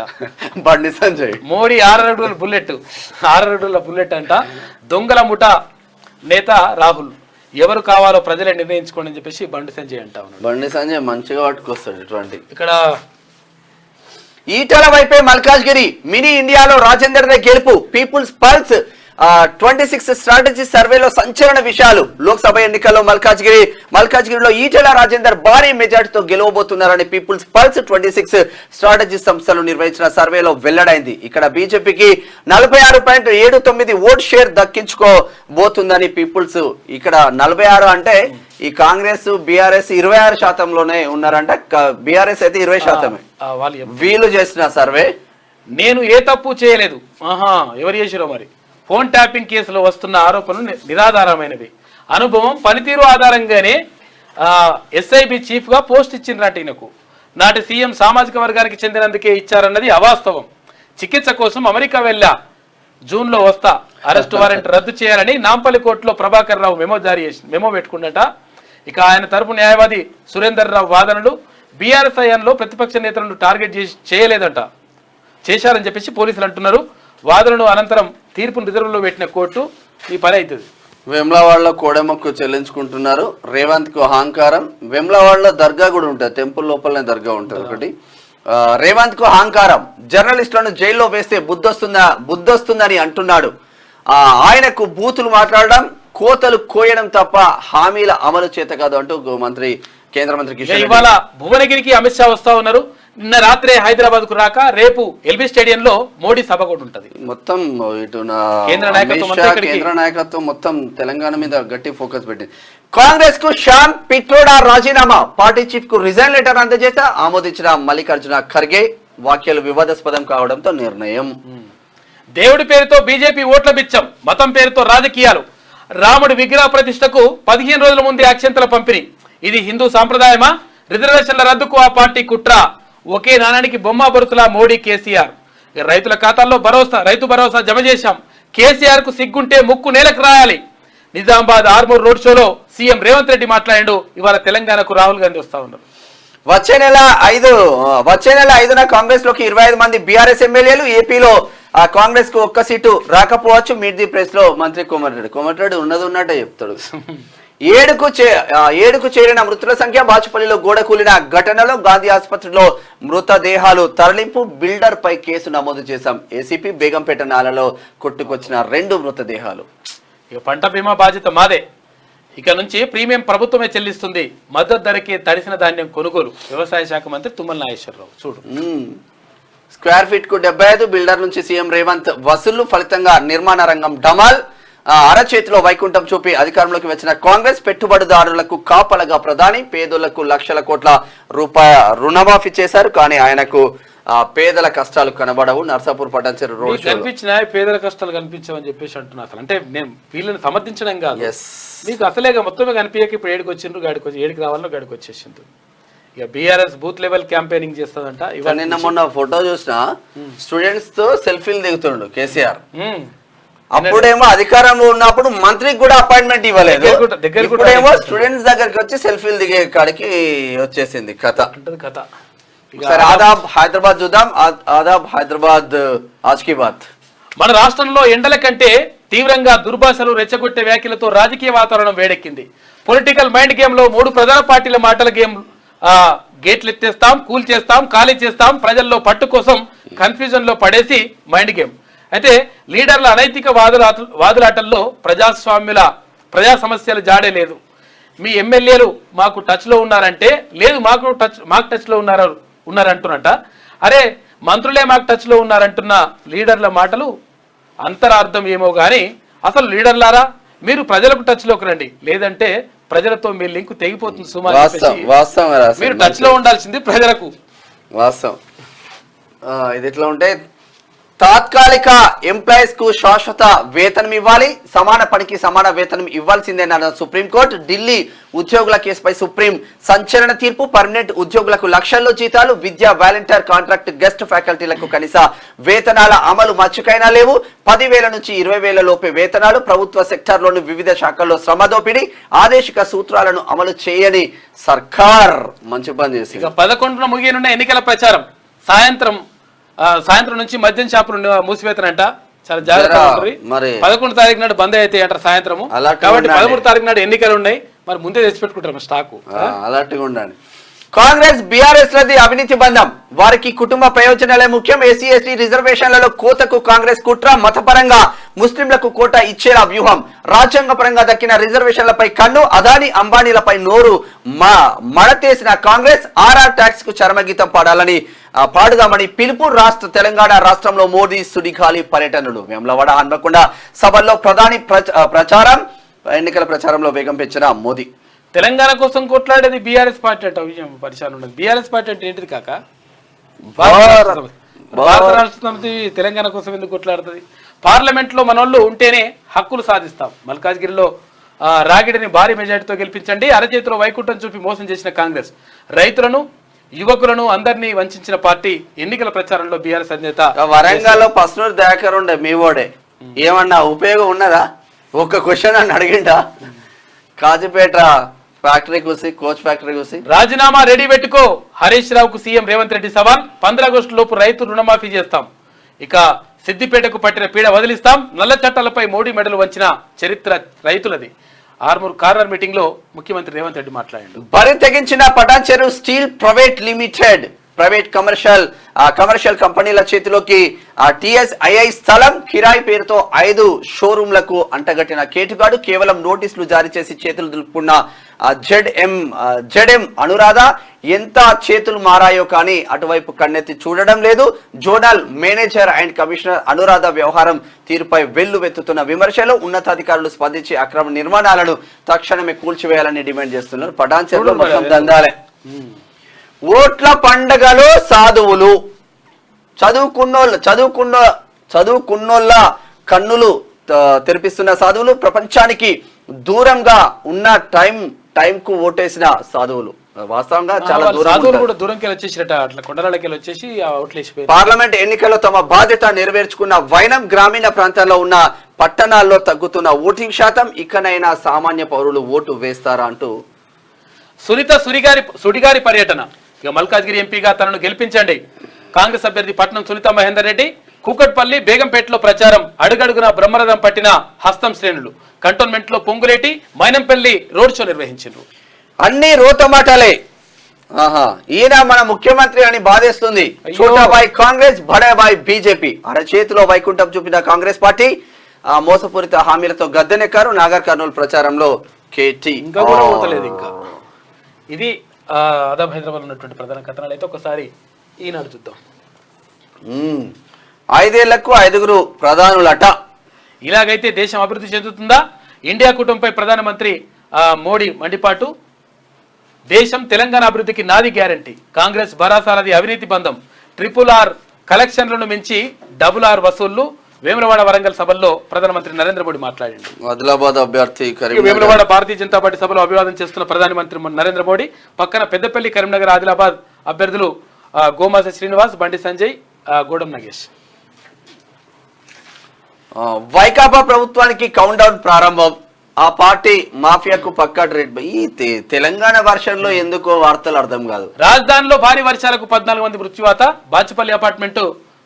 బండి సంజయ్ మోడీ 6 అడుగుల బుల్లెట్ అంట. దొంగల ముఠా నేత రాహుల్, ఎవరు కావాలో ప్రజలే నిర్ణయించుకోండి అని చెప్పేసి బండి సంజయ్ అంటా ఉన్నాడు. బండి సంజయ్ మంచిగా పట్టుకొస్తాడు. ఇటువంటి ఇక్కడ ఈటల వైపే మల్కాజ్గిరి, మినీ ఇండియాలో రాజేందర్ దే గెలుపు. పీపుల్స్ పల్స్ 26 స్ట్రాటజీ సర్వేలో సంచలన విషయాలు. లోక్సభ ఎన్నికల్లో మల్కాజ్గిరిలో ఈటల రాజేందర్ భారీ మెజార్టీతో గెలవబోతున్నారని పీపుల్స్ పల్స్ 26 స్ట్రాటజీ సంస్థలు నిర్వహించిన సర్వేలో వెల్లడైంది. ఇక్కడ బీజేపీకి 46.79 ఓట్ షేర్ దక్కించుకోబోతుందని పీపుల్స్. ఇక్కడ 46 అంటే ఈ కాంగ్రెస్ బీఆర్ఎస్ 26%లోనే ఉన్నారంట. బీఆర్ఎస్ అయితే 20%. వీళ్ళు చేసిన సర్వే. నేను ఏ తప్పు చేయలేదు. ఎవరు చేసిరో మరి. ఫోన్ ట్యాపింగ్ కేసులో వస్తున్న ఆరోపణలు నిరాధారమైనవి. అనుభవం, పనితీరు ఆధారంగానే ఎస్ఐబి చీఫ్ గా పోస్ట్ ఇచ్చిండ్రట ఈయనకు. నాటి సీఎం సామాజిక వర్గానికి చెందినందుకే ఇచ్చారన్నది అవాస్తవం. చికిత్స కోసం అమెరికా వెళ్ళా, జూన్లో వస్తా, అరెస్ట్ వారెంట్ రద్దు చేయాలని నాంపల్లి కోర్టులో ప్రభాకర్ రావు మెమో పెట్టుకున్నట. ఇక ఆయన తరపు న్యాయవాది సురేందర్ రావు వాదనలు, బీఆర్ఎస్ హయాంలో ప్రతిపక్ష నేతలను టార్గెట్ చేశారని చెప్పేసి పోలీసులు అంటున్నారు. వాదనలు అనంతరం తీర్పును రిజర్వ్లో పెట్టిన కోర్టు ఈ పని అవుతుంది. వేములవాడలో కోడెమ్మకు చెల్లించుకుంటున్నారు. రేవంత్ కు అహంకారం. వేములవాడలో దర్గా కూడా ఉంటుంది, టెంపుల్ లోపలనే దర్గా ఉంటుంది ఒకటి. రేవంత్ కు అహంకారం. జర్నలిస్టులను జైల్లో వేస్తే బుద్ధొస్తుందని అంటున్నాడు. ఆయనకు బూతులు మాట్లాడడం, కోతలు కోయడం తప్ప హామీల అమలు చేత కాదు అంటూ కేంద్ర మంత్రి కిషన్ రెడ్డి. ఇవాళ భువనగిరికి అమిత్ షా వస్తా ఉన్నారు. నిన్న రాత్రే హైదరాబాద్ కు రాక రేపు ఎల్బీ స్టేడియంలో మోడీ సభ కూడా ఉంటది. మొత్తం ఇటు కేంద్ర నాయకత్వం మొత్తం తెలంగాణ మీద గట్టి ఫోకస్ పెట్టింది. కాంగ్రెస్ కు శ్యామ్ పిట్రోడా రాజీనామా. పార్టీ చీఫ్ కు రిజైన్ లెటర్ అందజేత ఆమోదించిన మల్లికార్జున ఖర్గే. వ్యాఖ్యలు వివాదాస్పదం కావడంతో నిర్ణయం. దేవుడి పేరుతో బీజేపీ ఓట్ల బిచ్చం, మతం పేరుతో రాజకీయాలు. రాముడి విగ్రహ ప్రతిష్టకు 15 రోజుల ముందే అక్షంతల పంపిణీ. ఇది హిందూ సాంప్రదాయమా? రిజర్వేషన్ల రద్దుకు ఆ పార్టీ కుట్ర. ఒకే నాణానికి బొమ్మ బొరుసులా మోడీ, కేసీఆర్. రైతుల ఖాతాల్లో రైతు భరోసా జమ చేశాం. కేసీఆర్ కు సిగ్గుంటే ముక్కు నేలకు రాయాలి. నిజామాబాద్ ఆర్మూర్ రోడ్ షోలో సీఎం రేవంత్ రెడ్డి మాట్లాడాడు. ఇవాళ తెలంగాణకు రాహుల్ గాంధీ వస్తా ఉన్నారు. వచ్చే నెల 5న కాంగ్రెస్ లోకి 25 మంది బీఆర్ఎస్ ఎమ్మెల్యేలు. ఏపీలో కాంగ్రెస్ కు ఒక్క సీటు రాకపోవచ్చు. మీట్ ది ప్రెస్ లో మంత్రి కోమటిరెడ్డి ఉన్నట్టే చెప్తాడు. 7కు చేరిన మృతుల సంఖ్య. బాచుపల్లిలో గోడ కూలిన ఘటనలో గాంధీ ఆసుపత్రిలో మృతదేహాలు తరలింపు. బిల్డర్ పై కేసు నమోదు చేశాం. ఏసీపీ బేగంపేట నాలలో కొట్టుకొచ్చిన 2 మృతదేహాలు. ఇక పంట బీమా బాధ్యత మాదే. ఇక నుంచి ప్రీమియం ప్రభుత్వమే చెల్లిస్తుంది. మద్దతు ధరకే తడిసిన ధాన్యం కొనుగోలు. వ్యవసాయ శాఖ మంత్రి తుమ్మల నాగేశ్వరరావు. చూడు, స్క్వేర్ ఫీట్ కు 75. బిల్డర్ నుంచి సీఎం రేవంత్ వసూళ్లు. ఫలితంగా నిర్మాణ రంగం డమాల్. అరచేతిలో వైకుంఠం చూపి అధికారంలోకి వచ్చిన కాంగ్రెస్. పెట్టుబడిదారులకు కాపలగా ప్రధాని. పేదోళ్లకు లక్షల కోట్ల రూపాయల రుణమాఫీ చేశారు. కానీ ఆయనకు పేదల కష్టాలు కనబడవు. నర్సాపూర్ పటాన్చెరు రోడ్ కనిపించిన పేదల కష్టాలు కనిపించవని చెప్పేసి అంటున్నా. అసలు అంటే నేను వీళ్ళని సమర్థించడం కాదు, మీకు అసలేగా మొత్తమే కనిపించక ఇప్పుడు ఏడికి వచ్చిండ్రు, ఏడికి రావాలో గాడికి వచ్చేసిండ్రు. ఇక బీఆర్ఎస్ బూత్ లెవెల్ క్యాంపెయినింగ్ చేస్తుందంట. ఇవాళ నిన్న మొన్న ఫోటో చూసిన స్టూడెంట్స్ తో సెల్ఫీలు దిగుతుండు కేసీఆర్. అప్పుడేమో అధికారంలో ఉన్నప్పుడు మంత్రికి కూడా అపాయింట్మెంట్ ఇవ్వలేదు. ఇప్పుడేమో స్టూడెంట్స్ దగ్గరికి వచ్చి సెల్ఫీలు దిగే కాడికి వచ్చేసింది కథ. ఆదాబ్ హైదరాబాద్ చూద్దాం. ఆదాబ్ హైదరాబాద్ ఆజ్ కీ బాత్. మన రాష్ట్రంలో ఎండల కంటే తీవ్రంగా దుర్భాషలు రెచ్చగొట్టే వ్యాఖ్యలతో రాజకీయ వాతావరణం వేడెక్కింది. పొలిటికల్ మైండ్ గేమ్ లో 3 ప్రధాన పార్టీల మాటల గేమ్. గేట్లు ఎత్తేస్తాం, కూల్ చేస్తాం, ఖాళీ చేస్తాం. ప్రజల్లో పట్టు కోసం కన్ఫ్యూజన్ లో పడేసి మైండ్ గేమ్. అయితే లీడర్ల అనైతిక వాదులాటల్లో ప్రజా సమస్యలు జాడే లేదు. మీ ఎమ్మెల్యేలు మాకు టచ్ లో ఉన్నారంటే లేదు, మాకు టచ్ లో ఉన్నారంటున్నట. అరే మంత్రులే మాకు టచ్ లో ఉన్నారంటున్న లీడర్ల మాటలు అంతరార్థం ఏమో గాని, అసలు లీడర్లారా మీరు ప్రజలకు టచ్ లోకి రండి, లేదంటే ప్రజలతో మీ లింక్ తెగిపోతుంది. సుమారు మీరు టచ్ లో ఉండాల్సింది ప్రజలకు. వాస్తవం. ఇది ఎట్లా ఉంటే తాత్కాలిక ఎంప్లాయీస్ కు శాశ్వత వేతనం ఇవ్వాలి, సమాన పనికి సమాన వేతనం ఇవ్వాల్సిందేనన్న సుప్రీంకోర్టు. ఢిల్లీ ఉద్యోగుల కేసుపై సుప్రీం సంచలన తీర్పు. పర్మనెంట్ ఉద్యోగులకు లక్షల్లో జీతాలు, విద్యా వాలంటీర్ కాంట్రాక్ట్ గెస్ట్ ఫ్యాకల్టీలకు కనీస వేతనాల అమలు మచ్చుకైనా లేవు. 10,000 నుంచి 20,000 లోపే వేతనాలు. ప్రభుత్వ సెక్టార్లోని వివిధ శాఖల్లో శ్రమ దోపిడీ, ఆదేశిక సూత్రాలను అమలు చేయని సర్కార్. మంచి పని చేసి 11న ముగియనున్న ఎన్నికల ప్రచారం సాయంత్రం నుంచి మద్యం షాపులు మూసివేతనంట. చాలా జాగ్రత్తగా ఉంటుంది. మరి 11 తారీఖు నాడు బంద్ అయితే అంటారు సాయంత్రము. కాబట్టి 13 తారీఖు నాడు ఎన్నికలు ఉన్నాయి. మరి ముందే తెచ్చి పెట్టుకుంటారు స్టాకు. అలాంటిగా ఉండండి. కాంగ్రెస్ బీఆర్ఎస్ లది అవినీతి బంధం, వారికి కుటుంబ ప్రయోజనాలే ముఖ్యం. ఎస్సీ ఎస్టీ రిజర్వేషన్లలో కోతకు కాంగ్రెస్ కుట్ర. మతపరంగా ముస్లింలకు కోట ఇచ్చేలా వ్యూహం. రాజ్యాంగ పరంగా దక్కిన రిజర్వేషన్లపై కన్ను. అదానీ అంబానీలపై నోరు మడతేసిన కాంగ్రెస్. ఆర్ఆర్ ట్యాక్స్ కు చరమగీతం పాడుదామని పిలుపు. తెలంగాణ రాష్ట్రంలో మోదీ సుడిగాలి పర్యటనలు. వేములవాడ హన్మకొండ సభల్లో ప్రధాని ప్రచారం. ఎన్నికల ప్రచారంలో వేగం పెంచిన మోదీ. తెలంగాణ కోసం కొట్లాడేది బీఆర్ఎస్ పార్టీ అంట. విషయం పరిచయం ఉన్నది. బీఆర్ఎస్ పార్టీ అంటే ఏంటిది కాక? భారత రాష్ట్ర సమితి తెలంగాణ కోసం ఎందుకు కొట్లాడుతుంది? పార్లమెంట్ లో మనోళ్ళు ఉంటేనే హక్కులు సాధిస్తాం. మల్కాజ్గిరిలో రాగిడిని భారీ మెజార్టీతో గెలిపించండి. అరచేతిలో వైకుంఠం చూపి మోసం చేసిన కాంగ్రెస్ రైతులను, యువకులను అందరినీ వంచిన పార్టీ. ఎన్నికల ప్రచారంలో బీఆర్ఎస్ అధినేత వరంగల్లో పస్నూరు దయాకర్ ఉండే మీ ఓడే ఏమన్నా ఉపయోగం ఉన్నదా? ఒక్క క్వశ్చన్ అని అడిగిండా? కాజీపేట ఫ్యాక్టరీ కూసి, కోచ్ ఫ్యాక్టరీ కూసి రాజీనామా రెడీ పెట్టుకో. హరీష్ రావుకు సీఎం రేవంత్ రెడ్డి సవాల్. 15 ఆగస్టు లోపు రైతు రుణమాఫీ చేస్తాం. ఇక సిద్దిపేటకు పట్టిన పీడ వదిలిస్తాం. నల్ల చట్టాలపై మోడీ మెడలు వంచిన చరిత్ర రైతులది. ఆర్మూర్ కార్నర్ మీటింగ్ లో ముఖ్యమంత్రి రేవంత్ రెడ్డి మాట్లాడారు. బరి తెగించిన Patancheru steel private limited. Private commercial కంపెనీల చేతిలోకి TSII స్థలం. కిరాయి పేరుతో 5 షోరూంలకు అంటగట్టిన కేటుగాడు. కేవలం నోటీసులు జారీ చేసి చేతులు దులుపుకున్న జెడ్ఎం అనురాధ. ఎంత చేతులు మారాయో కానీ అటువైపు కన్నెత్తి చూడడం లేదు. Zonal manager and commissioner Anuradha వ్యవహారం తీరుపై వెల్లువెత్తుతున్న విమర్శలు. ఉన్నతాధికారులు స్పందించి అక్రమ నిర్మాణాలను తక్షణమే కూల్చివేయాలని డిమాండ్ చేస్తున్నారు. పటాన్చెరులో మొత్తం దందాలే. ఓట్ల పండగలో సాధువులు. చదువుకున్నోళ్ళ కన్నులు తెరిపిస్తున్న సాధువులు. ప్రపంచానికి దూరంగా ఉన్న టైంకు ఓటేసిన సాధువులు. వాస్తవంగా చాలా సాధువులు కూడా దూరంకి వచ్చేసిరట. అట్లా కొండలకి వచ్చేసి ఓట్లేసిపోయారు. పార్లమెంట్ ఎన్నికల్లో తమ బాధ్యత నెరవేర్చుకున్న వైనం. గ్రామీణ ప్రాంతాల్లో ఉన్న పట్టణాల్లో తగ్గుతున్న ఓటింగ్ శాతం. ఇకనైనా సామాన్య పౌరులు ఓటు వేస్తారా అంటూ సునీత సుడిగారి పర్యటన. ఇక మల్కాజ్గిరి ఎంపీగా తనను గెలిపించండి. కాంగ్రెస్ అభ్యర్థి పట్నం సునీత మహేందర్ రెడ్డి. కూకట్పల్లి, బేగంపేటలో ప్రచారం. అడుగడుగున బ్రహ్మరథం పట్టిన హస్తం శ్రేణులు. కంటోన్మెంట్ లో పొంగులేటి, మైనంపల్లి రోడ్ షో నిర్వహించారు. అన్ని రోతమాటలే. ఈయన మన ముఖ్యమంత్రి అని బాధేస్తుంది. చోటాబాయ్ కాంగ్రెస్, బడాబాయ్ బీజేపీ. అరచేతిలో వైకుంఠం చూపిన కాంగ్రెస్ పార్టీ మోసపూరిత హామీలతో గద్దెనెక్కారు. నాగర్ కర్నూలు ప్రచారంలో కేటీ. ఇంకా కూడా పోతలేదు. ఇంకా ఇది ఆదాబ్ హైదరాబాద్ ఉన్నటువంటి ప్రధాన కథనాలు. అయితే ఒకసారి ఈనాడు చూద్దాం. 5 ఏళ్లకు 5 ప్రధానులట. ఇలాగైతే దేశం అభివృద్ధి చెందుతుందా? ఇండియా కూటమిపై ప్రధానమంత్రి మోడీ మండిపాటు. దేశం తెలంగాణ అభివృద్ధికి నాది గ్యారంటీ. కాంగ్రెస్ భరాసాలది అవినీతి బంధం. RRR కలెక్షన్లను మించి RRR వసూళ్లు. వేములవాడ వరంగల్ సభల్లో ప్రధానమంత్రి నరేంద్ర మోడీ మాట్లాడారు. ఆదిలాబాద్ అభ్యర్థి వేములవాడ భారతీయ జనతా పార్టీ సభలో అభివాదం చేస్తున్న ప్రధానమంత్రి నరేంద్ర మోడీ పక్కన పెద్దపల్లి, కరీంనగర్, ఆదిలాబాద్ అభ్యర్థులు గోమాస శ్రీనివాస్, బండి సంజయ్, గూడెం నగేష్. వైకాపా ప్రభుత్వానికి కౌంట్ డౌన్ ప్రారంభం. ఆ పార్టీ మాఫియాకు పక్కా ట్రేడ్. ఈ తెలంగాణ వర్షంలో ఎందుకో వార్తలు అర్థం కాదు. రాజధానిలో భారీ వర్షాలకు 14 మంది మృత్యువాత. బాచుపల్లి అపార్ట్మెంట్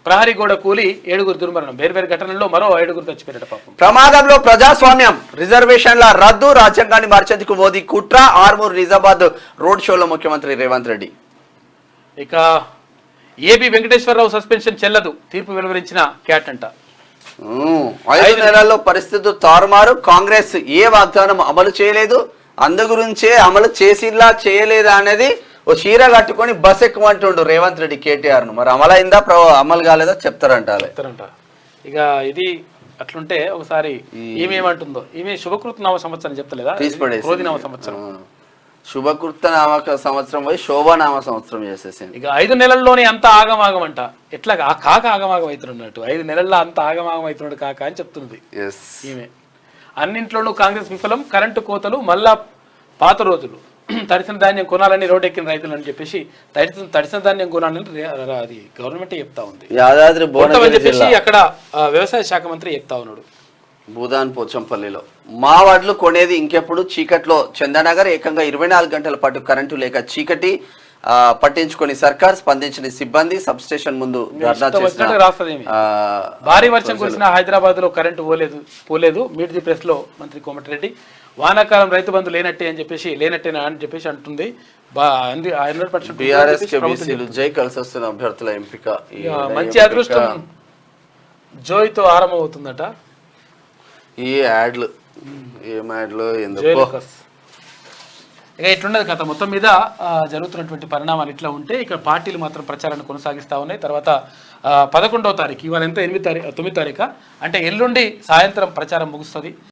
ప్రహరీ గోడ కూలి 7 దుర్మరణం. వేర్వేరు ఘటనల్లో మరో 5 చచ్చిపోయారట. పాపం. ప్రమాదంలో ప్రజాస్వామ్యం. రిజర్వేషన్ల రద్దు. రాజ్యాంగాన్ని మార్చేందుకు మోదీ కుట్ర. ఆర్మూర్ నిజామాబాద్ రోడ్ షోలో ముఖ్యమంత్రి రేవంత్ రెడ్డి. ఇక ఏబి వెంకటేశ్వరరావు సస్పెన్షన్ చెల్లదు. తీర్పు వెలువరించిన క్యాట్ అంట. 5 నెలల్లో పరిస్థితులు తారుమారు. కాంగ్రెస్ ఏ వాగ్దానం అమలు చేయలేదు. అందు గురించే అమలు చేసిలా చేయలేదా అనేది ఓ చీర కట్టుకొని బస్ ఎక్కుమంటుండు రేవంత్ రెడ్డి కేటీఆర్ ను. మరి అమలైందా, అమలు కాలేదా చెప్తారంట. ఇక ఇది అట్లుంటే ఒకసారి ఈమె ఏమంటుందో. ఈమె శుభకృత నవ సంవత్సరం చెప్తలేదా? నవ సంవత్సరం శుభకృత నామక సంవత్సరం పోయి శోభానామ సంవత్సరం చేసేసింది. ఇక 5 నెలల్లోనే అంత ఆగమాగం అంట. ఎట్లా ఆ కాక ఆగమాగం అవుతున్నట్టు 5 నెలల్లో అంత ఆగమాగం అవుతున్నాడు కాక అని చెప్తుంది ఎస్ ఈమె. అన్నింట్లోనూ కాంగ్రెస్ విఫలం, కరెంటు కోతలు, మళ్ళా పాత రోజులు, తడిసిన ధాన్యం కొనాలని రోడ్డెక్కిన రైతులు అని చెప్పేసి తడిసిన ధాన్యం కొనాలని అది గవర్నమెంట్ చెప్తా ఉంది. యాదాద్రి అని భువనగిరి చెప్పేసి జిల్లా అక్కడ వ్యవసాయ శాఖ మంత్రి చెప్తా ఉన్నాడు. భూదాన్ పోచంపల్లిలో మా వడ్లు కొనేది ఇంకెప్పుడు చీకట్లో. చందానగర్ ఏకంగా 24 గంటల పాటు కరెంటు లేక చీకటి పట్టించుకొని సర్కార్, స్పందించిన సిబ్బంది, సబ్ స్టేషన్ ముందు ధర్నా చేసిన రాస్తదేమి. భారీ వర్షం కురిసిన హైదరాబాద్ లో కరెంటు పోలేదు. మీట్ ది ప్రెస్ లో మంత్రి కోమటిరెడ్డి. వానాకాలం రైతు బంధు లేనట్టే అని చెప్పేసి అంటుంది. బీఆర్ఎస్ కేబీసీలు జై కలిసి వస్తున్న అభ్యర్థుల ఎంపిక. మంచి అదృష్టం జోయ్తో ఆరంభం అవుతుందట. ఈ యాడ్లు ఏం యాడ్లు ఎందుకో ఇక ఇట్లున్నది కథ. మొత్తం మీద జరుగుతున్నటువంటి పరిణామాలు ఇట్లా ఉంటే ఇక్కడ పార్టీలు మాత్రం ప్రచారాన్ని కొనసాగిస్తూ ఉన్నాయి. తర్వాత 11వ తారీఖు, ఇవాళ ఎంత 9 తారీఖు అంటే ఎల్లుండి సాయంత్రం ప్రచారం ముగుస్తుంది.